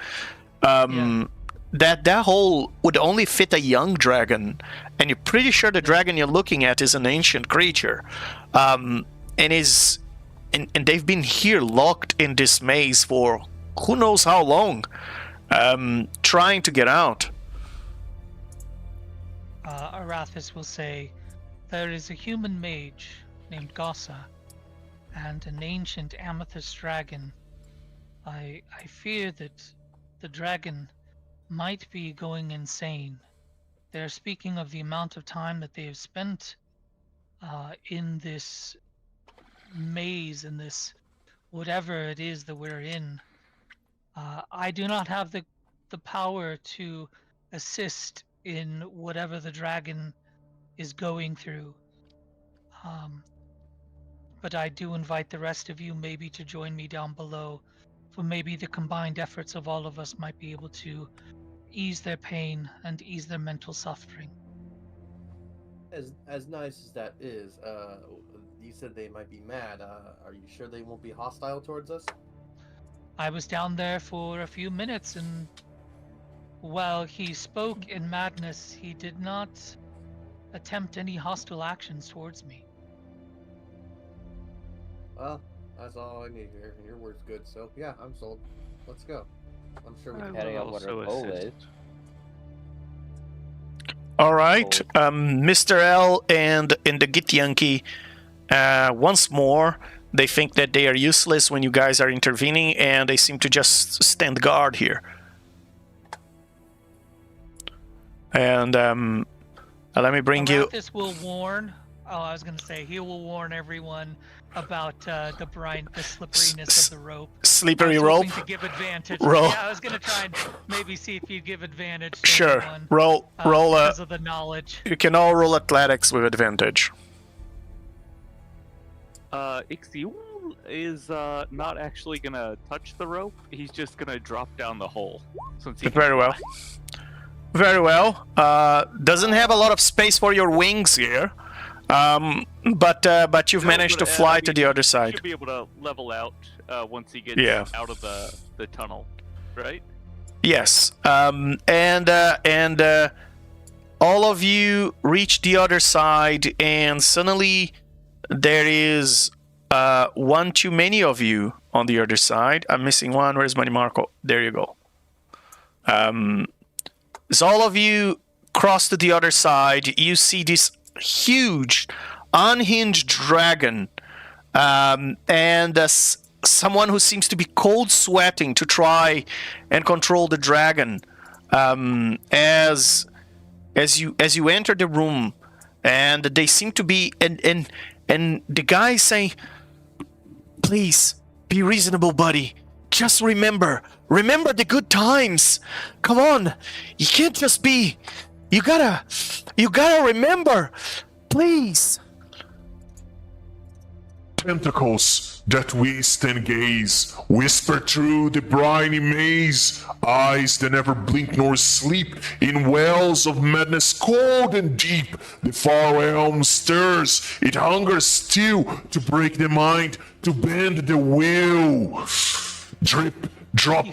A: That hole would only fit a young dragon, and you're pretty sure the dragon you're looking at is an ancient creature, and they've been here locked in this maze for who knows how long, trying to get out.
E: Arathis will say, there is a human mage named Gossa, and an ancient amethyst dragon. I fear that the dragon might be going insane. They're speaking of the amount of time that they have spent in this maze, in this whatever it is that we're in. I do not have the power to assist in whatever the dragon is going through. But I do invite the rest of you maybe to join me down below, for maybe the combined efforts of all of us might be able to ease their pain and ease their mental suffering.
B: As nice as that is, you said they might be mad. Are you sure they won't be hostile towards us?
E: I was down there for a few minutes, and while he spoke in madness, he did not attempt any hostile actions towards me.
B: Well, that's all I need here, and your word's good, so yeah, I'm sold. Let's go. I'm sure we can.
F: Depending on what our
D: also
F: goal
D: assist.
F: is.
A: All right, Mr. L and the Githyanki, once more, they think that they are useless when you guys are intervening, and they seem to just stand guard here. And let me bring you...
E: Arathis will warn. Oh, I was going to say, he will warn everyone about the slipperiness of the rope.
A: Slippery
E: I was
A: rope?
E: hoping to give advantage.
A: Roll.
E: Yeah, I was going to try and maybe see if you'd give advantage to
A: Sure.
E: everyone,
A: Roll
E: because of the knowledge.
A: You can all roll athletics with advantage.
D: Ixiul is not actually gonna touch the rope. He's just gonna drop down the hole. Since he
A: Very well. Very well. Doesn't have a lot of space for your wings here. But you've managed to fly to the other side.
D: Should be able to level out once he gets out of the tunnel, right?
A: Yes. And all of you reach the other side, and suddenly there is one too many of you on the other side. I'm missing one. Where's Money Marco? There you go. As all of you cross to the other side, you see this huge, unhinged dragon, and someone who seems to be cold sweating to try and control the dragon. As you enter the room, and they seem to be, and the guy is saying, "Please be reasonable, buddy. Just remember the good times. Come on, you can't just be. You gotta remember, please."
I: Tentacles that waste and gaze, whisper through the briny maze, eyes that never blink nor sleep, in wells of madness cold and deep. The far realm stirs, it hungers still to break the mind, to bend the will. Drip, drop,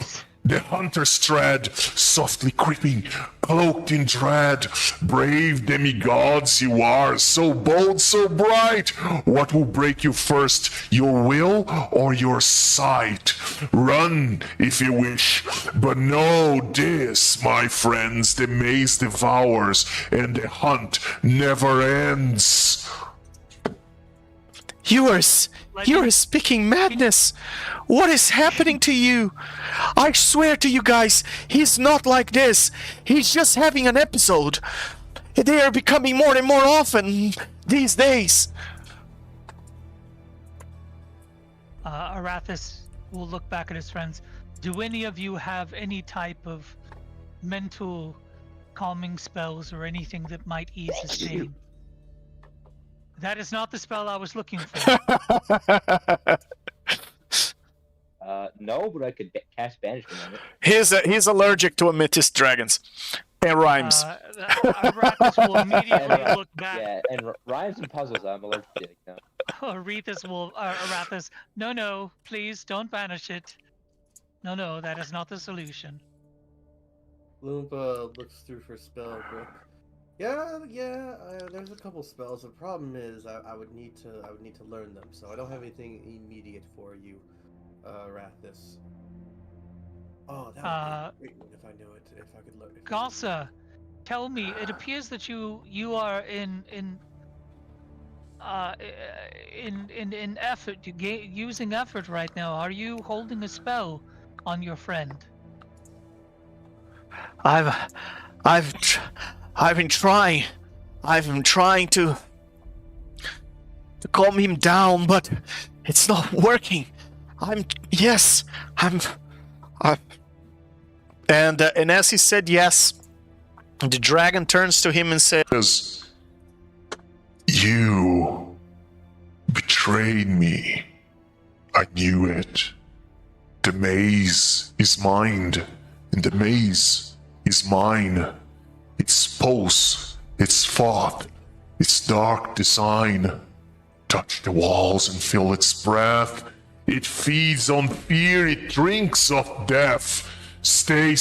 I: the hunter's tread, softly creeping, cloaked in dread. Brave demigods you are, so bold, so bright. What will break you first, your will or your sight? Run if you wish, but know this, my friends, the maze devours and the hunt never ends.
A: You are speaking madness. What is happening to you? I swear to you guys, he's not like this. He's just having an episode. They are becoming more and more often these days.
E: Arathis will look back at his friends. Do any of you have any type of mental calming spells or anything that might ease his pain? That is not the spell I was looking for.
F: No, but I could cast banishment on it.
A: He's allergic to amethyst dragons. And rhymes.
E: Arathis will immediately look back.
F: Yeah, and rhymes and puzzles I'm allergic to. No.
E: Arathis, no, please don't banish it. No, that is not the solution.
B: Loompa looks through her spell book. Yeah. There's a couple spells. The problem is I would need to learn them. So I don't have anything immediate for you, Arathis. Oh, that would be a great one if I knew it. If I could learn.
E: Galsa, tell me. It appears that you are in effort, using effort right now. Are you holding a spell on your friend?
A: I've been trying. I've been trying to calm him down, but it's not working. And as he said yes, the dragon turns to him and says,
I: You betrayed me. I knew it. The maze is mine, and the maze is mine. Its pulse, its thought, its dark design. Touch the walls and feel its breath. It feeds on fear, it drinks of death. Stay,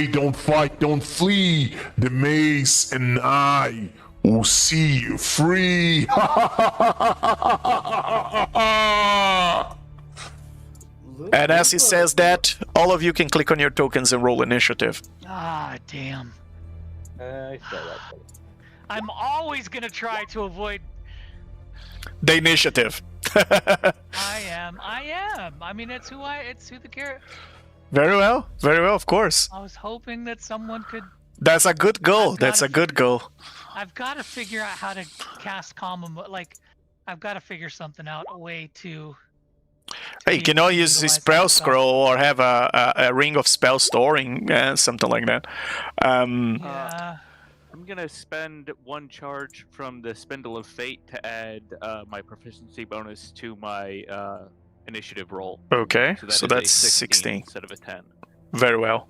I: don't fight, don't flee. The maze and I will see you free.
A: and as he says that, all of you can click on your tokens and roll initiative.
E: Ah, damn.
F: I saw that.
E: I'm always gonna try to avoid.
A: The initiative.
E: I am. I mean, it's who the character.
A: Very well, of course.
E: I was hoping that someone could.
A: That's a good goal. That's a good goal.
E: I've got to figure out how to cast calm. Like, I've got to figure something out, a way to
A: Hey, you can all use a spell scroll or have a ring of spell storing, something like that.
E: Yeah.
D: I'm gonna spend one charge from the Spindle of Fate to add my proficiency bonus to my initiative roll.
A: Okay,
D: So,
A: so
D: that
A: that's
D: is a 16
A: 16.
D: instead of a 10.
A: Very well.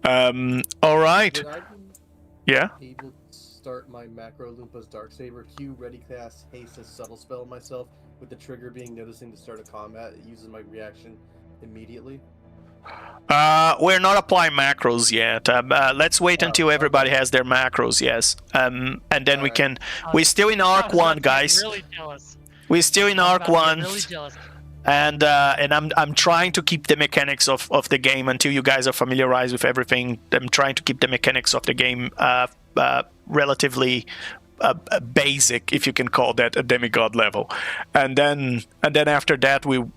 A: All right.
B: Would I be
A: Yeah.
B: able to start my macro Loompa's Darksaber Q ready cast haste as subtle spell myself with the trigger being noticing to start a combat? It uses my reaction immediately.
A: We're not applying macros yet. Let's wait until everybody has their macros, yes. And then we can. We're still in Arc 1, guys.
E: Really jealous.
A: We're still in Arc 1.
E: Really jealous.
A: And I'm trying to keep the mechanics of the game until you guys are familiarized with everything. I'm trying to keep the mechanics of the game relatively basic, if you can call that a demigod level, and then after that we'll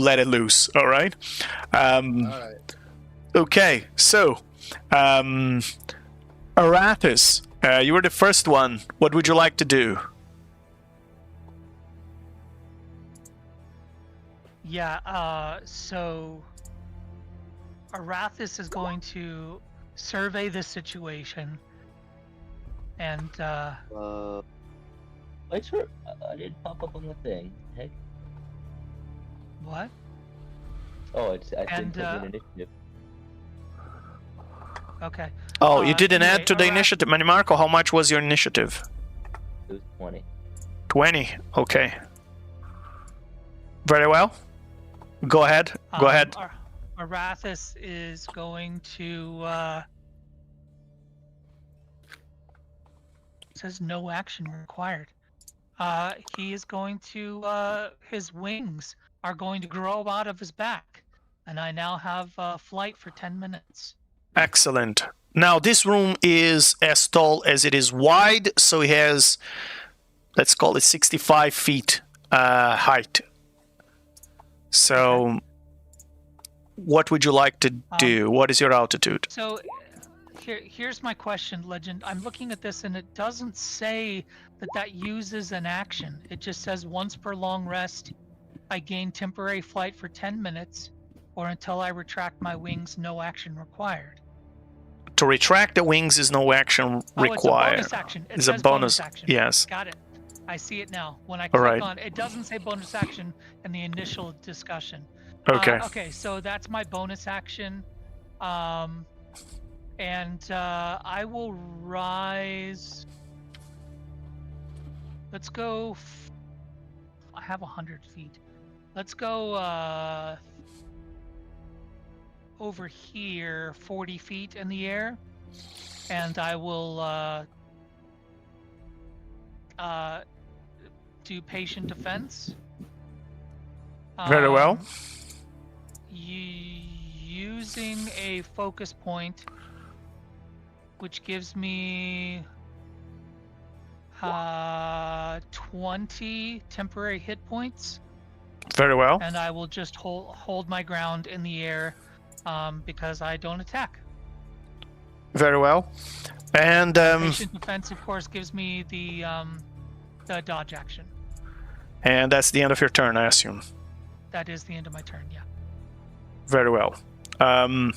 A: let it loose. All right.
B: All right.
A: Okay. So, Arathis, you were the first one. What would you like to do?
E: Yeah, so Arathis is going to survey the situation and
F: Wait, sure. I didn't pop up on the thing. Heck.
E: what?
F: Oh, it's I
E: And,
F: didn't put in initiative.
E: Okay.
A: Oh, you didn't
E: anyway,
A: add to the initiative, Manny Marco. How much was your initiative?
F: It was 20.
A: 20. Okay. Very well. Go ahead. Go ahead.
E: Arathis is going to it says no action required. He is going to his wings are going to grow out of his back, and I now have flight for 10 minutes.
A: Excellent. Now, this room is as tall as it is wide, so it has, let's call it 65 feet height. So, what would you like to do? What is your altitude?
E: So, here's my question, Legend. I'm looking at this, and it doesn't say that uses an action. It just says once per long rest, I gain temporary flight for 10 minutes, or until I retract my wings, no action required.
A: To retract the wings is no action required.
E: It's a bonus action.
A: It's a bonus action. Yes.
E: Got it. I see it now. When I click
A: right.
E: on it, doesn't say bonus action in the initial discussion.
A: Okay.
E: Okay, so that's my bonus action. And I will rise. Let's go. I have 100 feet. Let's go over here, 40 feet in the air, and I will do patient defense.
A: Very well.
E: Using a focus point, which gives me 20 temporary hit points.
A: Very well.
E: And I will just hold my ground in the air because I don't attack.
A: Very well. And
E: Patient defense, of course, gives me the dodge action.
A: And that's the end of your turn, I assume.
E: That is the end of my turn. Yeah.
A: Very well.
E: I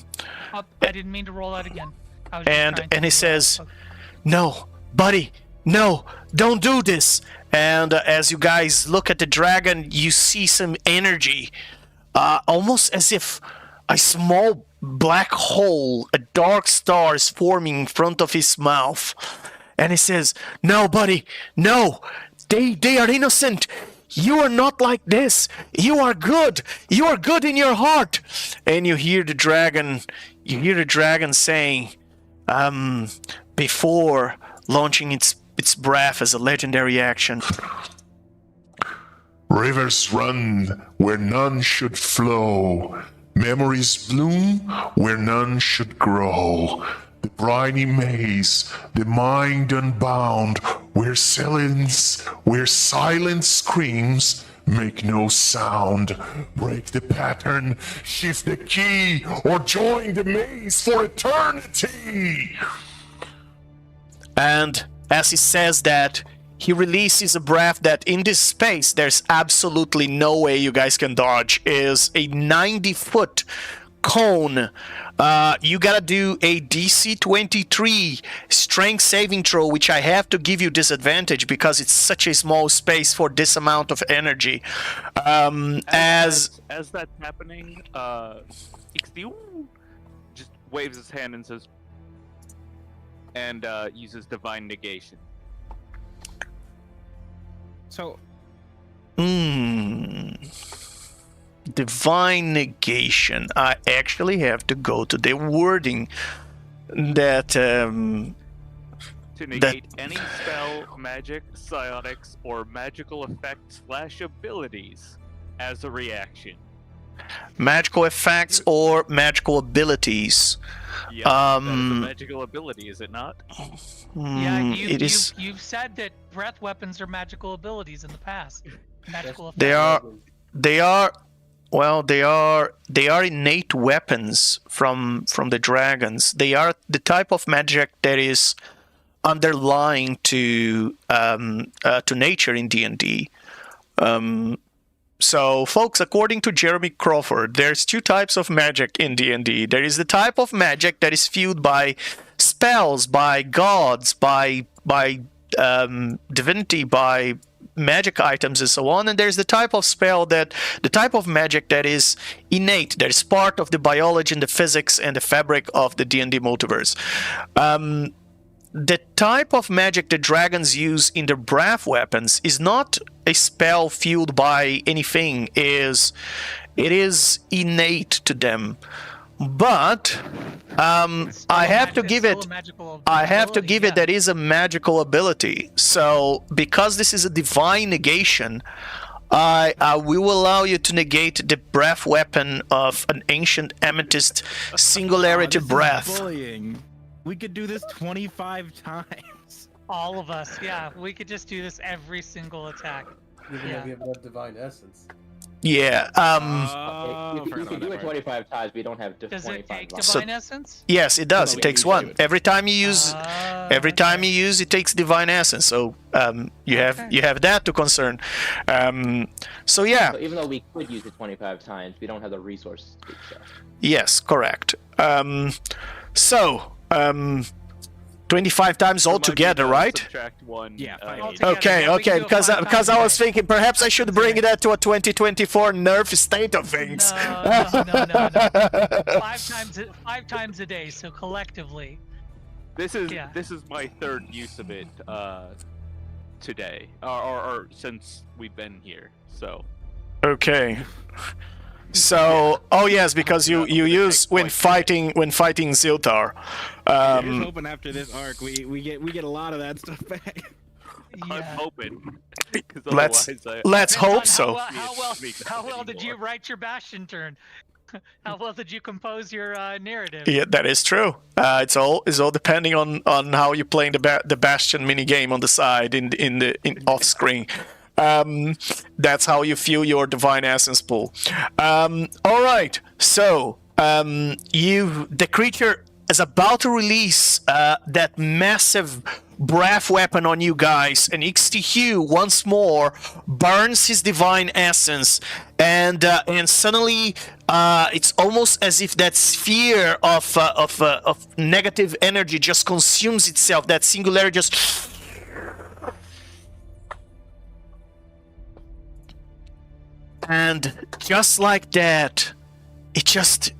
E: didn't mean to roll that again. I was just trying to
A: he says, "No, buddy, no, don't do this." And as you guys look at the dragon, you see some energy, almost as if a small black hole, a dark star is forming in front of his mouth. And he says, "No, buddy, no, they are innocent. You are not like this. You are good. You are good in your heart." And you hear the dragon saying, before launching its breath as a legendary action,
I: Rivers run where none should flow. Memories bloom where none should grow. The briny maze, the mind unbound, where silence screams, make no sound. Break the pattern, shift the key, or join the maze for eternity.
A: And as he says that, he releases a breath that in this space, there's absolutely no way you guys can dodge. Is a 90-foot cone. You gotta do a DC 23 strength saving throw, which I have to give you disadvantage because it's such a small space for this amount of energy. As
D: that's happening, Ixtiu just waves his hand and says, and uses divine negation.
C: So,
A: divine negation. I actually have to go to the wording that
D: to negate any spell, magic, psionics, or magical effects / abilities as a reaction.
A: Magical effects or magical abilities.
D: Yeah, that is a magical ability, is it not?
E: Yeah,
A: it is.
E: You've said that breath weapons are magical abilities in the past. Magical effects.
A: They are innate weapons from the dragons. They are the type of magic that is underlying to nature in D&D. So, folks, according to Jeremy Crawford, there's two types of magic in D&D. There is the type of magic that is fueled by spells, by gods, by divinity, by magic items, and so on. And there's the type of magic that is innate, that is part of the biology and the physics and the fabric of the D&D multiverse. The type of magic the dragons use in their breath weapons is not a spell fueled by anything. It is innate to them. But I have to give it that is a magical ability. So because this is a divine negation, I will allow you to negate the breath weapon of an ancient amethyst singularity breath.
C: Bullying. We could do this 25 times.
E: All of us, yeah. We could just do this every single attack.
B: even
E: Yeah.
B: though we have enough divine essence.
A: Yeah.
F: You
C: forgot
F: can
C: about
F: do
C: that
F: it
C: part.
F: 25 times, but you don't have
E: Does
F: 25
E: it take
F: levels.
E: divine essence?
A: Yes, it does.
C: No,
A: It
C: we
A: takes
C: use
A: one
C: it.
A: every time you use. Every time
E: Okay.
A: you use, it takes divine essence. So you have
E: Okay.
A: you have that to concern. So yeah.
F: So even though we could use it 25 times, we don't have the resources to do so.
A: Yes, correct. So 25 times
D: So might be
A: altogether,
D: to
A: right?
D: Subtract one.
C: Yeah, fine.
E: Altogether,
A: Okay,
E: yeah, we can
A: okay.
E: do it
A: Because
E: 5
A: because
E: times
A: I
E: a
A: was
E: day.
A: thinking perhaps I should bring that to a 2024 nerf state of things.
E: No. 5 times a day, so collectively.
D: This is
E: Yeah.
D: my third use of it today, or since we've been here. So
A: Okay. So, oh yes, because you use when fighting Ziltar.
C: Here's hoping after this arc we get a lot of that stuff back.
D: I'm
E: Yeah.
D: hoping. 'Cause
A: Let's
D: otherwise
A: let's
E: Depends on
A: hope so.
E: How well did you write your Bastion turn? How well did you compose your narrative?
A: Yeah, that is true. It's all depending on how you play the Bastion mini game on the side in off screen. That's how you feel your divine essence pool. All right. So the creature is about to release that massive breath weapon on you guys, and Hugh once more burns his divine essence, and suddenly it's almost as if that sphere of negative energy just consumes itself. That singularity just. And just like that, it just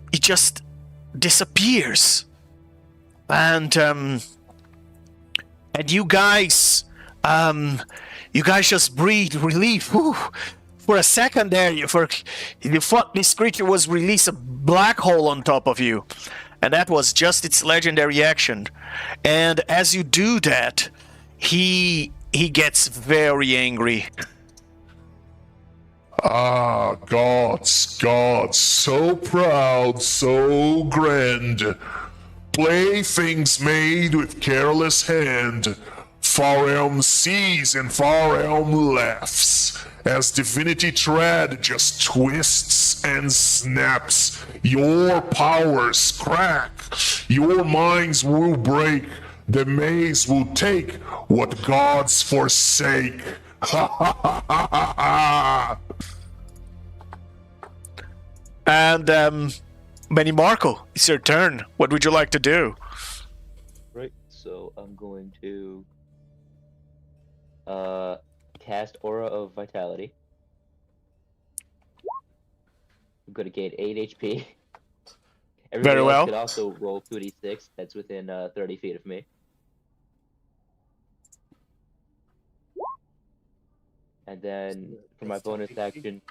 A: disappears. And you guys just breathe relief. Whew. For a second there, you thought this creature was release a black hole on top of you, and that was just its legendary action. And as you do that, he gets very angry.
I: Ah, gods, so proud, so grand. Playthings made with careless hand. Far Elm sees and Far Elm laughs, as Divinity Tread just twists and snaps. Your powers crack, your minds will break, the maze will take what gods forsake. Ha ha ha ha ha ha!
A: And Benny Marco, it's your turn. What would you like to do?
F: Right, so I'm going to cast Aura of Vitality. I'm going to gain 8 HP. Everybody else
A: well.
F: could also roll 2d6. That's within 30 feet of me. And then for my bonus action,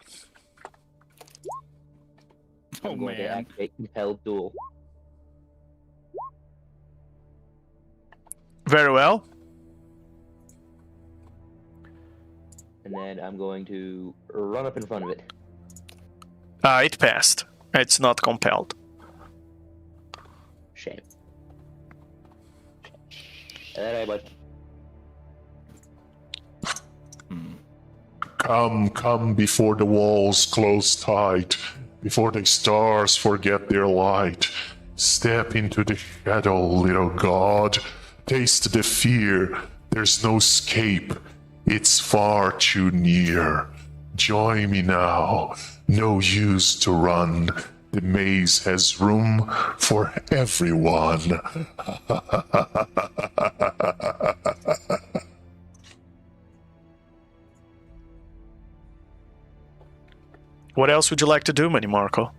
F: I'm going to activate Compelled Duel.
A: Very well.
F: And then I'm going to run up in front of it.
A: It passed. It's not compelled.
F: Shame. And then I went.
I: Come before the walls close tight, before the stars forget their light. Step into the shadow, little god. Taste the fear. There's no escape. It's far too near. Join me now. No use to run. The maze has room for everyone.
A: What else would you like to do, Manny Marco?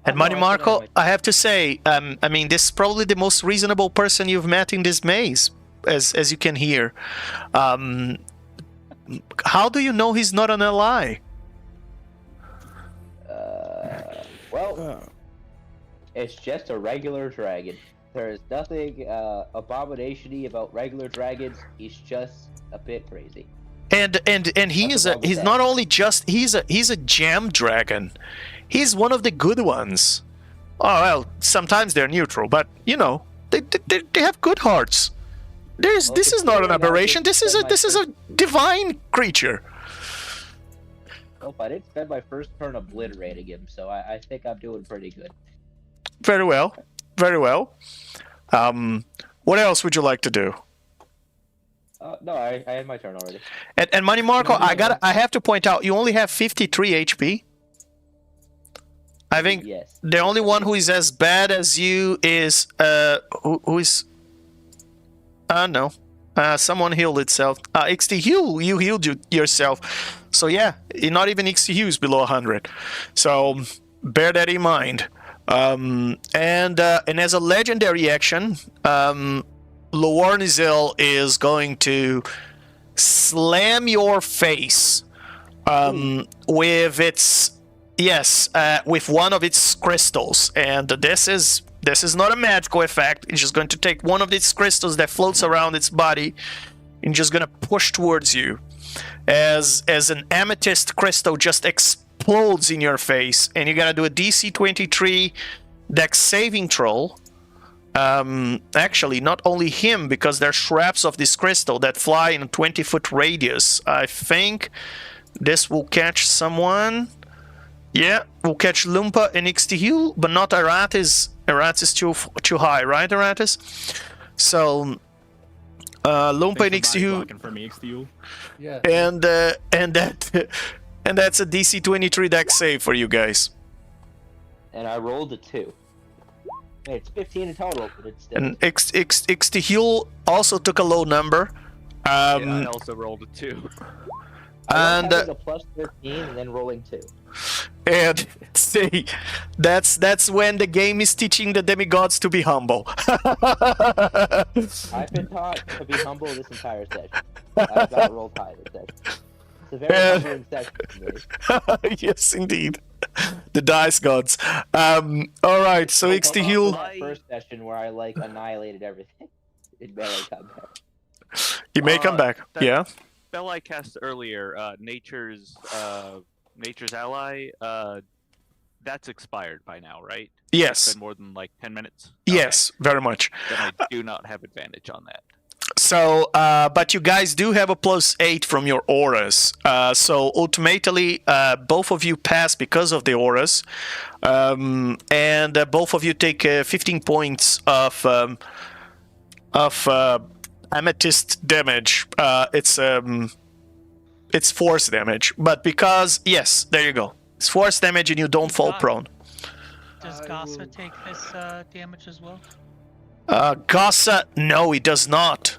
A: And
F: no,
A: Manny
F: I said I
A: Marco,
F: might-
A: I have to say, I mean, this is probably the most reasonable person you've met in this maze, as you can hear. How do you know he's not an ally?
F: Well, it's just a regular dragon. There's nothing abomination-y about regular dragons. He's just a bit crazy.
A: And he's not only just he's a gem dragon. He's one of the good ones. Oh well, sometimes they're neutral, but you know they have good hearts. This is not an aberration. This is a divine creature.
F: Nope, I didn't spend my first turn obliterating him, so I think I'm doing pretty good.
A: Very well. Very well. What else would you like to do?
F: No, I had my turn already.
A: And Money Marco, I have to point out, you only have 53 HP. I think
F: Yes.
A: the only one who is as bad as you is who is no. Someone healed itself. XT Hugh, you healed yourself. So yeah, not even XT Hugh is below 100. So bear that in mind. And as a legendary action, Loarnizel is going to slam your face with its with one of its crystals, and this is not a magical effect. It's just going to take one of its crystals that floats around its body and just gonna push towards you as an amethyst crystal just explodes in your face, and you gotta do a DC 23 Dex saving throw. Actually, not only him, because there's shrubs of this crystal that fly in a 20-foot radius. I think this will catch someone. Yeah, we'll catch Lumpa and Ixtihil, but not Aratis. Aratis is too high, right, Aratis? So, Lumpa and Ixtihil.
C: For me, Ixtihil.
B: Yeah.
A: And that's a DC 23 Dex save for you guys.
F: And I rolled a 2. It's 15 in total, but it's still...
A: And Ixtihil also took a low number.
D: Yeah, I also rolled a 2.
A: And
F: having a plus 13 and then rolling 2.
A: And see, that's when the game is teaching the demigods to be humble.
F: I've been taught to be humble this entire session. I've got rolled high this session. It's a very humbling session for me.
A: Yes, indeed. The dice gods. Alright, so Ixtihil...
F: That first session where I, annihilated everything. It barely come back.
A: You may come back, yeah.
D: Spell I cast earlier, Nature's Ally, that's expired by now, right?
A: Yes.
D: It's been more than 10 minutes?
A: Yes, very much.
D: Then I do not have advantage on that.
A: So, but you guys do have a +8 from your auras. So ultimately, both of you pass because of the auras, and both of you take 15 points of amethyst damage. It's force damage, but because there you go. It's force damage, and you don't fall prone.
E: Does Gossa take this damage as well?
A: Gossa, no, he does not.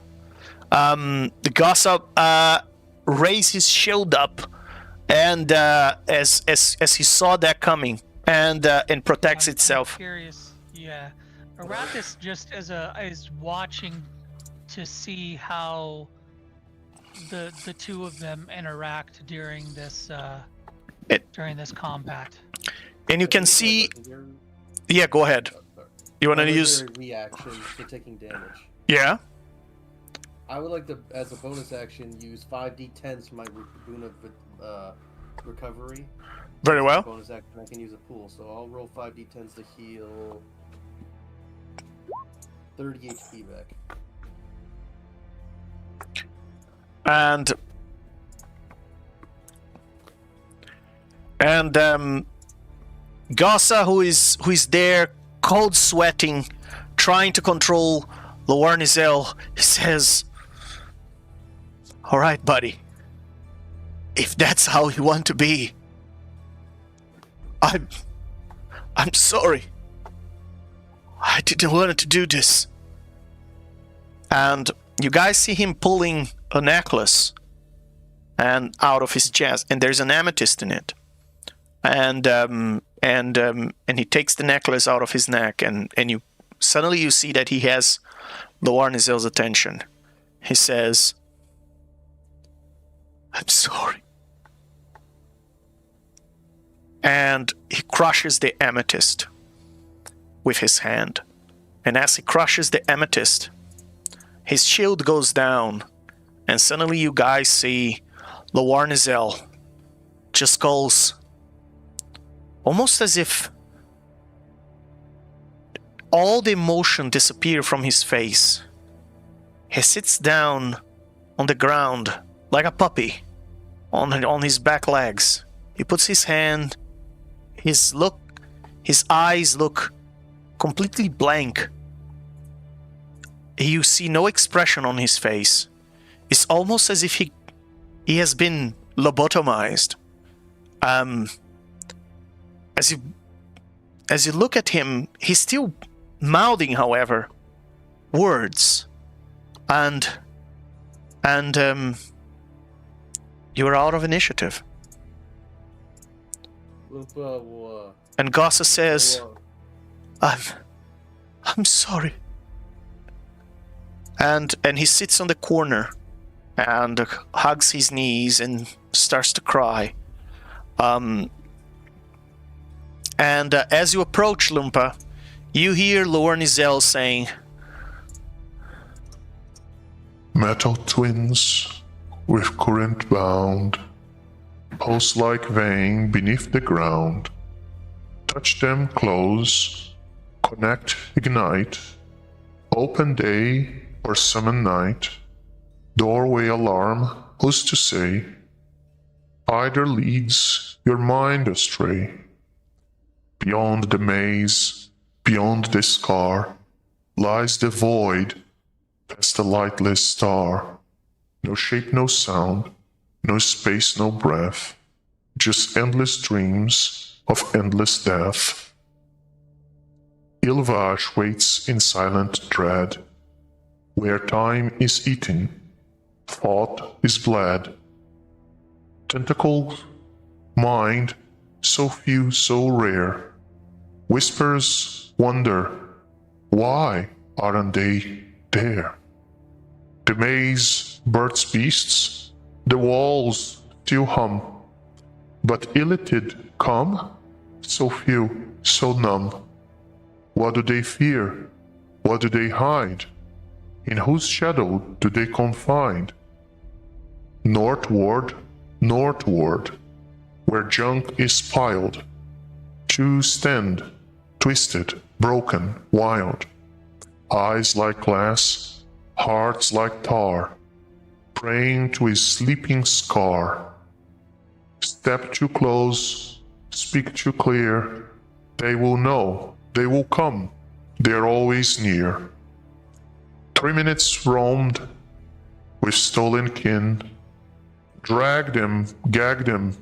A: The Gossa raised his shield up, and as he saw that coming, and protects itself.
E: I'm curious, yeah. Arathis just is watching to see how the two of them interact during this combat.
A: And you can see. Yeah, go ahead. You want to use
B: reaction to taking damage?
A: Yeah.
B: I would like to, as a bonus action, use 5d10s for my boon of recovery.
A: Very well.
B: Bonus action, I can use a pool, so I'll roll 5d10s to heal 30 HP back.
A: And Gossa, who is there, cold sweating, trying to control Loarnizel, says, "All right, buddy. If that's how you want to be, I'm sorry. I didn't want to do this." And you guys see him pulling a necklace and out of his chest, and there's an amethyst in it. And he takes the necklace out of his neck, and you suddenly see that he has Loarnizel's attention. He says, "I'm sorry." And he crushes the amethyst with his hand. And as he crushes the amethyst, his shield goes down, and suddenly you guys see Loarnizel just goes almost as if all the emotion disappeared from his face. He sits down on the ground like a puppy on his back legs. He puts his hand, his eyes look completely blank. You see no expression on his face. It's almost as if he has been lobotomized. As you look at him, he's still mouthing, however, words, and you are out of initiative. And Gossa says, I'm sorry. And he sits on the corner and hugs his knees and starts to cry. And as you approach Lumpa, you hear Lornizel saying,
I: Metal twins with current bound, pulse-like vein beneath the ground. Touch them close, connect, ignite, open day or summon night. Doorway alarm, who's to say? Either leads your mind astray. Beyond the maze, beyond the scar, lies the void, past the lightless star. No shape, no sound, no space, no breath, just endless dreams of endless death. Ilvash waits in silent dread, where time is eaten, thought is bled. Tentacled mind, so few, so rare, whispers wonder, why aren't they there? The maze, birds, beasts, the walls still hum, but illithid come, so few, so numb. What do they fear? What do they hide? In whose shadow do they confide? Northward, northward, where junk is piled. Two stand, twisted, broken, wild. Eyes like glass, hearts like tar, praying to his sleeping scar. Step too close, speak too clear, they will know, they will come, they're always near. 3 minutes roamed with stolen kin, dragged them, gagged them,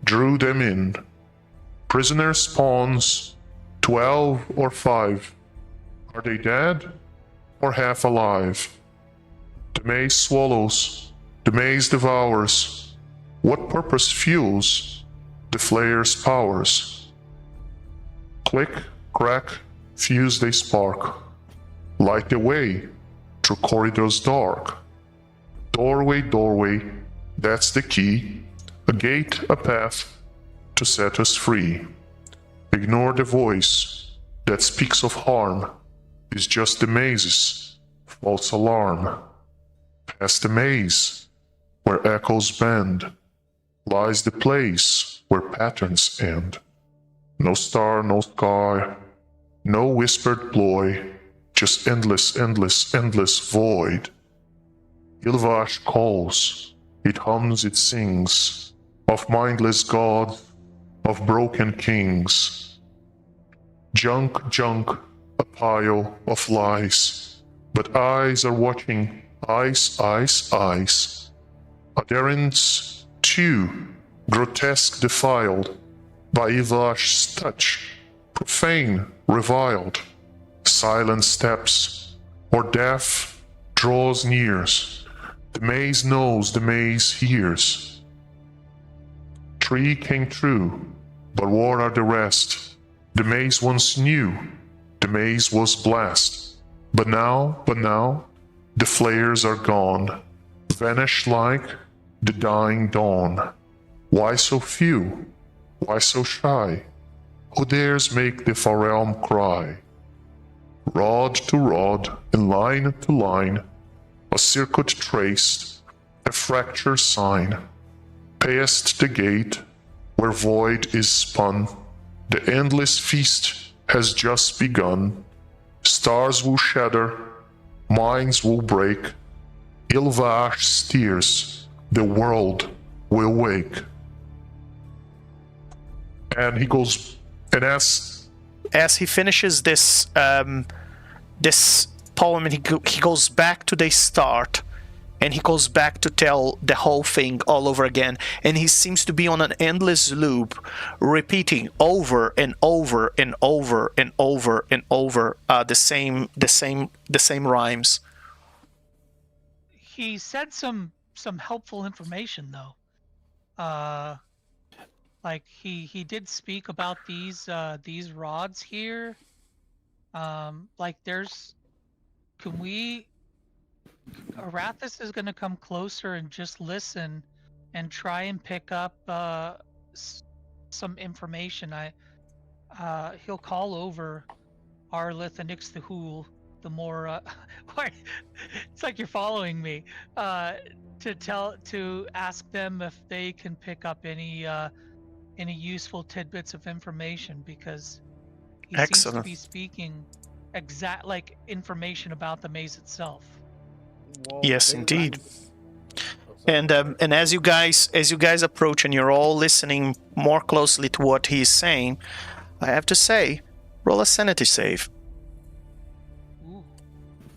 I: drew them in. Prisoner spawns, 12 or 5. Are they dead or half alive? The maze swallows, the maze devours. What purpose fuels the flayer's powers? Click, crack, fuse they spark. Light the way through corridors dark. Doorway, doorway, that's the key. A gate, a path to set us free. Ignore the voice that speaks of harm. It's just the maze's false alarm. Past the maze, where echoes bend, lies the place where patterns end. No star, no sky, no whispered ploy, just endless, endless, endless void. Ilvash calls, it hums, it sings, of mindless gods, of broken kings. Junk, junk, a pile of lies, but eyes are watching, eyes, eyes, eyes. Adherents, too, grotesque defiled, by Ilvash's touch, profane, reviled. Silent steps, or death draws nears. The maze knows, the maze hears. 3 came true, but what are the rest? The maze once knew, the maze was blessed. But now, the flayers are gone, vanished like the dying dawn. Why so few? Why so shy? Who dares make the far realm cry? Rod to rod, and line to line, a circuit traced, a fracture sign. Past the gate, where void is spun, the endless feast has just begun. Stars will shatter, minds will break. Ilvash steers, the world will wake. And he goes and asks,
A: as he finishes this this poem, and he goes back to the start, and he goes back to tell the whole thing all over again, and he seems to be on an endless loop, repeating over and over and over and over and over the same rhymes.
E: He said some helpful information though. Like he did speak about these rods here. Like Arathis is going to come closer and just listen and try and pick up some information. He'll call over Arlith and Ixthahul, the more it's like you're following me, to ask them if they can pick up any useful tidbits of information, because he seems to be speaking exact information about the maze itself.
B: Well,
A: Yes, indeed. And as you guys approach and you're all listening more closely to what he's saying, I have to say, roll a sanity save.
E: Ooh.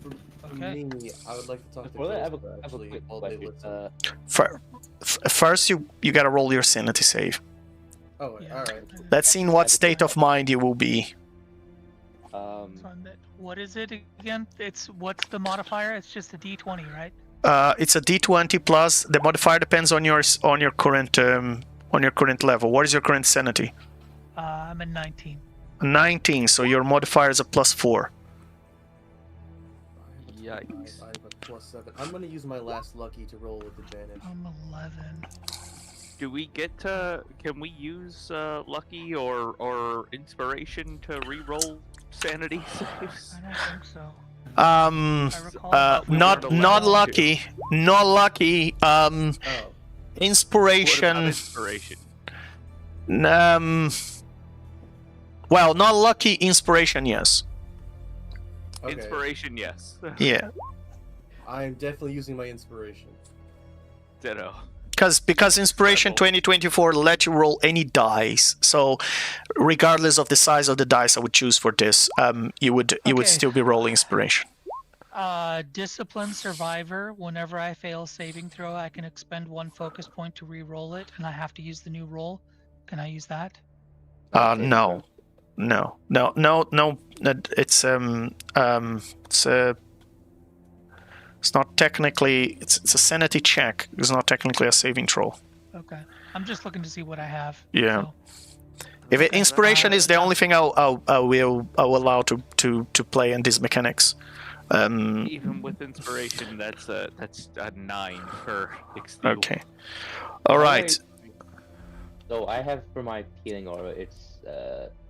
B: For
E: Okay.
B: me, I would like to talk to
F: Before that, I have a
B: Ghost, actually,
F: quick
B: while they
F: question.
B: listen.
A: First, you gotta roll your sanity save.
B: Oh,
E: Yeah.
B: alright.
A: Let's see in what state of mind you will be.
E: What is it again? What's the modifier? It's just a D20, right?
A: It's a D20 plus. The modifier depends on your current level. What is your current sanity?
E: I'm at 19.
A: 19. So your modifier is a +4.
D: Yikes.
B: I have a +7. I'm gonna use my last lucky to roll with advantage.
E: I'm 11.
D: Do we get to? Can we use lucky or inspiration to re-roll sanity saves?
E: I don't think so.
A: Not lucky. Not lucky.
B: Oh,
A: Inspiration.
D: What about inspiration?
A: Well, not lucky. Inspiration, yes.
B: okay.
D: Inspiration, yes.
A: Yeah.
B: I'm definitely using my inspiration.
D: Ditto.
A: Because inspiration 2024 let you roll any dice. So, regardless of the size of the dice I would choose for this, you would still be rolling inspiration.
E: Discipline survivor. Whenever I fail a saving throw, I can expend 1 focus point to re-roll it, and I have to use the new roll. Can I use that?
A: No. It's not technically. It's a sanity check. It's not technically a saving throw.
E: Okay. I'm just looking to see what I have.
A: Yeah.
E: So,
A: If inspiration is the only thing I will allow to play in these mechanics.
D: Even with inspiration, that's a 9 for extended.
A: Okay. All right.
F: So I have for my healing aura, it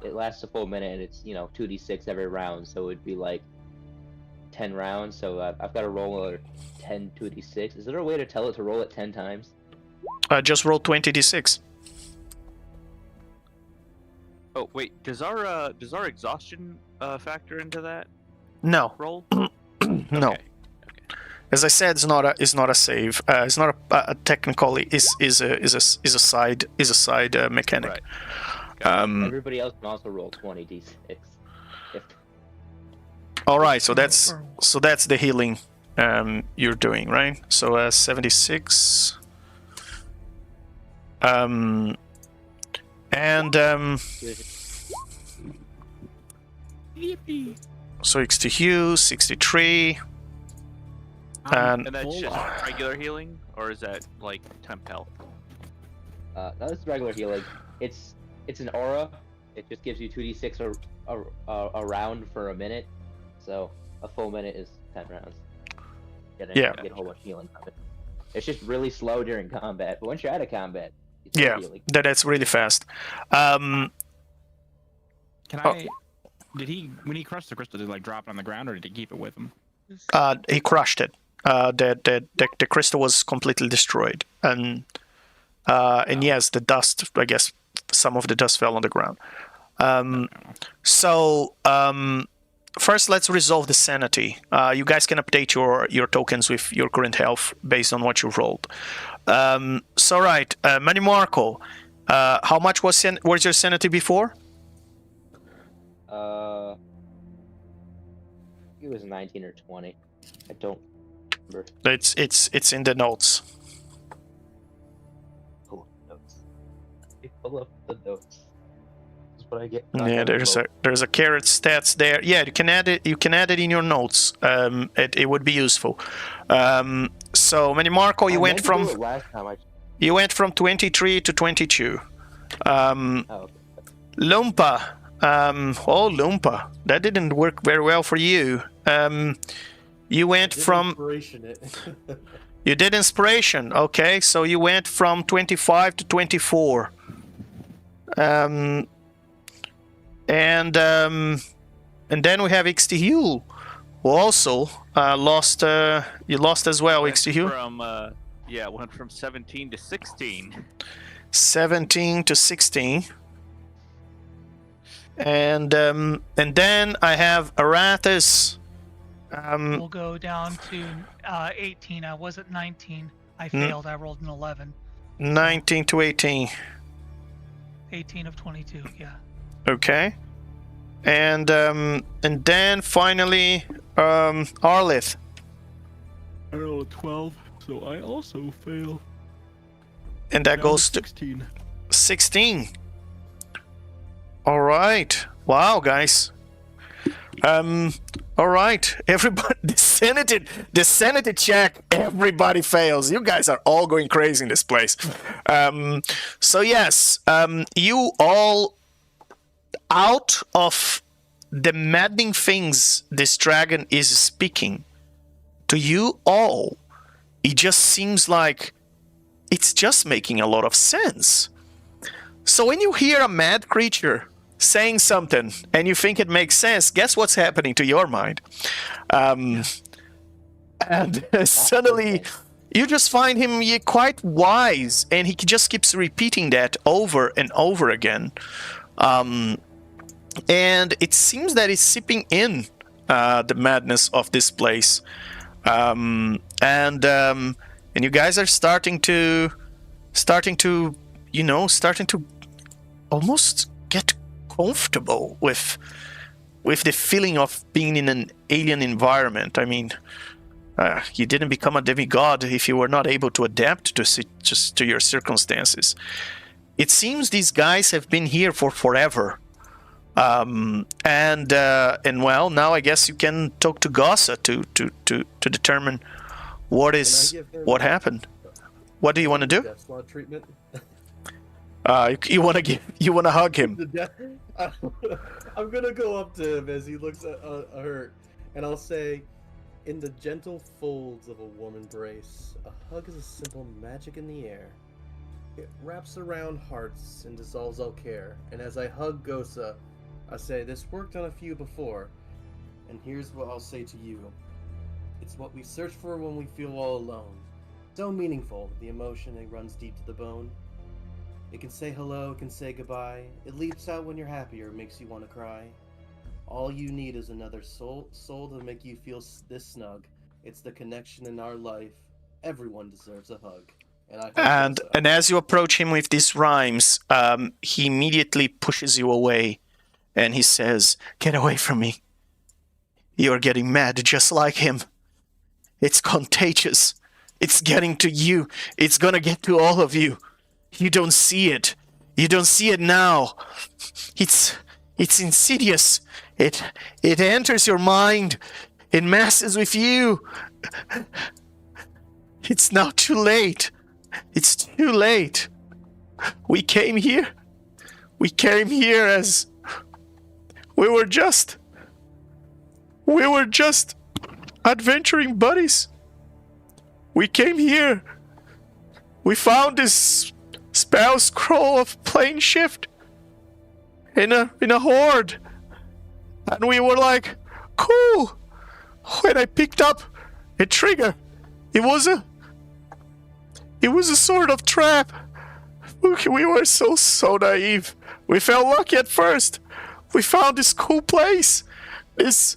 F: lasts a full minute and it's 2d6 every round, so it'd be like 10 rounds. So I've got to roll another 10 2d6. Is there a way to tell it to roll it 10 times?
A: Just roll 20d6.
D: Oh wait, does our exhaustion factor into that
A: No.
D: roll?
A: No.
D: Okay.
A: As I said, it's not a save. It's not a technically is a side mechanic.
D: Right.
F: Everybody else can also roll 20d6.
A: All right, so that's the healing you're doing, right? So 76. So it's to Hugh, 63.
D: And that's just regular healing, or is that like temp health?
F: No, it's regular healing. It's an aura. It just gives you 2d6 a round for a minute. So a full minute is 10 rounds. Get a whole bunch of healing from it. It's just really slow during combat, but once you're out of combat, it's healing.
A: That's really fast.
C: Can I? Did he, when he crushed the crystal, did he drop it on the ground, or did he keep it with him?
A: He crushed it. The crystal was completely destroyed, and yes, the dust. I guess some of the dust fell on the ground. First, let's resolve the sanity. You guys can update your tokens with your current health based on what you rolled. Manny Marco, How much was your sanity before?
F: It was 19 or 20. I don't remember.
A: It's in the notes.
F: Pull up the notes. Pull up the notes. This is what I get.
A: Yeah, there's a carrot stats there. Yeah, you can add it. You can add it in your notes. It would be useful. So, Marco, you went from
F: last time
A: you went from 23 to 22.
F: okay.
A: Lumpa. Lumpa. That didn't work very well for you. You went from you did inspiration. Okay, so you went from 25 to 24. And then we have Ixtihul, who also lost. You lost as well, Ixtihul.
D: Went from 17 to 16.
A: 17 to 16. And then I have Arathis.
E: We'll go down to 18. I was at 19. I failed. I rolled an 11.
A: 19 to 18.
E: 18 of 22. Yeah.
A: Okay. And then finally, Arlith.
C: I rolled a 12, so I also fail.
A: And that goes to 16. All right. Wow, guys. All right. Everybody, the sanity check. Everybody fails. You guys are all going crazy in this place. So yes, you all, out of the maddening things this dragon is speaking to you all, it just seems like it's just making a lot of sense. So when you hear a mad creature saying something and you think it makes sense, guess what's happening to your mind? And suddenly you just find him quite wise, and he just keeps repeating that over and over again. And it seems that it's seeping in the madness of this place. And you guys are starting to almost get comfortable with the feeling of being in an alien environment. I mean, you didn't become a demigod if you were not able to adapt to your circumstances. It seems these guys have been here for forever. And well, now I guess you can talk to Gossa to determine what happened. What do you want to do?
B: Death squad treatment.
A: You want to hug him.
B: I'm gonna go up to him as he looks hurt, and I'll say, in the gentle folds of a warm embrace, a hug is a simple magic in the air. It wraps around hearts and dissolves all care. And as I hug Gossa, I say, this worked on a few before, and here's what I'll say to you. It's what we search for when we feel all alone. So meaningful, the emotion, it runs deep to the bone. It can say hello, it can say goodbye. It leaps out when you're happy or makes you want to cry. All you need is another soul to make you feel this snug. It's the connection in our life. Everyone deserves a hug. And
A: as you approach him with these rhymes, he immediately pushes you away, and he says, "Get away from me. You're getting mad just like him. It's contagious. It's getting to you. It's gonna get to all of you. You don't see it. You don't see it now. It's insidious. It enters your mind. It messes with you. It's now too late. It's too late. We came here as we were just adventuring buddies. We came here. We found this spell scroll of plane shift in a horde, and we were like, cool. When I picked up a trigger, it was a sort of trap. We were so naive. We felt lucky at first. We found this cool place, this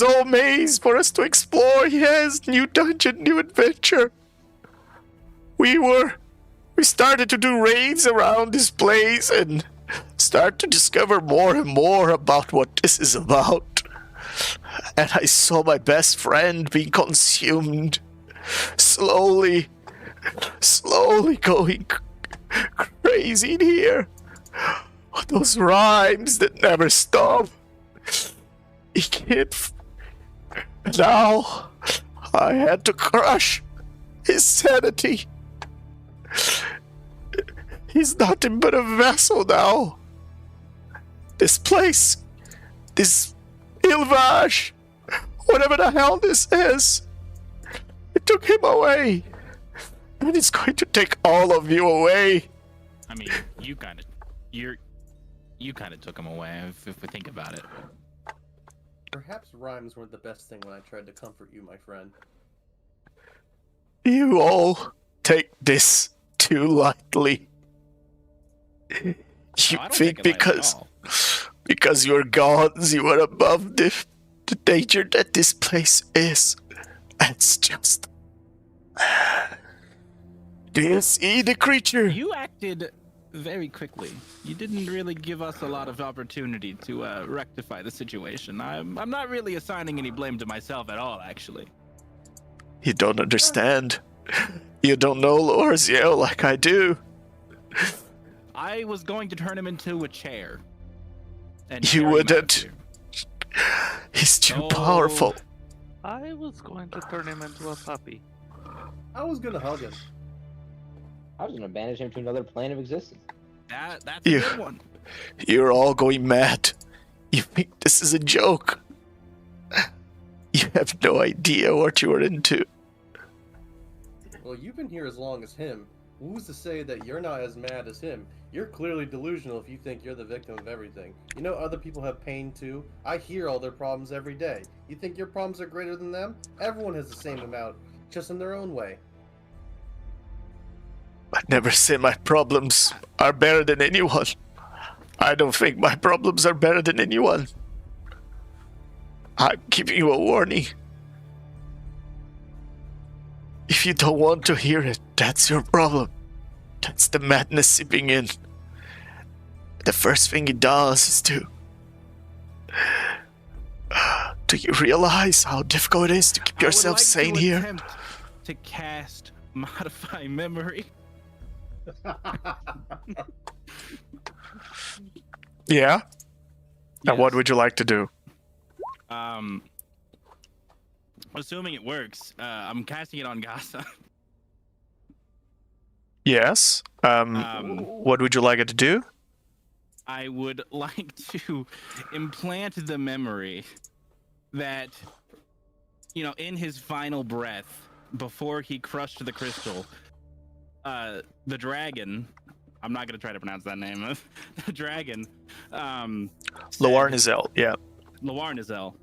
A: old maze for us to explore. Yes, new dungeon, new adventure. We were we started to do raids around this place and start to discover more and more about what this is about. And I saw my best friend being consumed, slowly going crazy in here. Those rhymes that never stop. He kept... Now, I had to crush his sanity. He's nothing but a vessel now. This place, this Ilvash, whatever the hell this is, it took him away. And it's going to take all of you away.
C: I mean, you kind of took him away if we think about it.
B: Perhaps rhymes weren't the best thing when I tried to comfort you, my friend.
A: You all take this too lightly. You
C: I don't
A: think
C: take it lightly at
A: because you're gods, you are above the danger that this place is. It's just... Do you see the creature?
C: You acted very quickly. You didn't really give us a lot of opportunity to rectify the situation. I'm not really assigning any blame to myself at all, actually.
A: You don't understand. You don't know Lorziel like I do.
C: I was going to turn him into a chair. And
A: You
C: carry him out
A: wouldn't.
C: here.
A: He's too
C: Oh.
A: powerful.
D: I was going to turn him into a puppy.
B: I was gonna hug him.
F: I was gonna banish him to another plane of existence.
C: That's a
A: You-
C: good one.
A: You're all going mad. You think this is a joke. You have no idea what you're into.
B: Well, you've been here as long as him. Who's to say that you're not as mad as him? You're clearly delusional if you think you're the victim of everything. You know other people have pain too. I hear all their problems every day. You think your problems are greater than them? Everyone has the same amount, just in their own way.
A: I never say my problems are better than anyone. I don't think my problems are better than anyone. I'm giving you a warning. If you don't want to hear it, that's your problem. That's the madness seeping in. The first thing it does is to... Do you realize how difficult it is to keep yourself sane here?
C: Attempt to cast modify memory.
A: Yeah? And what
C: Yes.
A: would you like to do?
C: Assuming it works, I'm casting it on Gasa.
A: Yes? What would you like it to do?
C: I would like to implant the memory that, in his final breath, before he crushed the crystal, the dragon, I'm not going to try to pronounce that name, the dragon,
A: Loarnizel, yeah.
C: Loarnizel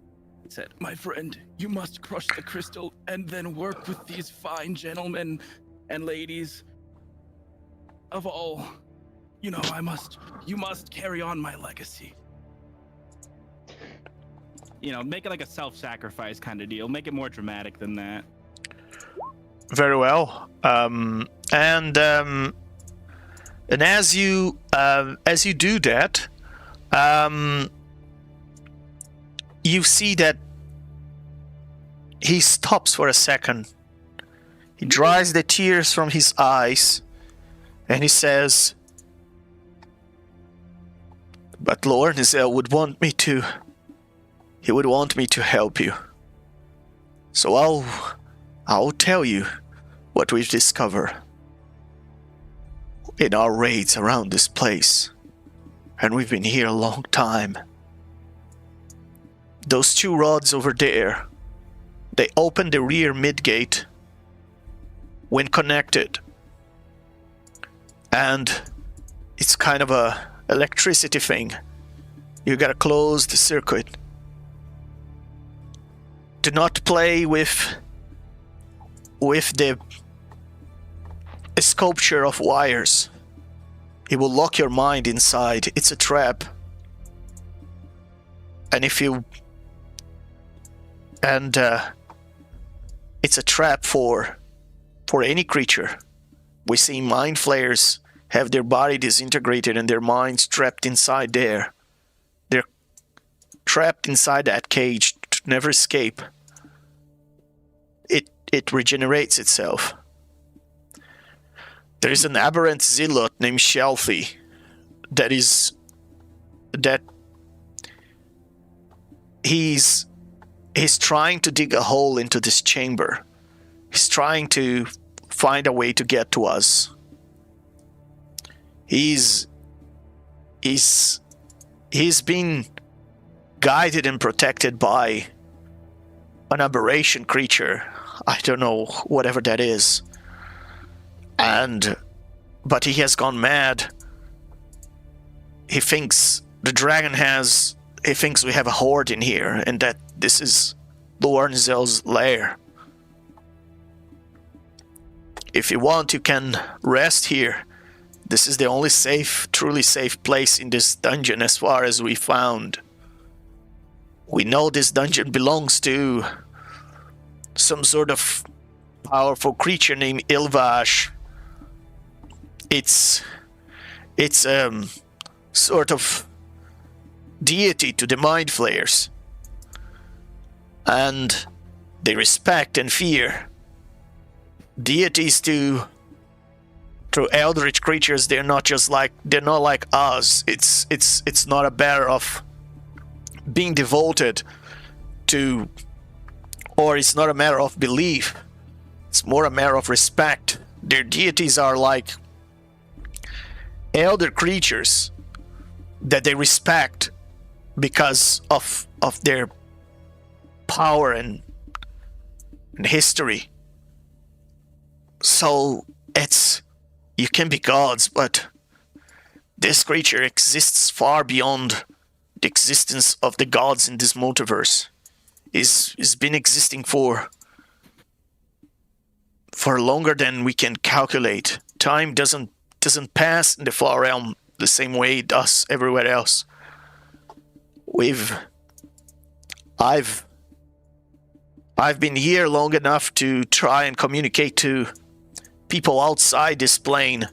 C: said, "My friend, you must crush the crystal and then work with these fine gentlemen and ladies of all. You must carry on my legacy." Make it like a self-sacrifice kind of deal. Make it more dramatic than that.
A: Very well. And as you do that, you see that he stops for a second. He dries the tears from his eyes, and he says, "But Lornizel would want me to. He would want me to help you. So I'll tell you what we've discovered in our raids around this place. And we've been here a long time. Those two rods over there, they open the rear midgate when connected. And it's kind of a electricity thing. You gotta close the circuit. Do not play with the sculpture of wires. It will lock your mind inside. It's a trap. And it's a trap for any creature We see mind flayers have their body disintegrated and their minds trapped inside there. They're trapped inside that cage to never escape. It regenerates itself. There is an aberrant zealot named Shelfie that he's trying to dig a hole into this chamber. He's trying to find a way to get to us. He's been guided and protected by an aberration creature. I don't know, whatever that is. But he has gone mad. He thinks we have a horde in here, and that this is Lornzel's lair. If you want, you can rest here. This is the only truly safe place in this dungeon as far as we found. We know this dungeon belongs to some sort of powerful creature named Ilvash. It's sort of deity to the mind flayers. And they respect and fear deities to eldritch creatures. They're not like us. It's not a matter of being devoted to, or it's not a matter of belief. It's more a matter of respect. Their deities are like elder creatures that they respect because of their power and history. So you can be gods, but this creature exists far beyond the existence of the gods in this multiverse. It's been existing for longer than we can calculate. Time doesn't pass in the far realm the same way it does everywhere else. I've been here long enough to try and communicate to people outside this plane,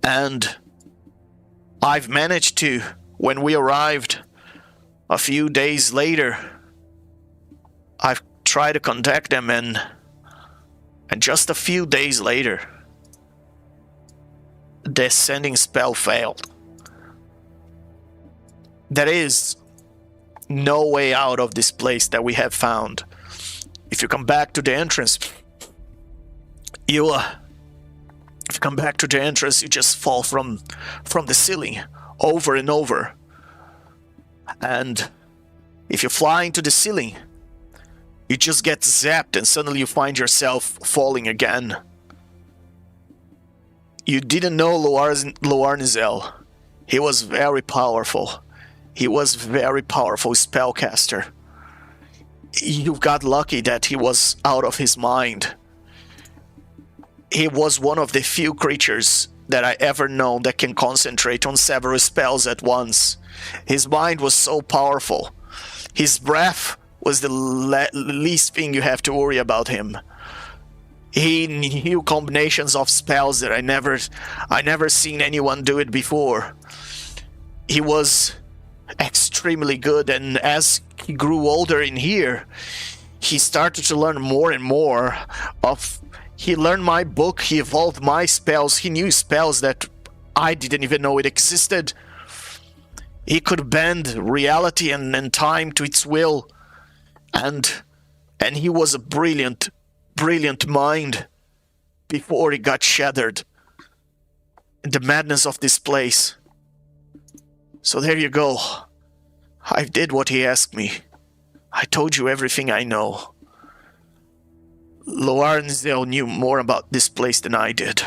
A: and I've managed to. When we arrived a few days later, I've tried to contact them, and just a few days later, the sending spell failed. There is no way out of this place that we have found. If you come back to the entrance, you just fall from the ceiling over and over. And if you fly into the ceiling, you just get zapped and suddenly you find yourself falling again. You didn't know Loarnizel. He was very powerful. He was very powerful spellcaster. You got lucky that he was out of his mind. He was one of the few creatures that I ever known that can concentrate on several spells at once. His mind was so powerful. His breath was the least thing you have to worry about him. He knew combinations of spells that I never seen anyone do it before. He was extremely good, and as he grew older in here, he started to learn more and more of. He learned my book, he evolved my spells, he knew spells that I didn't even know it existed. He could bend reality and time to its will, and he was a brilliant mind before he got shattered in the madness of this place. So there you go. I did what he asked me. I told you everything I know. Loarnzel knew more about this place than I did.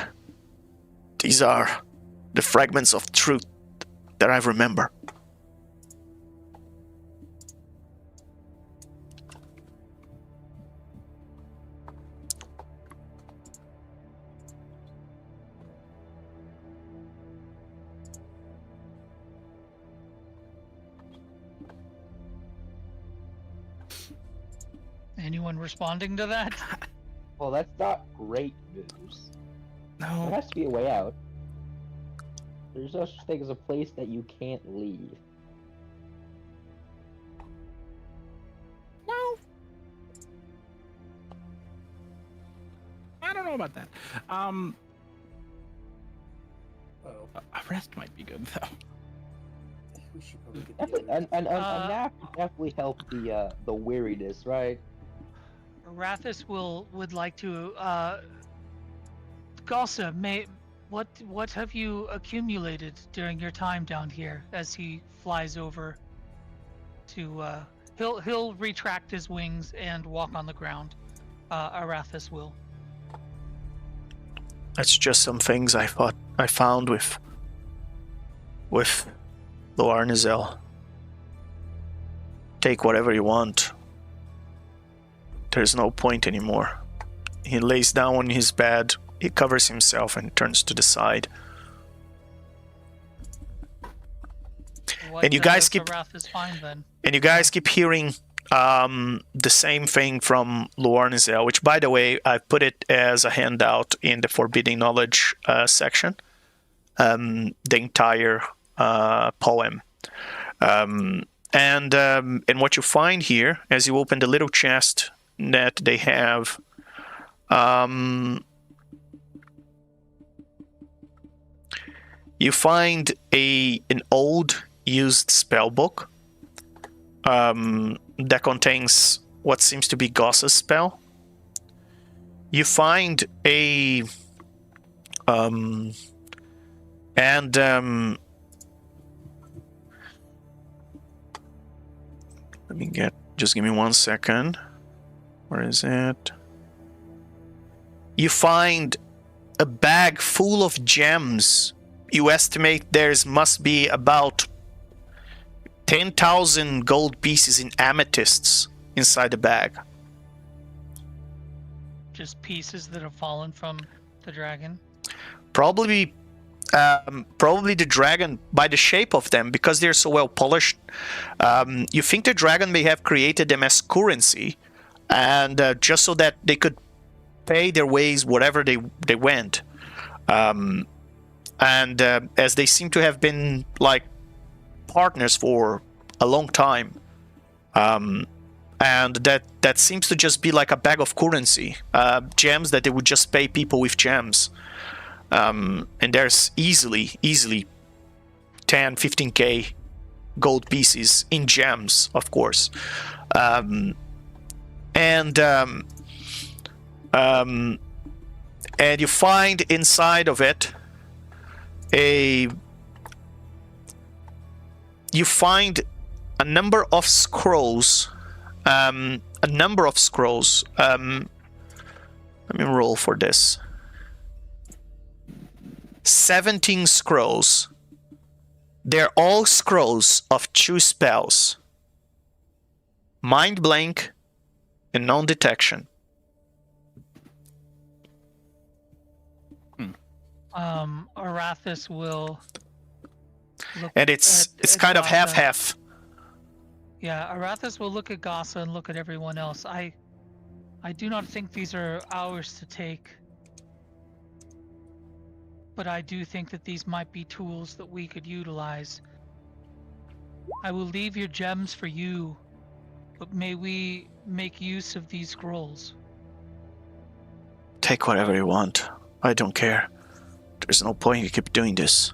A: These are the fragments of truth that I remember.
E: Anyone responding to that?
F: Well, that's not great news. There
C: No.
F: has to be a way out. There's no such thing as a place that you can't leave.
C: Well, I don't know about that.
B: Oh.
C: A rest might be good though.
B: We should probably get
F: Definitely,
B: the other.
F: and nap would definitely help the weariness, right?
E: Arathis would like to Gossa, what have you accumulated during your time down here? As he flies over to he'll retract his wings and walk on the ground. Arathis will.
A: That's just some things I found with Loarnizel. Take whatever you want. There's no point anymore. He lays down on his bed, he covers himself and turns to the side.
E: What
A: And you guys
E: does
A: keep-
E: Arathis find then?
A: And you guys keep hearing the same thing from Loarnizel, which, by the way, I put it as a handout in the Forbidden Knowledge section. The entire poem. And what you find here, as you open the little chest that they have, you find an old used spell book that contains what seems to be Gossa's spell. You find a just give me 1 second. Where is it? You find a bag full of gems. You estimate must be about 10,000 gold pieces in amethysts inside the bag.
E: Just pieces that have fallen from the dragon.
A: Probably the dragon, by the shape of them, because they're so well polished, you think the dragon may have created them as currency, and just so that they could pay their ways wherever they went. And as they seem to have been like partners for a long time, and that seems to just be like a bag of currency, gems that they would just pay people with gems. And there's easily 10, 15k gold pieces in gems, of course. And you find inside of it you find a number of scrolls. Let me roll for this. 17 scrolls. They're all scrolls of 2 spells: Mind Blank and Non-Detection.
E: Arathis will look
A: And it's
E: at
A: kind of
E: Gossa.
A: half-half.
E: Yeah, Arathis will look at Gossa and look at everyone else. I do not think these are ours to take. But I do think that these might be tools that we could utilize. I will leave your gems for you, but may we make use of these scrolls?
A: Take whatever you want. I don't care. There's no point you keep doing this.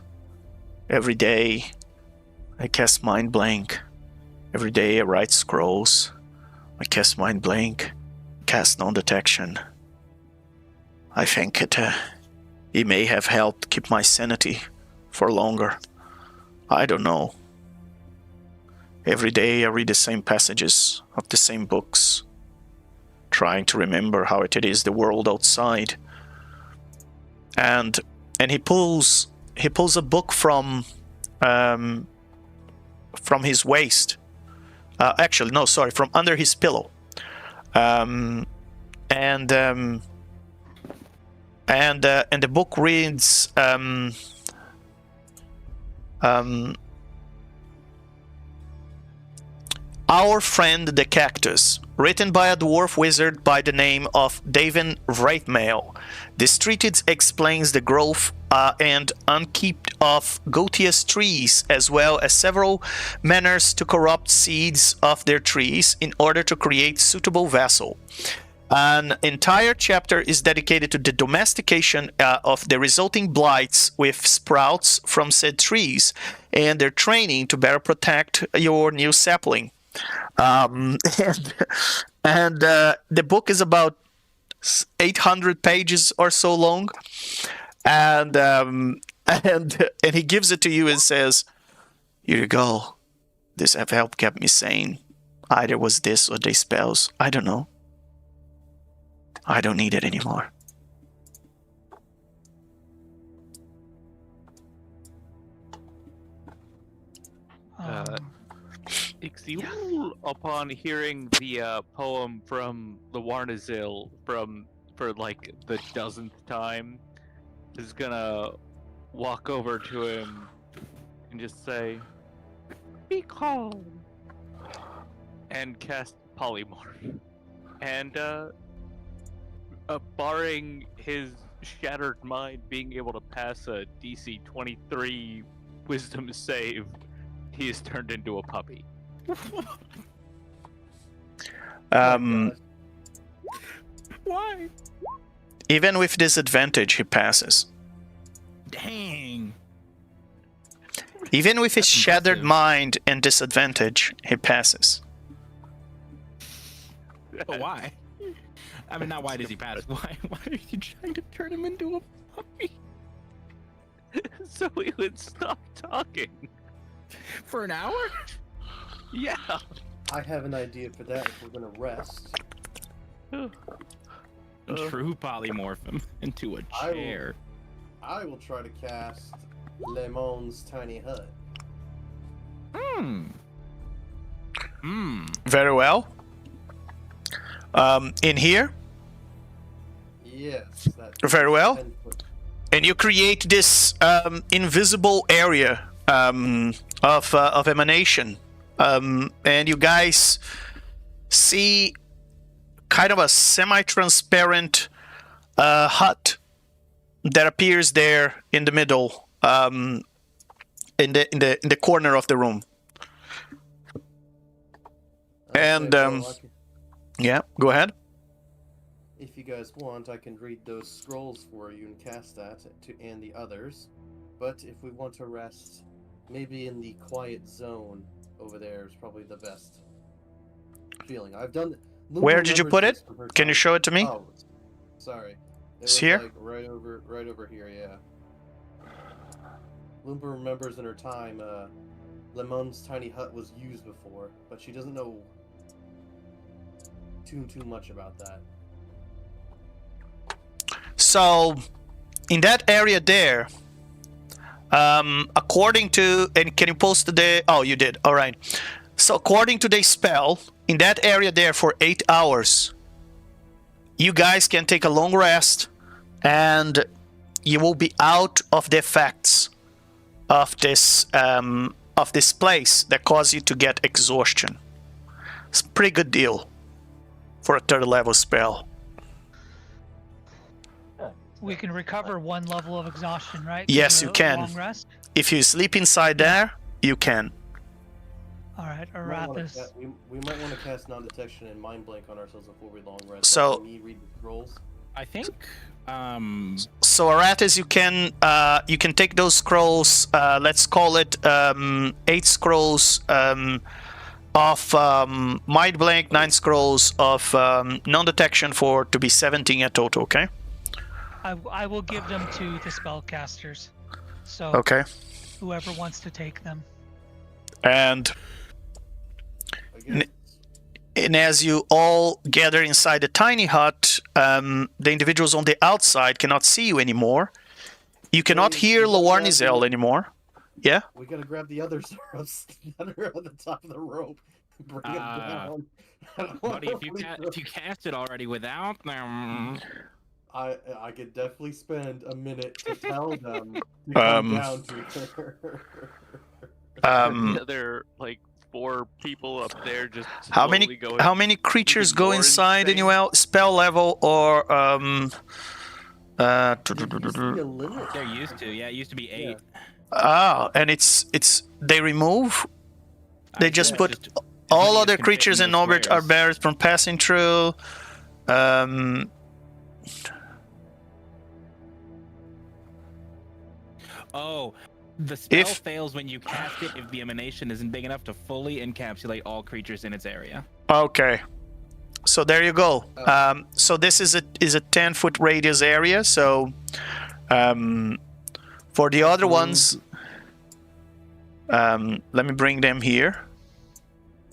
A: Every day, I cast Mind Blank. Every day, I write scrolls. I cast Mind Blank. Cast Non-Detection. I think it may have helped keep my sanity for longer. I don't know. Every day I read the same passages of the same books, trying to remember how it is the world outside. And he pulls a book from his waist. Actually, no, sorry, from under his pillow. And the book reads Our Friend the Cactus, written by a dwarf wizard by the name of Davin Wraithmail. This treatise explains the growth and upkeep of Gotia's trees, as well as several manners to corrupt seeds of their trees in order to create suitable vessel. An entire chapter is dedicated to the domestication of the resulting blights with sprouts from said trees and their training to better protect your new sapling. And the book is about 800 pages or so long, and he gives it to you and says, "Here you go. This have helped kept me sane. Either was this or they spells. I don't know. I don't need it anymore."
D: Ixiul, upon hearing the poem from the Warnazil for like the 1000th time, is gonna walk over to him and just say, "Be calm," and cast polymorph. And barring his shattered mind being able to pass a DC 23 Wisdom save, he is turned into a puppy.
C: Why?
A: Even with disadvantage, he passes.
C: Dang.
A: Even with his
C: That's
A: shattered
C: impressive.
A: mind and disadvantage, he passes.
C: But why? I mean, not why does he pass? Why are you trying to turn him into a puppy?
D: So he would stop talking.
C: For an hour?
D: Yeah.
B: I have an idea for that if we're gonna rest.
C: True polymorph him into a
B: I will-
C: chair.
B: I will try to cast Lemon's tiny hut.
A: Very well. In here,
B: Yes. That
A: very well.
B: 10-foot.
A: And you create this invisible area of emanation, and you guys see kind of a semi-transparent hut that appears there in the middle, in the corner of the room. And
B: well, I can-
A: yeah, go ahead.
B: if you guys want, I can read those scrolls for you and cast that and the others. But if we want to rest, maybe in the quiet zone over there is probably the best feeling. I've done. Luna
A: Where did you put
B: remembers
A: it?
B: this from her
A: Can you
B: time.
A: show it to me?
B: Oh, sorry. It
A: It's
B: was
A: here?
B: like right over here. Yeah. Lumba remembers in her time, Lemon's tiny hut was used before, but she doesn't know too much about that.
A: So, in that area there, according to, and can you post the, oh, you did, all right. So according to the spell, in that area there for 8 hours, you guys can take a long rest, and you will be out of the effects of this place that cause you to get exhaustion. It's a pretty good deal for a 3rd level spell.
E: We can recover 1 level of exhaustion, right?
A: Yes,
E: With
A: you
E: a
A: can.
E: Long rest.
A: If you sleep inside there, you can.
E: All right,
B: We might wanna
E: Arathis.
B: we might want to cast non-detection and mind blank on ourselves before we long rest.
A: So-
B: Letting me read the scrolls.
C: I think.
A: So Arathis, you can take those scrolls. Let's call it 8 scrolls of mind blank, 9 scrolls of non-detection to be 17 in total. Okay.
E: I will give them to the spellcasters. So
A: Okay.
E: whoever wants to take them.
A: And
B: I guess.
A: as you all gather inside the tiny hut, the individuals on the outside cannot see you anymore. You cannot
B: Wait,
A: hear
B: you gotta grab
A: Loarnizel
B: the-
A: anymore. Yeah.
B: We gotta grab the other syrups that are on the top of the rope and bring them down. I don't
C: Buddy,
B: wanna
C: if you
B: leave them.
C: if you cast it already without them,
B: I could definitely spend a minute to tell them to come down to her.
D: The other like 4 people up there just
A: How
D: slowly
A: many
D: going.
A: how many creatures
D: even
A: go
D: more
A: inside
D: insane?
A: anyway? Spell level or
B: There used to be a limit.
C: They're used to. Yeah, it used to be 8.
A: and it's they remove. They just
C: Yeah,
A: put
C: just-
A: all
C: many as
A: other
C: can fit
A: creatures
C: in
A: in
C: those
A: orbit are
C: squares.
A: barred from passing through.
C: Oh, the spell
A: If-
C: fails when you cast it if the emanation isn't big enough to fully encapsulate all creatures in its area.
A: Okay. So there you go. So this is a 10-foot radius area. So for the other ones, let me bring them here.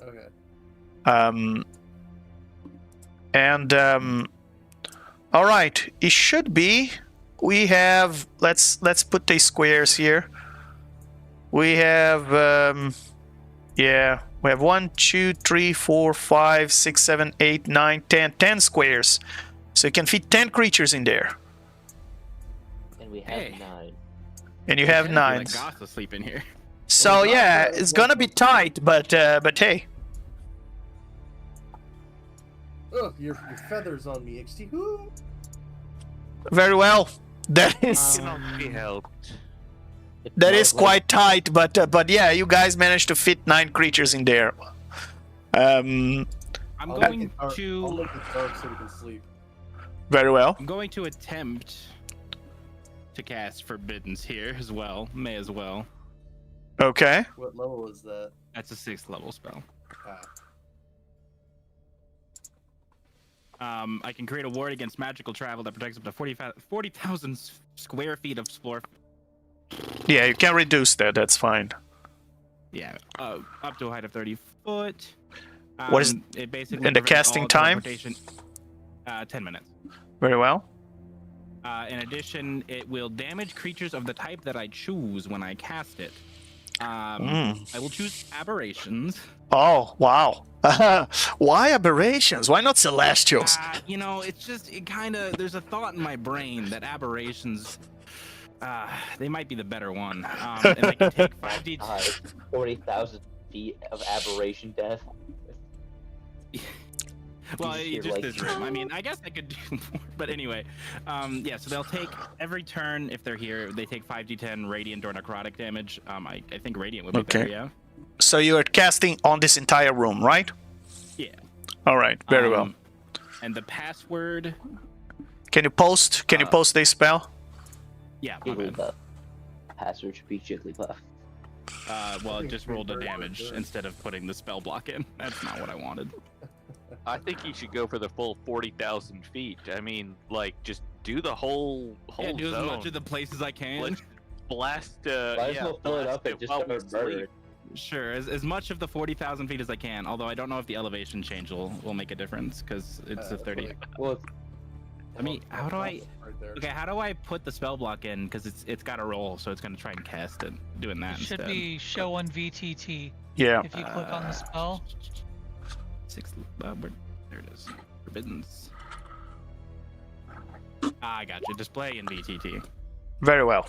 B: Okay.
A: All right. It should be. We have. Let's put the squares here. We have. Yeah. We have 1, 2, 3, 4, 5, 6, 7, 8, 9, 10. 10 squares. So you can fit 10 creatures in there.
F: And we have
C: Hey.
F: 9.
A: And you have
C: Let
A: 9.
C: Goss sleep in here.
A: So yeah, it's gonna be tight, but hey.
B: Ugh, your feathers on me, XT. Woo!
A: Very well. That is
D: Cannot be helped.
F: It
A: that is
F: smells like-
A: quite tight, but yeah, you guys managed to fit 9 creatures in there.
C: I'm
B: I'll
C: going
B: make it dark- I'll
C: to.
B: make it dark so we can sleep.
A: Very well.
C: I'm going to attempt to cast Forbiddens here as well. May as well.
A: Okay.
B: What level is that?
C: That's a 6th level spell.
B: Ah.
C: I can create a ward against magical travel that protects up to 40,000 square feet of floor.
A: Yeah, you can reduce that. That's fine.
C: Yeah, up to a height of 30 foot.
A: What is-
C: it basically?
A: and the
C: prevents
A: casting
C: all
A: time?
C: teleportation- 10 minutes.
A: Very well.
C: In addition, it will damage creatures of the type that I choose when I cast it. I will choose aberrations.
A: Oh wow. Why aberrations? Why not celestials?
C: You know, it's just it kind of. There's a thought in my brain that aberrations. They might be the better one. And they can take 5d.
F: 40,000 feet of aberration death.
C: Well,
F: Just hear,
C: just
F: like-
C: this room. I mean, I guess I could do more, but anyway. Yeah, so they'll take every turn if they're here. They take 5d10 radiant or necrotic damage. I think radiant would be better.
A: Okay.
C: Yeah.
A: So you are casting on this entire room, right?
C: Yeah.
A: All right. Very well.
C: And the password.
A: Can you post? Can you post this spell?
C: Yeah. My bad.
F: Jigglypuff. Password should be Jigglypuff.
C: Well, it just rolled a damage instead of putting the spell block in. That's not what I wanted.
D: I think you should go for the full 40,000 feet. I mean, like, just do the whole
C: Yeah, do
D: zone.
C: as much of the places I can.
D: Let's blast.
F: Might as
D: Yeah,
F: well fill it
D: blast
F: up and just
D: while we
F: start murdering.
D: sleep.
C: Sure, as much of the 40,000 feet as I can. Although I don't know if the elevation change will make a difference because it's a 30.
B: Like,
F: Well,
C: I mean, how do I?
B: Right there.
C: Okay, how do I put the spell block in? Because it's got to roll, so it's gonna try and cast it. Doing that
E: It should
C: instead.
E: be show on VTT
A: Yeah.
E: if you click on the spell.
C: 6. There it is. Forbiddens. I got you. Display in VTT.
A: Very well.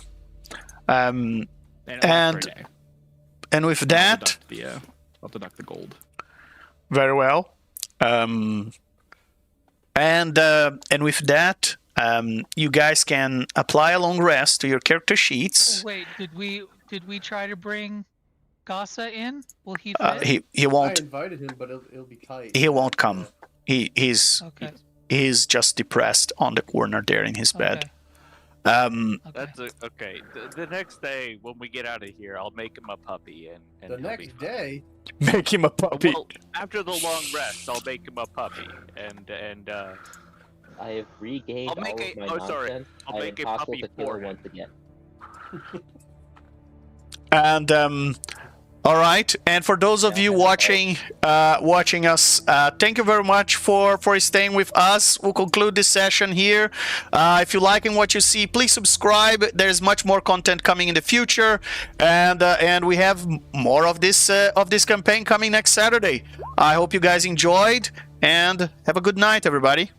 C: And
A: And with that,
C: I'll deduct the gold.
A: very well. And with that, you guys can apply a long rest to your character sheets.
E: Wait, did we try to bring Gasa in? Will he fit?
A: He
B: I
A: won't
B: invited him, but it'll be tight.
A: he won't come. He's
E: Okay.
A: he's just depressed on the corner there in his bed.
E: Okay.
D: That's okay. The next day when we get out of here, I'll make him a puppy, and
B: The
D: he'll be
B: next
D: fine.
B: day,
A: Make him a puppy.
D: Well, after the long rest, I'll make him a puppy, and
F: I have regained
D: I'll make
F: all
D: a-
F: of my
D: oh, sorry.
F: nonsense.
D: I'll
F: I am
D: make a
F: possible
D: puppy
F: to kill
D: for
F: her
D: him.
F: once again.
A: And all right. And for those of you watching us, thank you very much for staying with us. We'll conclude this session here. If you're liking what you see, please subscribe. There's much more content coming in the future, and we have more of this campaign coming next Saturday. I hope you guys enjoyed, and have a good night, everybody.